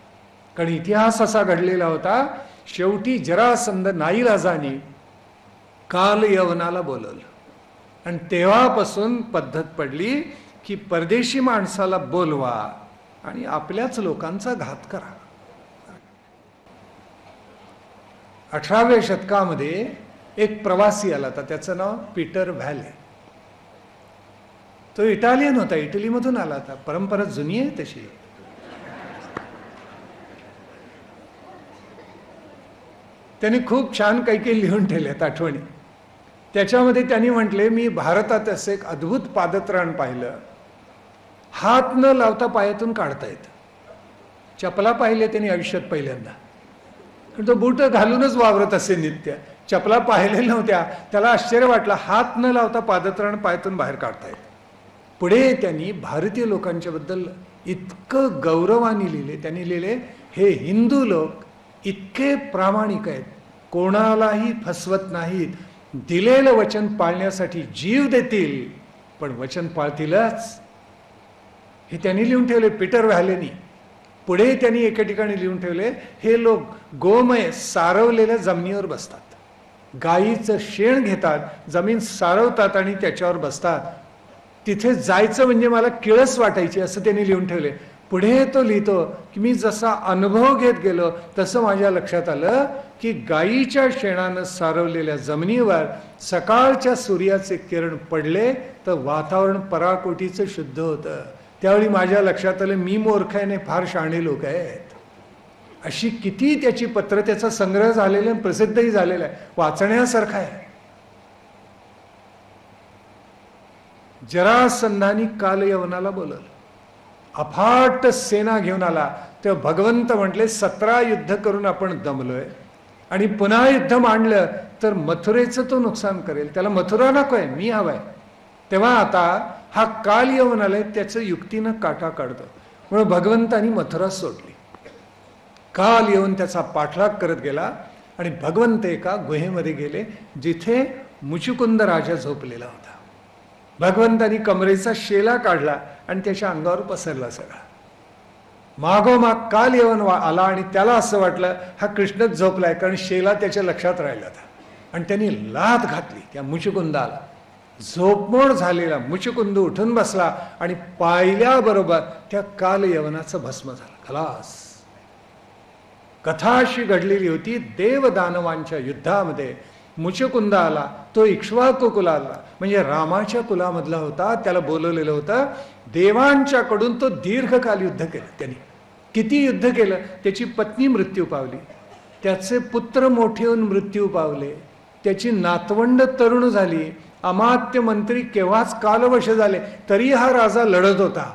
कारण इतिहास असा घडलेला होता, शेवटी जरासंध नाईलाजाने काल यवनाला बोलवलं आणि तेव्हापासून पद्धत पडली की परदेशी माणसाला बोलवा आणि आपल्याच लोकांचा घात करा. 18व्या शतकामध्ये एक प्रवासी आला होता, त्याचं नाव पीटर व्हॅले. तो इटालियन होता, इटलीमधून आला होता. परंपरा जुनी आहे तशी. त्याने खूप छान काही काही लिहून ठेवल्यात आठवणी. त्याच्यामध्ये त्यांनी म्हटले, मी भारतात असं एक अद्भुत पादत्राण पाहिलं, हात न लावता पायातून काढता येतं. चपला पाहिले त्यांनी आयुष्यात पहिल्यांदा. तो बूट घालूनच वावरत असे नित्य, चपला पाहिलेल्या नव्हत्या. त्याला आश्चर्य वाटलं, हात न लावता पादत्राण पायातून बाहेर काढता येतं. पुढे त्यांनी भारतीय लोकांच्या बद्दल इतकं गौरवाने लिहिले. त्यांनी लिहिले, हे हिंदू लोक इतके प्रामाणिक आहेत, कोणालाही फसवत नाहीत, दिलेलं वचन पाळण्यासाठी जीव देतील, पण वचन पाळतीलच. हे त्यांनी लिहून ठेवले पीटर व्हॅलेनी. पुढे त्यांनी एका ठिकाणी लिहून ठेवले, हे लोक गोमय सारवलेल्या जमिनीवर बसतात, गायीचं शेण घेतात, जमीन सारवतात आणि त्याच्यावर बसतात. तिथे जायचं म्हणजे मला किळस वाटायची, असं त्यांनी लिहून ठेवले. पुढे तो लिहितो की मी जसा अनुभव घेत गेलो तसं माझ्या लक्षात आलं की गायीच्या शेणानं सारवलेल्या जमिनीवर सकाळच्या सूर्याचे किरण पडले तर वातावरण पराकोटीचं शुद्ध होतं. त्यावेळी माझ्या लक्षात आलं, मी मूर्ख आहे, फार शहाणे लोक आहेत. अशी किती त्याची पत्र, त्याचा संग्रह झालेला आहे, प्रसिद्धही झालेला आहे, वाचण्यासारखा आहे. जरासंधानी काल यवनाला बोलवलं, अफाट सेना घेऊन आला. तेव्हा भगवंत म्हटले, 17 युद्ध करून आपण दमलोय आणि पुन्हा युद्ध मांडलं तर मथुरेचं तो नुकसान करेल, त्याला मथुरा नकोय, मी हवाय. तेव्हा आता हा काल येऊन आलाय, त्याचं युक्तीनं काटा काढतो. म्हणून भगवंतानी मथुरा सोडली. काल येऊन त्याचा पाठलाग करत गेला आणि भगवंत एका गुहेमध्ये गेले जिथे मुचुकुंद राजा झोपलेला होता. भगवंतानी कमरेचा शेला काढला आणि त्याच्या अंगावर पसरला सगळा. मागोमाग काल येऊन आला आणि त्याला असं वाटलं हा कृष्णच झोपलाय, कारण शेला त्याच्या लक्षात राहिला होता. आणि त्यांनी लाथ घातली त्या मुचुकुंदाला. झोपमोड झालेला मुचुकुंद उठून बसला आणि पाहिल्याबरोबर त्या काल यवनाचं भस्म झालं, खलास. कथा अशी घडलेली होती, देवदानवांच्या युद्धामध्ये मुचुकुंद आला, तो इक्ष्वाकू कुलाला म्हणजे रामाच्या कुलामधला होता, त्याला बोलवलेलं होतं. देवांच्याकडून तो दीर्घकाल युद्ध केलं. त्यांनी किती युद्ध केलं. त्याची पत्नी मृत्यू पावली, त्याचे पुत्र मोठे होऊन मृत्यू पावले, त्याची नातवंड तरुण झाली, अमात्य मंत्री केव्हाच कालवश झाले, तरी हा राजा लढत होता.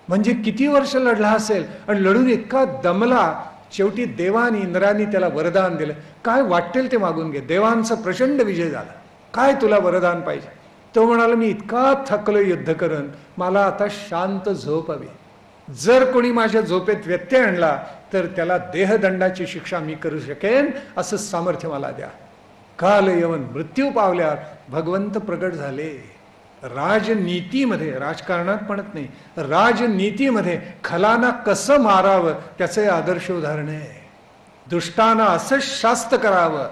म्हणजे किती वर्ष लढला असेल आणि लढून इतका दमला. शेवटी देवानी इंद्राने त्याला वरदान दिलं, काय वाटेल ते मागून घे. देवांचा प्रचंड विजय झाला, काय तुला वरदान पाहिजे. तो म्हणाला, मी इतका थकलो युद्ध करून, मला आता शांत झोप हवी. जर कोणी माझ्या झोपेत व्यत्यय आणला तर त्याला देहदंडाची शिक्षा मी करू शकेन असं सामर्थ्य मला द्या. काल यवन मृत्यू पावल्यावर भगवंत प्रगट झाले. राजनीतीमध्ये, राजकारणात म्हणत नाही, राजनीतीमध्ये खलाना कसं मारावं त्याचे आदर्श उदाहरण आहे. दुष्टांना असं शास्त करावं.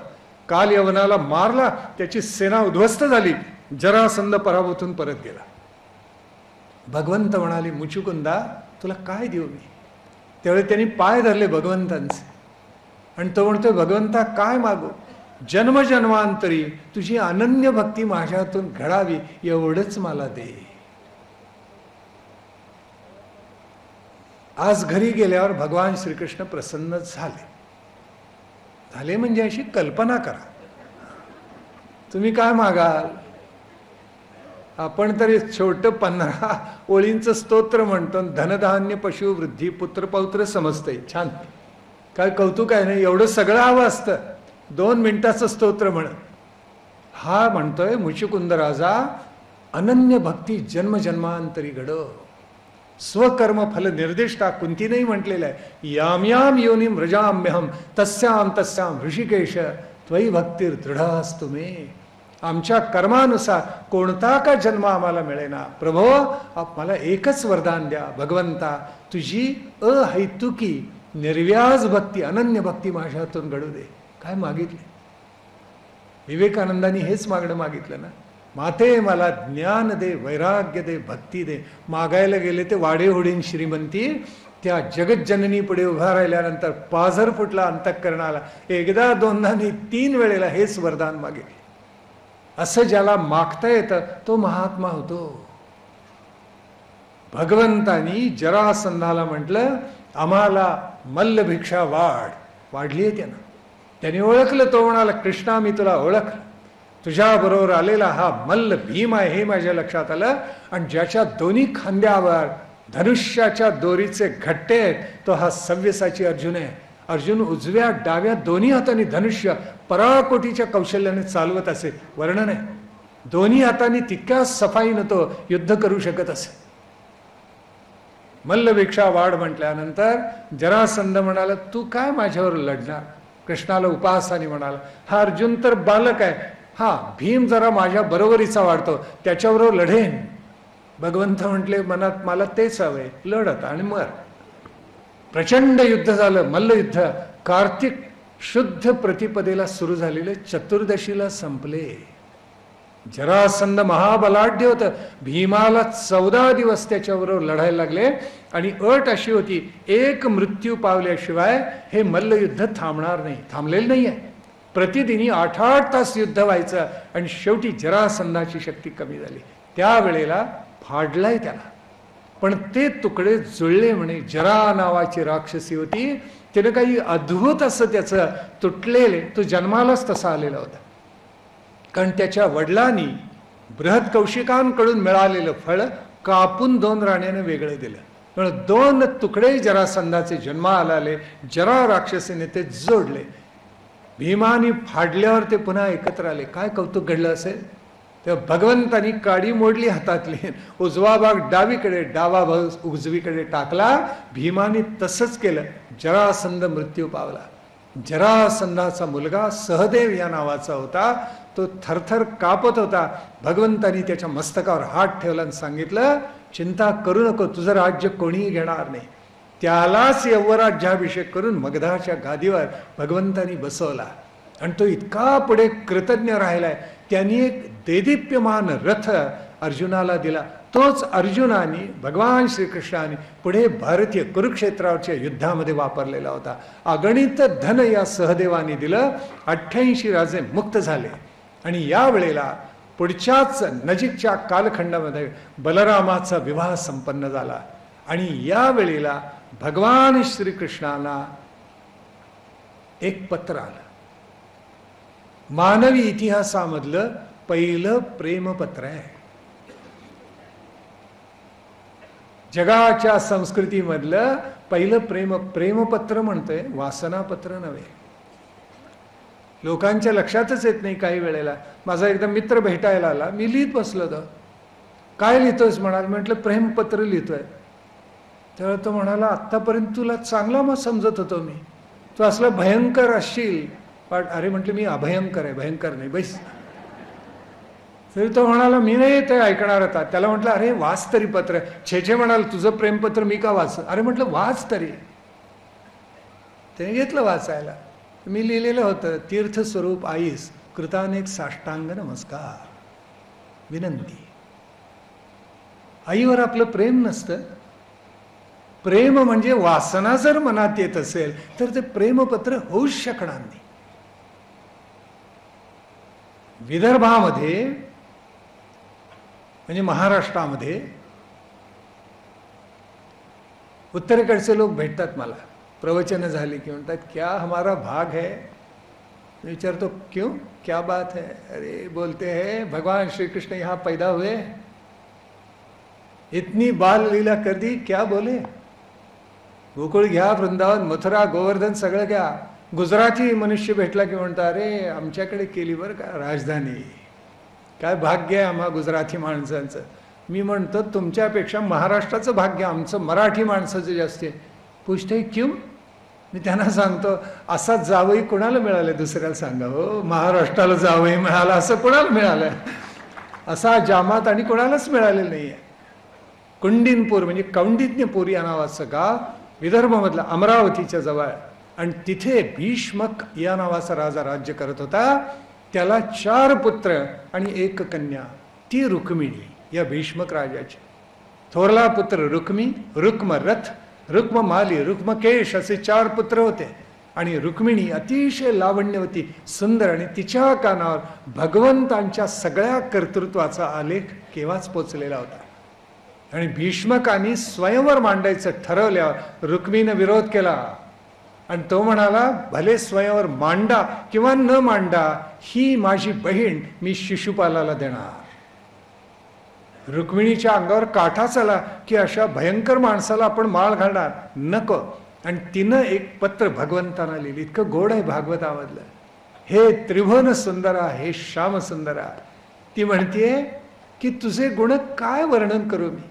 काल यवनाला मारला, त्याची सेना उद्ध्वस्त झाली, जरासंध पराभूतून परत गेला. भगवंत म्हणाले, मुचुकुंदा तुला काय देऊ मी. त्यावेळी त्यांनी पाय धरले भगवंतांचे आणि तो म्हणतोय, भगवंता काय मागू. जन्मजन्मांतरी तुझी अनन्य भक्ती माझ्यातून घडावी एवढंच मला दे. आज घरी गेल्यावर भगवान श्रीकृष्ण प्रसन्न झाले. झाले म्हणजे अशी कल्पना करा, तुम्ही काय मागाल. आपण तरी छोटं 15 ओळींचं स्तोत्र म्हणतो, धनधान्य पशु वृद्धी पुत्र पौत्र समजतंय. छान, काय कौतुक आहे नाही. एवढं सगळं हवं असतं 2 मिनिटाचं स्तोत्र म्हण. हा म्हणतोय मुचुकुंद राजा, अनन्य भक्ती जन्मजन्मांतरी घडव. स्वकर्म फल निर्दिष्टा कुंतीनेही म्हटलेलं आहे, याम याम योनिम रजाम्यहम तस्याम तस्याम ऋषिकेश त्वयी भक्तीर दृढास्तु मे. आमच्या कर्मानुसार कोणता का जन्म आम्हाला मिळेना, प्रभो मला एकच वरदान द्या. भगवंता तुझी अहैतुकी निर्व्याज भक्ती, अनन्य भक्ती माझ्यातून घडू दे. काय मागितले विवेकानंदांनी? हेच मागणं मागितलं ना. माते मला ज्ञान दे, वैराग्य दे, भक्ती दे. मागायला गेले ते वाडे होडीन श्रीमंती. त्या जगज्जननी पुढे उभा राहिल्यानंतर पाझर फुटला अंतःकरणाला. एकदा दोनदा नाही 3 वेळेला हेच वरदान मागितले. असं ज्याला मागता येतं तो महात्मा होतो. भगवंतानी जरासंधाला म्हटलं, आम्हाला मल्लभिक्षा वाढली आहे त्यानं. त्याने ओळखलं. तो म्हणाला, कृष्णा मी तुला ओळखलं, तुझ्या बरोबर आलेला हा मल्ल भीम आहे हे माझ्या लक्षात आलं. आणि ज्याच्या दोन्ही खांद्यावर धनुष्याच्या दोरीचे घट्टे आहेत तो हा सव्यसाची अर्जुन आहे. अर्जुन उजव्या डाव्या दोन्ही हाताने धनुष्य पराकोटीच्या कौशल्याने चालवत असे. वर्णन आहे. दोन्ही हाताने तितक्या सफाईनं तो युद्ध करू शकत असे. मल्लभिक्षा वाढ म्हटल्यानंतर जरासंध म्हणाला, तू काय माझ्यावर लढणार. कृष्णाला उपहासाने म्हणाला, हा अर्जुन तर बालक आहे, हा भीम जरा माझ्या बरोबरीचा वाढतो, त्याच्याबरोबर लढेन. भगवंत म्हटले मनात, मला तेच हवंय, लढत आणि मर. प्रचंड युद्ध झालं, मल्लयुद्ध. कार्तिक शुद्ध प्रतिपदेला सुरू झालेले चतुर्दशीला संपले. जरासंध महाबलाढ्य होतं. भीमाला 14 दिवस त्याच्याबरोबर लढायला लागले. आणि अट अशी होती, एक मृत्यू पावल्याशिवाय हे मल्लयुद्ध थांबणार नाही. थांबलेलं नाही आहे. प्रतिदिनी 8-8 तास युद्ध व्हायचं. आणि शेवटी जरासंधाची शक्ती कमी झाली. त्यावेळेला फाडलाय त्याला, पण ते तुकडे जुळले. म्हणे जरा नावाची राक्षसी होती, तिने काही अद्भुत असं त्याचं तुटलेले, तो जन्मालाच तसा आलेला होता. कारण त्याच्या वडिलांनी बृहत कौशिकांकडून मिळालेलं फळ कापून 2 राण्याने वेगळं दिलं. म्हणून 2 तुकडे जरासंधाचे जन्माला आले. जरा राक्षसीने ते जोडले. भीमानी फाडल्यावर ते पुन्हा एकत्र आले. काय कौतुक घडलं असेल. तेव्हा भगवंतानी काडी मोडली हातातली, उजवा भाग डावीकडे, डावा भाग उजवीकडे टाकला. भीमाने तसंच केलं. जरासंध मृत्यू पावला. जरासंधाचा मुलगा सहदेव या नावाचा होता. तो थरथर कापत होता. भगवंतानी त्याच्या मस्तकावर हात ठेवला आणि सांगितलं, चिंता करू नको, तुझं राज्य कोणीही घेणार नाही. त्यालाच यवराज्याभिषेक करून मगधाच्या गादीवर भगवंतानी बसवला. आणि तो इतका पुढे कृतज्ञ राहिलाय. त्यांनी एक देदीप्यमान रथ अर्जुनाला दिला. तोच अर्जुनाने, भगवान श्रीकृष्णाने पुढे भारतीय कुरुक्षेत्रावरच्या युद्धामध्ये वापरलेला होता. अगणित धन या सहदेवाने दिलं. 88 राजे मुक्त झाले. आणि या वेळेला पुढच्याच नजीकच्या कालखंडामध्ये बलरामाचा विवाह संपन्न झाला. आणि या वेळेला भगवान श्रीकृष्णाला एक पत्र आलं. मानवी इतिहासामधलं पहिलं प्रेमपत्र आहे. जगाच्या संस्कृतीमधलं पहिलं प्रेमपत्र म्हणतोय, वासनापत्र नव्हे. लोकांच्या लक्षातच येत नाही काही वेळेला. माझा एकदा मित्र भेटायला आला. मी लिहित बसलो होतो. काय लिहितोयस म्हणाल. म्हटलं प्रेमपत्र लिहितोय. तेव्हा तो म्हणाला, आत्तापर्यंत तुला चांगला मग समजत होतो मी, तू असला भयंकर असशील. पण अरे म्हटलं, मी अभयंकर आहे, भयंकर नाही, बैस. तरी तो म्हणाला, मी नाही ते ऐकणार होता. त्याला म्हटलं, अरे वाच तरी पत्र. छे म्हणाल, तुझं प्रेमपत्र मी का वाच? अरे म्हटलं, वाच तरी. त्याने घेतलं वाचायला. मी लिहिलेलं होतं, तीर्थस्वरूप आईस कृतानेक साष्टांग नमस्कार, विनंती. आईवर आपलं प्रेम नसतं. प्रेम म्हणजे वासना जर मनात येत असेल तर ते प्रेमपत्र होऊच शकणार नाही. विदर्भामध्ये म्हणजे महाराष्ट्रामध्ये उत्तरेकडचे लोक भेटतात मला, प्रवचन झाली की म्हणतात, क्या हमारा भाग है. विचारतो, क्यों, क्या बात है? अरे बोलते हैं, भगवान श्री कृष्ण यहाँ पैदा हुए, इतनी बाल लीला कर दी, क्या बोले. गोकुळ घ्या, वृंदावन, मथुरा, गोवर्धन सगळं घ्या. गुजराती मनुष्य भेटला की म्हणता, अरे आमच्याकडे केली बरं का राजधानी, काय भाग्य आहे आम्हा गुजराती माणसांचं. मी म्हणतो, तुमच्यापेक्षा महाराष्ट्राचं भाग्य आमचं मराठी माणसाचं जास्त आहे. पूछते क्यों? मी त्यांना सांगतो, असा जावई कोणाला मिळाले दुसऱ्याला सांगा हो. महाराष्ट्राला जावई मिळाला असं कोणाला मिळालं? असा जामात आणि कोणालाच मिळालेलं नाही आहे. कुंडिनपूर म्हणजे कौंडिन्यपूर या नावाचं गाव विदर्भामधलं, अमरावतीच्या जवळ. आणि तिथे भीष्मक या नावाचा राजा राज्य करत होता. त्याला 4 पुत्र आणि 1 कन्या. ती रुक्मिणी या भीष्मक राजाची. थोरला पुत्र रुक्मी, रुक्मरथ, रुक्ममाली, रुक्मकेश असे 4 पुत्र होते. आणि रुक्मिणी अतिशय लावण्यवती, सुंदर, आणि तिच्या कानावर भगवंतांच्या सगळ्या कर्तृत्वाचा आलेख केव्हाच पोचलेला होता. आणि भीष्मकांनी स्वयंवर मांडायचं ठरवल्यावर रुक्मीनं विरोध केला. आणि तो म्हणाला, भले स्वयंवर मांडा किंवा न मांडा, ही माझी बहीण मी शिशुपालाला देणार. रुक्मिणीच्या अंगावर काठाच आला की अशा भयंकर माणसाला आपण माळ घालणार, नको. आणि तिनं एक पत्र भगवंतांना लिहिलं. इतकं गोड आहे भागवतामधलं. हे त्रिभुवन सुंदरा, हे श्याम सुंदरा. ती म्हणतीये की तुझे गुण काय वर्णन करू मी,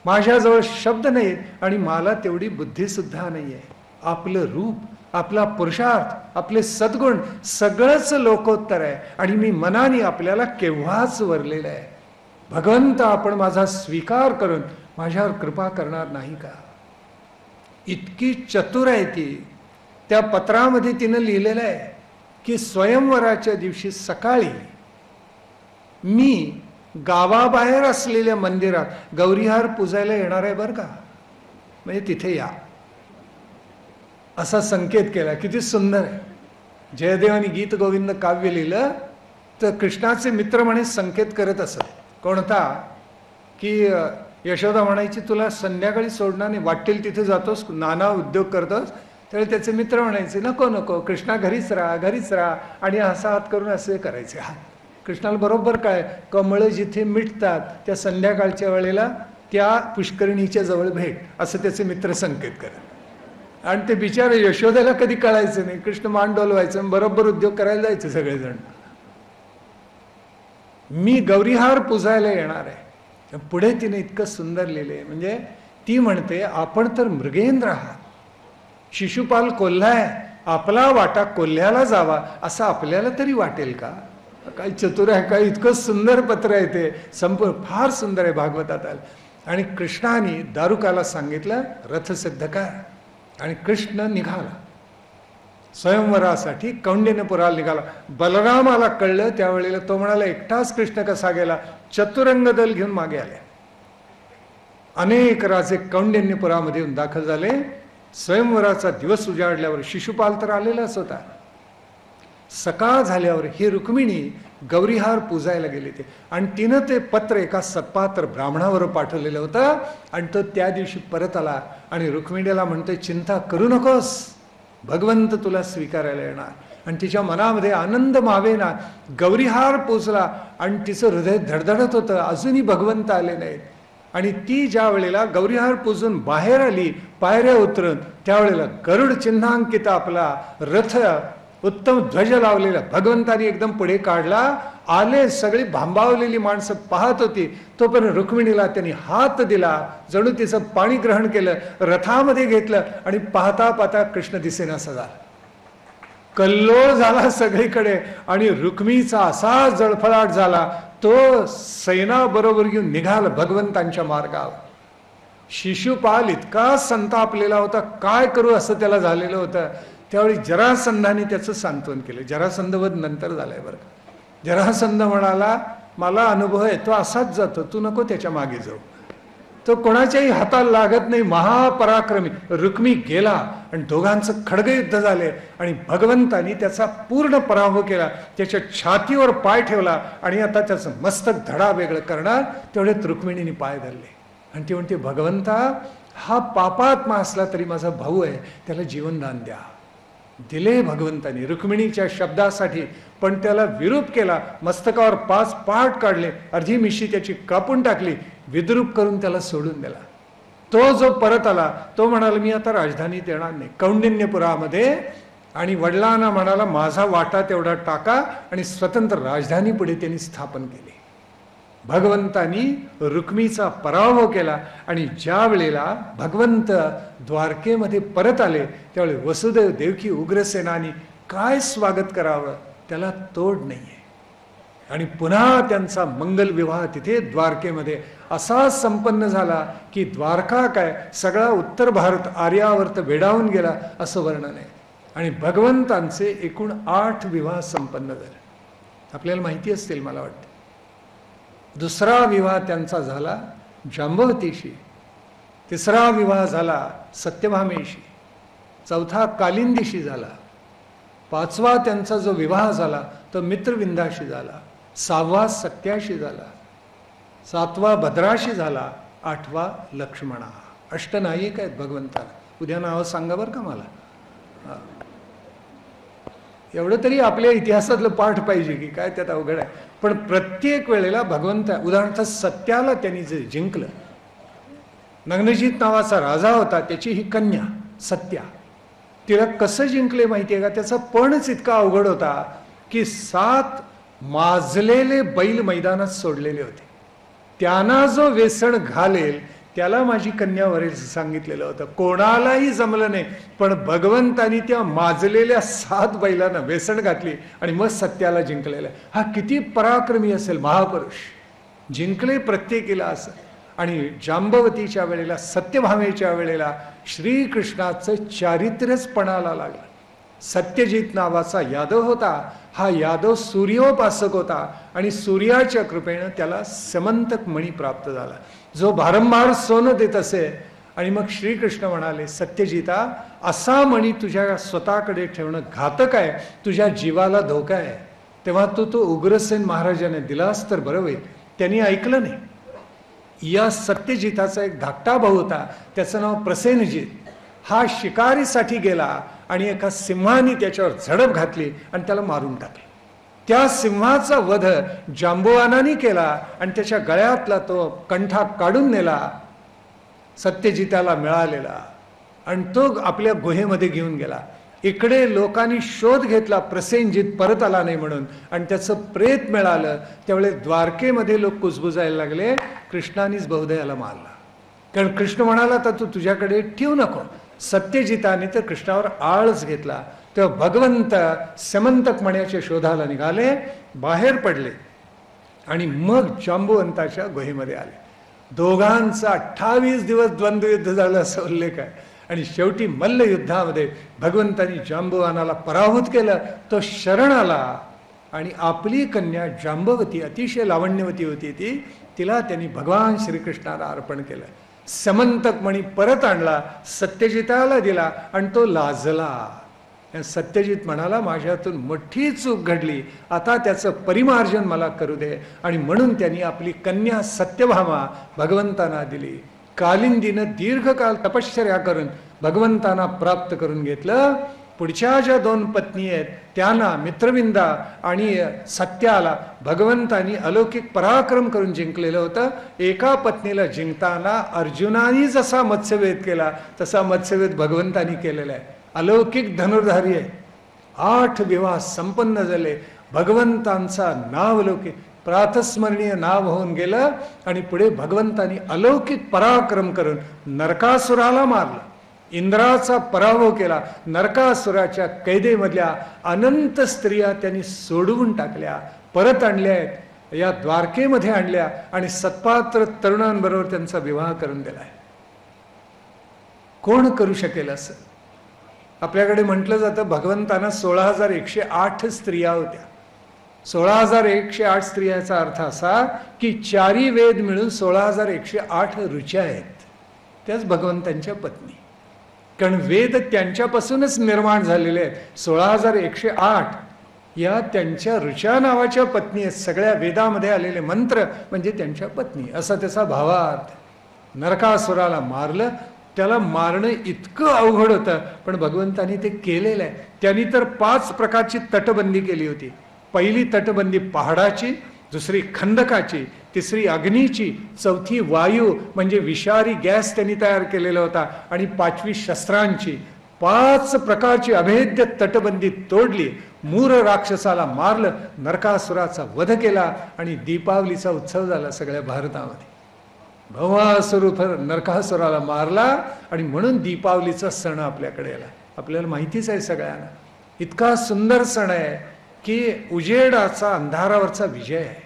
माझ्याजवळ शब्द नाहीत आणि मला तेवढी बुद्धी सुद्धा नाहीये. आपलं रूप, आपला पुरुषार्थ, आपले सद्गुण सगळंच लोकोत्तर आहे आणि मी मनाने आपल्याला केव्हाच वरलेलं आहे. भगवंत, आपण माझा स्वीकार करून माझ्यावर कृपा करणार नाही का? इतकी चतुर आहे ती. त्या पत्रामध्ये तिनं लिहिलेलं आहे की स्वयंवराच्या दिवशी सकाळी मी गावाबाहेर असलेल्या मंदिरात गौरीहार पूजायला येणार आहे बरं का, म्हणजे तिथे या, असा संकेत केला. किती सुंदर आहे. जयदेवानी गीत गोविंद काव्य लिहिलं तर कृष्णाचे मित्र म्हणे संकेत करत असत. कोणता? की यशोदा म्हणायची, तुला संध्याकाळी सोडणार नाही, वाटेल तिथे जातोस, नाना उद्योग करतोस. त्यावेळी त्याचे मित्र म्हणायचे, नको नको कृष्णा, घरीच राहा, घरीच राहा. आणि असा हात करून असे करायचे. कृष्णाला बरोबर काय, कमळं जिथे मिटतात त्या संध्याकाळच्या वेळेला त्या पुष्करिणीच्या जवळ भेट, असं त्याचे मित्र संकेत करत. आणि ते बिचारे यशोदेला कधी कळायचं नाही. कृष्ण मान डोलवायचं, बरोबर उद्योग करायला जायचे सगळेजण. मी गौरीहार पुजायला येणार आहे. पुढे तिने इतकं सुंदर लिहिले. म्हणजे ती म्हणते, आपण तर मृगेंद्र आहात, शिशुपाल कोल्हाय, आपला वाटा कोल्ह्याला जावा असं आपल्याला तरी वाटेल का? काही चतुर आहे काय? इतकं सुंदर पत्र आहे ते, संपूर्ण फार सुंदर आहे भागवतात आलं. आणि कृष्णाने दारुकाला सांगितलं, रथ सिद्ध कर. आणि कृष्ण निघाला स्वयंवरासाठी, कौंडिन्यपुराला निघाला. बलरामाला कळलं त्यावेळेला तो म्हणाला, एकटाच कृष्ण कसा गेला? चतुरंग दल घेऊन मागे आले. अनेक राजे कौंडिन्यपुरामध्ये येऊन दाखल झाले. स्वयंवराचा दिवस उजाडल्यावर शिशुपाल तर आलेलाच होता. सकाळ झाल्यावर ही रुक्मिणी गौरीहार पूजायला गेली ते. आणि तिनं ते पत्र एका सत्पात्र ब्राह्मणावर पाठवलेलं होतं. आणि तो त्या दिवशी परत आला आणि रुक्मिणीला म्हणतोय, चिंता करू नकोस, भगवंत तुला स्वीकारायला येणार. आणि तिच्या मनामध्ये आनंद मावेना. गौरीहार पोचला आणि तिचं हृदय धडधडत होतं, अजूनही भगवंत आले नाहीत. आणि ती ज्या वेळेला गौरीहार पूजून बाहेर आली, पायऱ्या उतरून, त्यावेळेला गरुड चिन्हांकित आपला रथ उत्तम ध्वज लावलेला भगवंतानी एकदम पुढे काढला. आले सगळी भांबावलेली माणसं पाहत होती. तोपर्यंत रुक्मिणीला त्यांनी हात दिला, जणू तिचं पाणी ग्रहण केलं, रथामध्ये घेतलं आणि पाहता पाहता कृष्ण दिसेनासा झाला. कल्लोळ झाला सगळीकडे आणि रुक्मीचा असा जळफळाट झाला. तो सैनाबरोबर घेऊन निघाला भगवंतांच्या मार्गावर. शिशुपाल इतका संतापलेला होता, काय करू असं त्याला झालेलं होतं. त्यावेळी जरासंधाने त्याचं सांत्वन केलं. जरासंधवध नंतर झालंय बरं का. जरासंध म्हणाला, मला अनुभव आहे, तो असाच जातो, तू नको त्याच्या मागे जाऊ. तो कोणाच्याही हाताला लागत नाही, महापराक्रमी. रुक्मी गेला आणि दोघांचं खडगयुद्ध झाले आणि भगवंतानी त्याचा पूर्ण पराभव केला. त्याच्या छातीवर पाय ठेवला आणि आता त्याचं मस्तक धडा वेगळं करणार. तेवढ्यात रुक्मिणीने पाय धरले आणि ती म्हणते, भगवंता, हा पापात्मा असला तरी माझा भाऊ आहे, त्याला जीवनदान द्या. दिले भगवंतानी रुक्मिणीच्या शब्दासाठी, पण त्याला विरूप केला. मस्तकावर 5 पाट काढले, अर्धी मिशी त्याची कापून टाकली, विद्रूप करून त्याला सोडून दिला. तो जो परत आला तो म्हणाला, मी आता राजधानीत येणार नाही, कौंडिन्यपुरामध्ये. आणि वडिलांना म्हणाला, माझा वाटा तेवढा टाका, आणि स्वतंत्र राजधानी पुढे त्यांनी स्थापन केली. भगवंतानी रुक्मीचा पराभव केला आणि ज्या वेळेला भगवंत द्वारकेमध्ये परत आले त्यावेळी वसुदेव देवकी उग्रसेनानी काय स्वागत करावं त्याला तोड नाहीये. आणि पुन्हा त्यांचा मंगल विवाह तिथे द्वारकेमध्ये असा संपन्न झाला की द्वारका काय सगळा उत्तर भारत आर्यावर्त वेडावून गेला असं वर्णन आहे. आणि भगवंतांचे एकूण 8 विवाह संपन्न झाले. आपल्याला माहिती असतील मला वाटतं. दुसरा विवाह त्यांचा झाला जांबवतीशी, तिसरा विवाह झाला सत्यभामेशी, चौथा कालिंदीशी झाला, 5वा त्यांचा जो विवाह झाला तो मित्रविंदाशी झाला, 6वा सत्याशी झाला, 7वा भद्राशी झाला, 8वा लक्ष्मणा. अष्टनायिक आहेत भगवंताला. उद्या नाव सांगा बरं का मला. एवढं तरी आपल्या इतिहासातलं पाठ पाहिजे की काय त्यात अवघड आहे. पण प्रत्येक वेळेला भगवंत, उदाहरणार्थ सत्याला त्यांनी जे जिंकलं, नग्नजित नावाचा राजा होता, त्याची ही कन्या सत्या, तिला कसं जिंकले माहिती आहे का. त्याचा पणच इतका अवघड होता की 7 माजलेले बैल मैदानात सोडलेले होते. त्यांना जो वेसण घालेल त्याला माझी कन्या वरेल सांगितलेलं होतं. कोणालाही जमलं नाही, पण भगवंतानी त्या माजलेल्या 7 बैलांना वेसण घातली आणि मग सत्याला जिंकलेलं. हा किती पराक्रमी असेल महापुरुष. जिंकले प्रत्येकीला असं. आणि जांबवतीच्या वेळेला, सत्यभामेच्या वेळेला श्रीकृष्णाचं चारित्र्यच पणाला लागलं. सत्यजित नावाचा यादव होता. हा यादव सूर्योपासक होता आणि सूर्याच्या कृपेनं त्याला समंतक मणी प्राप्त झाला, जो भारंभार सोनं देत असे. आणि मग श्रीकृष्ण म्हणाले, सत्यजिता, असा मणी तुझ्या स्वतःकडे ठेवणं घातक आहे, तुझ्या जीवाला धोका आहे. तेव्हा तो उग्रसेन महाराजाने दिलास तर बरं होईल. त्यांनी ऐकलं नाही. या सत्यजिताचा एक धाकटा भाऊ होता, त्याचं नाव प्रसेनजित. हा शिकारीसाठी गेला आणि एका सिंहाने त्याच्यावर झडप घातली आणि त्याला मारून टाकले. त्या सिंहाचा वध जांबुवानाने केला आणि त्याच्या गळ्यातला तो कंठा काढून नेला सत्यजिताला मिळालेला, आणि तो आपल्या गुहेमध्ये घेऊन गेला. इकडे लोकांनी शोध घेतला, प्रसेनजित परत आला नाही म्हणून, आणि त्याचं प्रेत मिळालं. त्यावेळेस द्वारकेमध्ये लोक कुजबुजायला लागले, कृष्णानेच बहुधा मारला. कारण कृष्ण म्हणाला, तर तू तुझ्याकडे ठेवू नको. सत्यजिताने तर कृष्णावर आळस घेतला. तेव्हा भगवंत समंतक मण्याच्या शोधाला निघाले, बाहेर पडले आणि मग जांबुवंताच्या गुहेमध्ये आले. दोघांचा 28 दिवस द्वंद्वयुद्ध झालं असं उल्लेख आहे. आणि शेवटी मल्लयुद्धामध्ये भगवंतानी जांबुवानाला पराभूत केलं. तो शरण आला आणि आपली कन्या जांबवती अतिशय लावण्यवती होती, तिला त्यांनी भगवान श्रीकृष्णाला अर्पण केलं. समंतक मणी परत आणला, सत्यजिताला दिला आणि तो लाजला. सत्यजित म्हणाला, माझ्यातून मोठी चूक घडली, आता त्याचं परिमार्जन मला करू दे. आणि म्हणून त्यांनी आपली कन्या सत्यभामा भगवंतांना दिली. कालिंदीनं दीर्घकाल तपश्चर्या करून भगवंतांना प्राप्त करून घेतलं. पुढच्या ज्या 2 पत्नी आहेत त्यांना, मित्रविंदा आणि सत्याला, भगवंतांनी अलौकिक पराक्रम करून जिंकलेलं होतं. एका पत्नीला जिंकताना अर्जुनानी जसा मत्स्यवेध केला तसा मत्स्यवेध भगवंतानी केलेला आहे. अलौकिक धनुर्धारी आहे. 8 विवाह संपन्न झाले. भगवंतांचा नावलौकिक प्रातस्मरणीय नाव होऊन गेलं आणि पुढे भगवंतांनी अलौकिक पराक्रम करून नरकासुराला मारलं. इंद्राचा पराभव केला. नरकासुराच्या कैदेमधल्या अनंत स्त्रिया त्यांनी सोडवून टाकल्या, परत आणल्या आहेत, या द्वारकेमध्ये आणल्या आणि सत्पात्र तरुणांबरोबर त्यांचा विवाह करून दिलाय. कोण करू शकेल असं? आपल्याकडे म्हटलं जातं भगवंतांना 16,108 स्त्रिया होत्या. 16,108 स्त्रियाचा अर्थ असा की 4 वेद मिळून 16,108 ऋचा आहेत. त्याच भगवंतांच्या पत्नी. कारण वेद त्यांच्यापासूनच निर्माण झालेले आहेत. 16,108 या त्यांच्या ऋचा नावाच्या पत्नी आहेत. सगळ्या वेदामध्ये आलेले मंत्र म्हणजे त्यांच्या पत्नी, असा त्याचा भावार्थ. नरकासुराला मारलं. त्याला मारणं इतकं अवघड होतं, पण भगवंतांनी ते केलेलं आहे. त्यांनी तर 5 प्रकारची तटबंदी केली होती. पहिली तटबंदी पहाडाची, दुसरी खंदकाची, तिसरी अग्नीची, चौथी वायू म्हणजे विषारी गॅस त्यांनी तयार केलेला होता, आणि 5वी शस्त्रांची. 5 प्रकारची अभेद्य तटबंदी तोडली. मूर राक्षसाला मारलं, नरकासुराचा वध केला आणि दीपावलीचा उत्सव झाला सगळ्या भारतामध्ये. भवासुर नरकासुराला मारला आणि म्हणून दीपावलीचा सण आपल्याकडे आला. आपल्याला माहितीच आहे सगळ्यांना. इतका सुंदर सण आहे की उजेडाचा अंधारावरचा विजय आहे,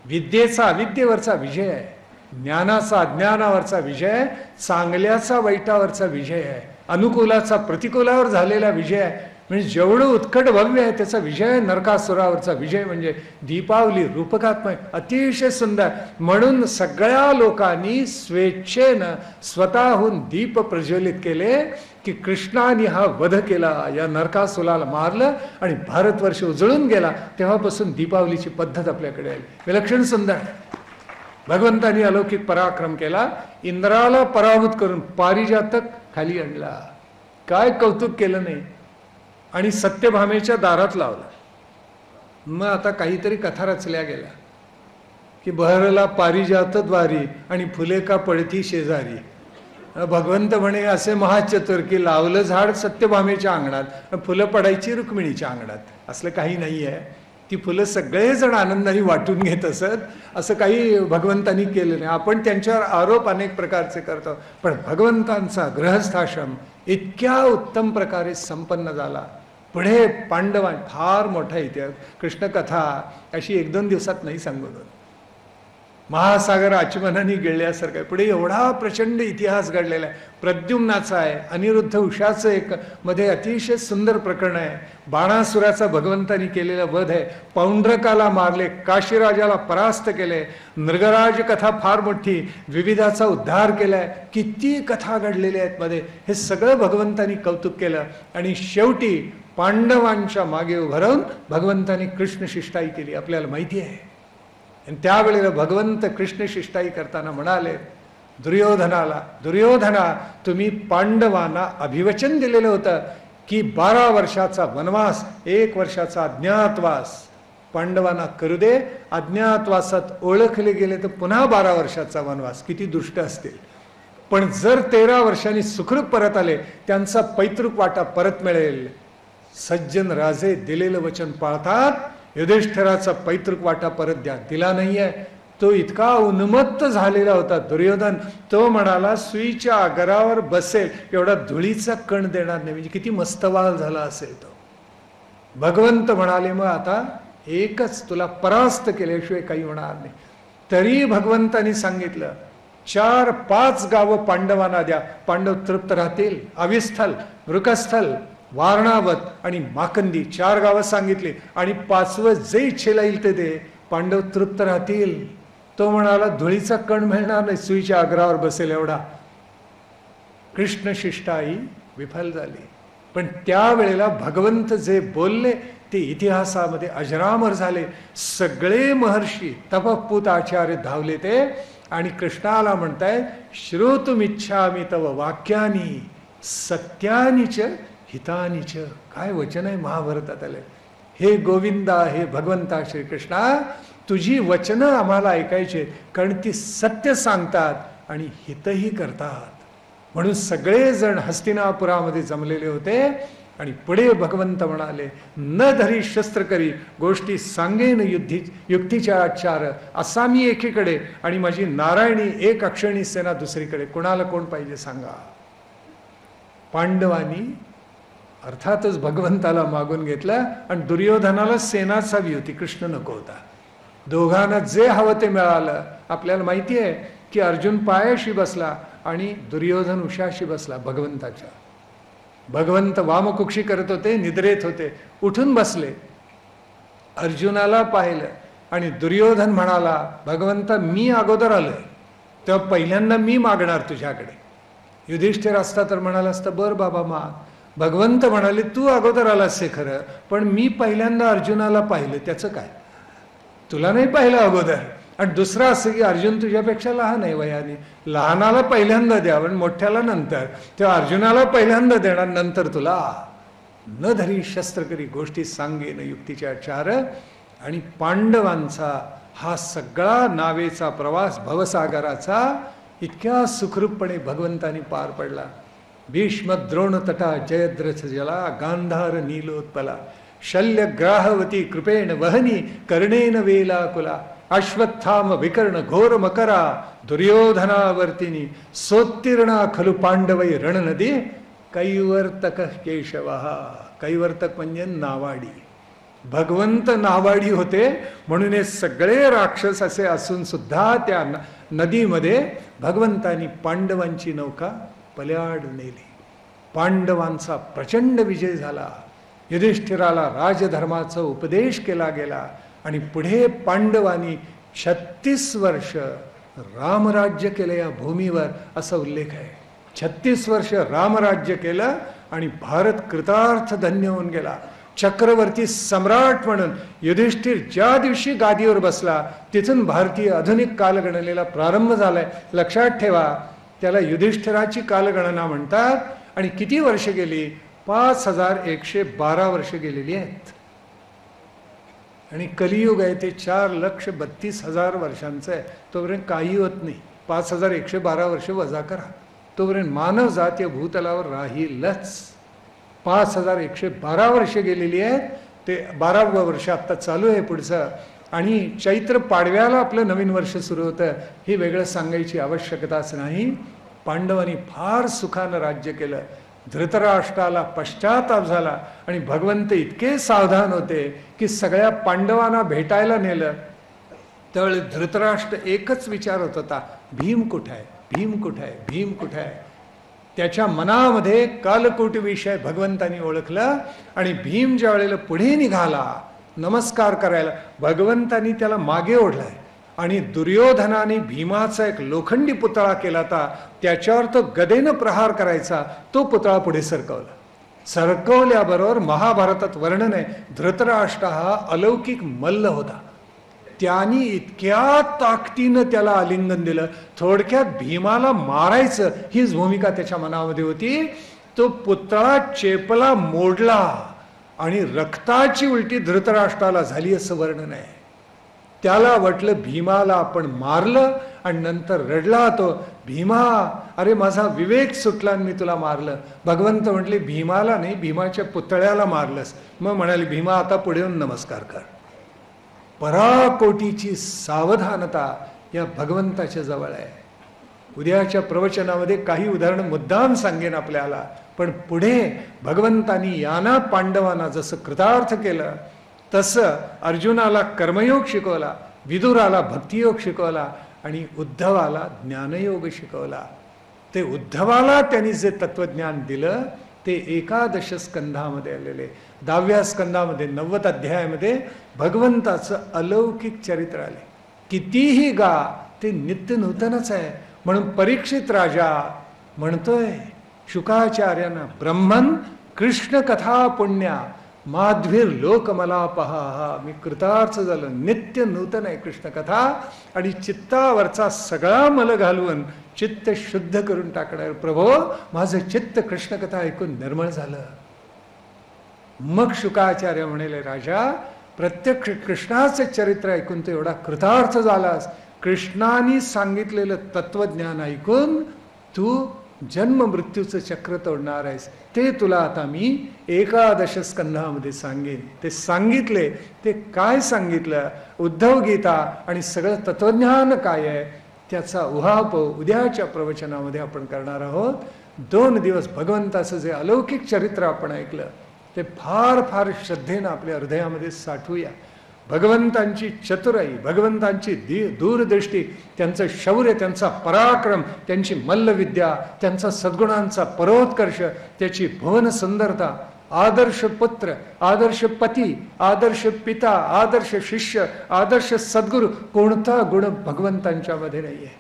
विद्येचा अविद्येवरचा विजय आहे, ज्ञानाचा अज्ञानावरचा विजय आहे, चांगल्याचा वाईटावरचा विजय आहे, अनुकूलाचा प्रतिकूलावर झालेला विजय आहे. म्हणजे जेवढं उत्कट भव्य आहे त्याचा विजय, नरकासुरावरचा विजय म्हणजे दीपावली रूपकात्मक, अतिशय सुंदर. म्हणून सगळ्या लोकांनी स्वेच्छेनं स्वतःहून दीप प्रज्वलित केले की कृष्णाने हा वध केला, या नरकासुराला मारलं आणि भारतवर्ष उजळून गेला. तेव्हापासून दीपावलीची पद्धत आपल्याकडे आली. विलक्षण सुंदर. भगवंतांनी अलौकिक पराक्रम केला. इंद्राला पराभूत करून पारिजातक खाली आणला. काय कौतुक केलं नाही. आणि सत्यभामेच्या दारात लावला. मग आता काहीतरी कथा रचल्या गेल्या की बहरला पारिजात द्वारी आणि फुले का पडती शेजारी. भगवंत म्हणे असे महाचतुर की लावलं झाड सत्यभामेच्या अंगणात, फुलं पडायची रुक्मिणीच्या अंगणात. असलं काही नाही आहे. ती फुलं सगळेजण आनंदाने वाटून घेत असत. असं काही भगवंतांनी केलं नाही. आपण त्यांच्यावर आरोप अनेक प्रकारचे करतो, पण भगवंतांचा गृहस्थाश्रम इतक्या उत्तम प्रकारे संपन्न झाला. पुढे पांडवां फार मोठा इतिहास, कृष्णकथा अशी 1-2 दिवसात नाही सांगून, महासागर आचमनाने गिळल्यासारखं. पुढे एवढा प्रचंड इतिहास घडलेला आहे. प्रद्युम्नाचा आहे, अनिरुद्ध उषाचं एक मध्ये अतिशय सुंदर प्रकरण आहे. बाणासुराचा भगवंतांनी केलेला वध आहे. पौंड्रकाला मारले, काशीराजाला परास्त केले. नृगराज कथा फार मोठी, विविधाचा उद्धार केलाय. किती कथा घडलेल्या आहेत मध्ये. हे सगळं भगवंतांनी कौतुक केलं आणि शेवटी पांडवांच्या मागे उभं राहून भगवंतांनी कृष्ण शिष्टाई केली. आपल्याला माहिती आहे. आणि त्यावेळेला भगवंत कृष्ण शिष्टाई करताना म्हणाले दुर्योधनाला, दुर्योधना तुम्ही पांडवांना अभिवचन दिलेलं होतं की 12 वर्षाचा वनवास, 1 वर्षाचा अज्ञातवास पांडवांना करू दे. अज्ञातवासात ओळखले गेले तर पुन्हा 12 वर्षाचा वनवास. किती दुष्ट असतील. पण जर 13 वर्षांनी सुखरूप परत आले, त्यांचा पैतृक वाटा परत मिळेल. सज्जन राजे दिलेलं वचन पाळतात. युधिष्ठिराचा पैतृक वाटा परत द्या. दिला नाहीये. तो इतका उन्मत्त झालेला होता दुर्योधन. तो म्हणाला सुईच्या आगरावर बसेल एवढा धुळीचा कण देणार नाही. म्हणजे किती मस्तवाल झाला असेल तो. भगवंत म्हणाले मग आता एकच, तुला परास्त केल्याशिवाय काही होणार नाही. तरी भगवंतानी सांगितलं 4-5 गावं पांडवांना द्या, पांडव तृप्त राहतील. अविस्थल, वृकस्थल, वारणावत आणि माकंदी 4 गावं सांगितली आणि 5वं जे इच्छेला येईल ते दे, पांडव तृप्त राहतील. तो म्हणाला धुळीचा कण मिळणार नाही, सुईच्या आग्रावर बसेल एवढा. कृष्ण शिष्टाई विफल झाली. पण त्यावेळेला भगवंत जे बोलले ते इतिहासामध्ये अजरामर झाले. सगळे महर्षी तपपूत आचार्य धावले ते आणि कृष्णाला म्हणताय श्रोतुमिच्छामि तव वाक्यानी सत्यानीच हितानीच. काय वचन आहे महाभारतात आले. हे गोविंदा, हे भगवंता श्रीकृष्णा, तुझी वचनं आम्हाला ऐकायचे, कारण ती सत्य सांगतात आणि हितही करतात. म्हणून सगळेजण हस्तिनापुरामध्ये जमलेले होते आणि पुढे भगवंत म्हणाले, न धरी शस्त्र करी गोष्टी सांगेन युक्तीच्या आचार. असा मी एकीकडे आणि माझी नारायणी एक अक्षणी सेना दुसरीकडे. कोणाला कोण पाहिजे सांगा. पांडवांनी अर्थातच भगवंताला मागून घेतला आणि दुर्योधनाला सेनाच हवी होती, कृष्ण नको होता. दोघांना जे हवं ते मिळालं. आपल्याला माहिती आहे की अर्जुन पायाशी बसला आणि दुर्योधन उशाशी बसला भगवंताच्या. भगवंत वामकुक्षी करत होते, निद्रेत होते, उठून बसले, अर्जुनाला पाहिलं आणि दुर्योधन म्हणाला, भगवंता मी अगोदर आलोय, तेव्हा पहिल्यांदा मी मागणार तुझ्याकडे. युधिष्ठिर असता तर म्हणाला असता, बर बाबा माग. भगवंत म्हणाले, तू अगोदर आलास हे खरं, पण मी पहिल्यांदा अर्जुनाला पाहिलं, त्याचं काय? तुला नाही पाहिलं अगोदर. आणि दुसरं असं की अर्जुन तुझ्यापेक्षा लहान आहे वयाने, लहानाला पहिल्यांदा द्यावं आणि मोठ्याला नंतर. तेव्हा अर्जुनाला पहिल्यांदा देणार, नंतर तुला. न धरी शस्त्र करी गोष्टी सांगेन युक्तीच्या चार. आणि पांडवांचा हा सगळा नावेचा प्रवास भवसागराचा इतक्या सुखरूपपणे भगवंतानी पार पडला. भीष्म द्रोण तटा जयद्रथ जला गांधार नीलोत्पला शल्य ग्राहवती कृपेण वहनी कर्णेन वेलाकुला अश्वत्थाम विकर्ण घोर मकरा दुर्योधनावर्तिनी सोत्तीर्णा खलु पांडवै रणनदी कैवर्तक केशव. कैवर्तक म्हणजे नावाडी. भगवंत नावाडी होते म्हणून हे सगळे राक्षस असे असून सुद्धा त्या नदीमध्ये भगवंतानी पांडवांची नौका पल्याड नेली. पांडवांचा प्रचंड विजय झाला. युधिष्ठिराला राजधर्माचा उपदेश केला गेला आणि पुढे पांडवांनी 36 वर्ष रामराज्य केलं या भूमीवर, असा उल्लेख आहे. 36 वर्ष रामराज्य केलं आणि भारत कृतार्थ धन्य होऊन गेला. चक्रवर्ती सम्राट म्हणून युधिष्ठिर ज्या दिवशी गादीवर बसला तिथून भारतीय आधुनिक कालगणनेला प्रारंभ झालाय. लक्षात ठेवा, त्याला युधिष्ठिराची कालगणना म्हणतात. आणि किती वर्ष गेली? 5112 वर्ष गेलेली आहेत. आणि कलियुग आहे ते 4,32,000 वर्षांचं आहे. तोपर्यंत काही होत नाही. 5112 वर्ष वजा करा, तोपर्यंत मानव जात या भूतलावर राहीलच. 5112 वर्ष गेलेली आहेत. ते 12वं वर्ष आत्ता चालू आहे पुढचं. आणि चैत्र पाडव्याला आपलं नवीन वर्ष सुरू होतं. हे वेगळं सांगायची आवश्यकताच नाही. पांडवांनी फार सुखानं राज्य केलं. धृतराष्ट्राला पश्चाताप झाला आणि भगवंत इतके सावधान होते की सगळ्या पांडवांना भेटायला नेलं. त्यावेळी धृतराष्ट्र एकच विचारत होता, भीम कुठे आहे, भीम कुठे आहे, भीम कुठे आहे. त्याच्या मनामध्ये कालकूट विषय भगवंतानी ओळखला. आणि भीम ज्या वेळेला पुढे निघाला नमस्कार करायला, भगवंतानी त्याला मागे ओढलाय. आणि दुर्योधनाने भीमाचा एक लोखंडी पुतळा केला होता, त्याच्यावर तो गदेनं प्रहार करायचा, तो पुतळा पुढे सरकवला. सरकवल्याबरोबर महाभारतात वर्णन आहे, धृतराष्ट्र हा अलौकिक मल्ल होता. त्यांनी इतक्या ताकदीनं त्याला आलिंगन दिलं. थोडक्यात भीमाला मारायचं हीच भूमिका त्याच्या मनामध्ये होती. तो पुतळा चेपला, मोडला आणि रक्ताची उलटी धृतराष्ट्राला झाली असं वर्णन आहे. त्याला वाटलं भीमाला आपण मारलं आणि नंतर रडला तो, भीमा अरे माझा विवेक सुटला आणि मी तुला मारलं. भगवंत म्हटले, भीमाला नाही, भीमाच्या पुतळ्याला मारलंस. मग म्हणाले, भीमा आता पुढे येऊन नमस्कार कर. पराकोटीची सावधानता या भगवंताच्या जवळ आहे. उद्याच्या प्रवचनामध्ये काही उदाहरण मुद्दाम सांगेन आपल्याला. पण पुढे भगवंतानी याना पांडवांना जसं कृतार्थ केलं तसं अर्जुनाला कर्मयोग शिकवला, विदुराला भक्तियोग शिकवला आणि उद्धवाला ज्ञानयोग शिकवला. ते उद्धवाला त्यांनी जे तत्वज्ञान दिलं ते 11 स्कंधामध्ये आलेले. 10व्या स्कंधामध्ये 90 अध्यायामध्ये भगवंताचं अलौकिक चरित्र आले. कितीही गा ते नित्य नूतनच आहे. म्हणून परीक्षित राजा म्हणतोय शुकाचार्यांना, ब्रह्मन कृष्ण कथा पुण्या माध्वीर लोक मला पहा. मी कृतार्थ झालो. नित्य नूतन आहे कृष्ण कथा. आणि चित्तावरचा सगळा मल घालवून चित्त शुद्ध करून टाकणार. प्रभो माझं चित्त कृष्ण कथा ऐकून निर्मळ झालं. मग शुकाचार्य म्हणाले, राजा प्रत्यक्ष कृष्णाचं चरित्र ऐकून तो एवढा कृतार्थ झालास. कृष्णाने सांगितलेलं तत्वज्ञान ऐकून तू जन्म मृत्यूचं चक्र तोडणार आहेस, ते तुला आता मी 11 स्कंधामध्ये सांगेन. ते सांगितले. ते काय सांगितलं, उद्धव गीता आणि सगळं तत्वज्ञान काय आहे त्याचा उहापोह उद्याच्या प्रवचनामध्ये आपण करणार आहोत. 2 दिवस भगवंताचं जे अलौकिक चरित्र आपण ऐकलं ते फार फार श्रद्धेनं आपल्या हृदयामध्ये साठवूया. भगवंतांची चतुराई, भगवंतांची दूरदृष्टी, त्यांचं शौर्य, त्यांचा पराक्रम, त्यांची मल्लविद्या, त्यांचा सद्गुणांचा परोत्कर्ष, त्याची भुवन सुंदरता, आदर्श पुत्र, आदर्श पती, आदर्श पिता, आदर्श शिष्य, आदर्श सद्गुरू, कोणता गुण भगवंतांच्या मध्ये नाहीये.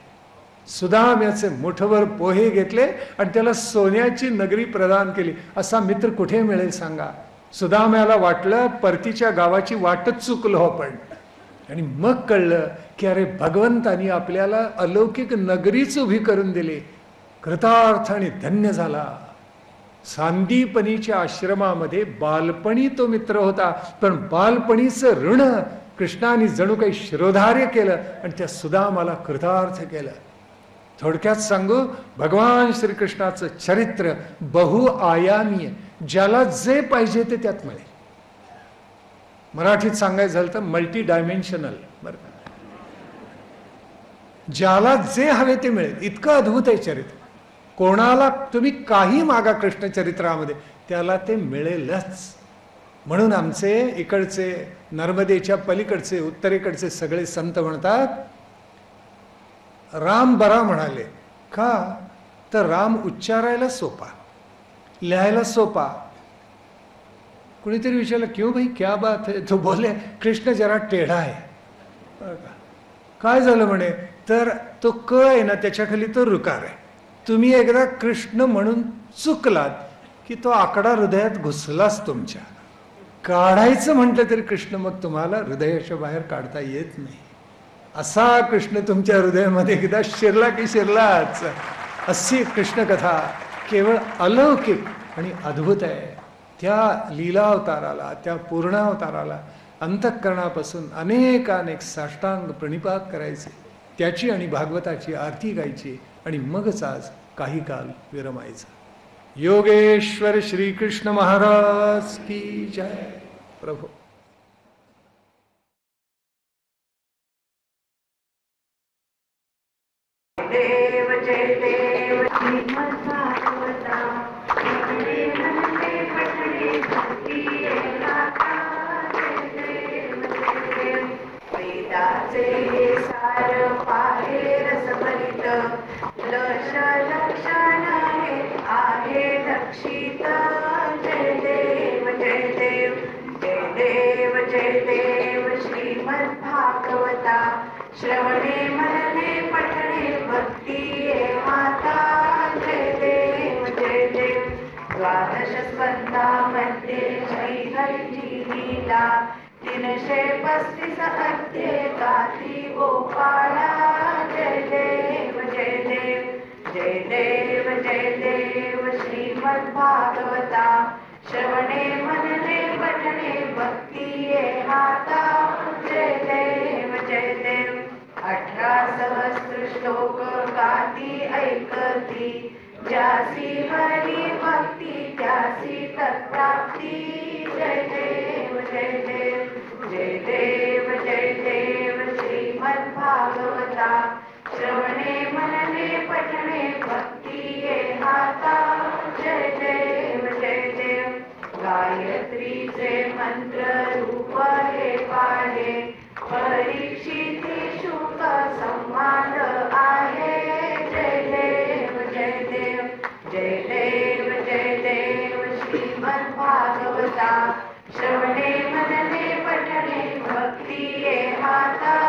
सुदाम्याचे मुठभर पोहे घेतले आणि त्याला सोन्याची नगरी प्रदान केली. असा मित्र कुठे मिळेल सांगा. सुदाम्याला वाटलं परतीच्या गावाची वाटच चुकलो आपण, आणि मग कळलं की अरे भगवंतानी आपल्याला अलौकिक नगरीच उभी करून दिली. कृतार्थ आणि धन्य झाला. सांदीपनीच्या आश्रमामध्ये बालपणी तो मित्र होता, पण बालपणीचं ऋण कृष्णाने जणू काही शिरोधार्य केलं आणि त्या सुदामाला कृतार्थ केलं. थोडक्यात सांगू, भगवान श्रीकृष्णाचं चरित्र बहुआयामीय, ज्याला जे पाहिजे ते त्यात मिळेल. मराठीत सांगायचं झालं तर मल्टी डायमेन्शनल. बरं, ज्याला जे हवे ते मिळेल, इतकं अद्भुत आहे चरित्र. कोणाला तुम्ही काही मागा कृष्ण चरित्रामध्ये, त्याला ते मिळेलच. म्हणून आमचे इकडचे नर्मदेच्या पलीकडचे उत्तरेकडचे सगळे संत म्हणतात राम बरा म्हणाले. का तर राम उच्चारायला सोपा, लिहायला सोपा. कुणीतरी विचारलं क्यों भाई क्या बात है, तो बोले कृष्ण जरा टेढ़ा आहे. काय झालं म्हणे, तर तो क आहे ना त्याच्या खाली तो ऋकार आहे. तुम्ही एकदा कृष्ण म्हणून चुकलात की तो आकडा हृदयात घुसलाच तुमच्या. काढायचं म्हटलं तरी कृष्ण मग तुम्हाला हृदयाच्या बाहेर काढता येत नाही. असा कृष्ण तुमच्या हृदयामध्ये एकदा शिरला की शिरलाच. अशी कृष्ण कथा केवळ अलौकिक आणि अद्भुत आहे. त्या लीलावताराला, त्या पूर्णावताराला अंतःकरणापासून अनेक साष्टांग प्रणिपात करायचे, त्याची आणि भागवताची आरती गायची, आणि मगच आज काही काल विरमायचा. योगेश्वर श्रीकृष्ण महाराज की जय. प्रभू देव जय देव श्रीमद्भागवता पठणे मनते पठणे भक्ती एकाता. जय देव जय देव वेदाचे हे सार पाहे रसभरित लक्ष लक्षण हे आहे लक्षित. जय देव जय देव जय देव जय देव श्रीमद्भागवता श्रवणे मनने पठणे भक्ती माता. जय देव जय देव. 12 स्कंदामध्ये श्रीहरीची लीला 335 अध्याय गाती गोपाळा. जय देव जय देव जय देव जय देव श्रीमद्भागवता श्रवणे मनने पठणे भक्ती हाता. जय देव जय देव. 18 सहस्र श्लोक गाती ऐकती ज्यासी हरी भक्ती त्यासी तत्प्राप्ती. जय देव जय देव जय देव जय देव श्रीमद्भागवता श्रवणे मनने पठणे भक्ती हाता. जय देव जय देव. गायत्रीचे मंत्र रूप हे पाहे परीक्षिती शुक संवाद आहे. जय देव जय देव जय देव जय देव श्रीमद्भागवता श्रवणे मनने पठणे भक्ती हाता.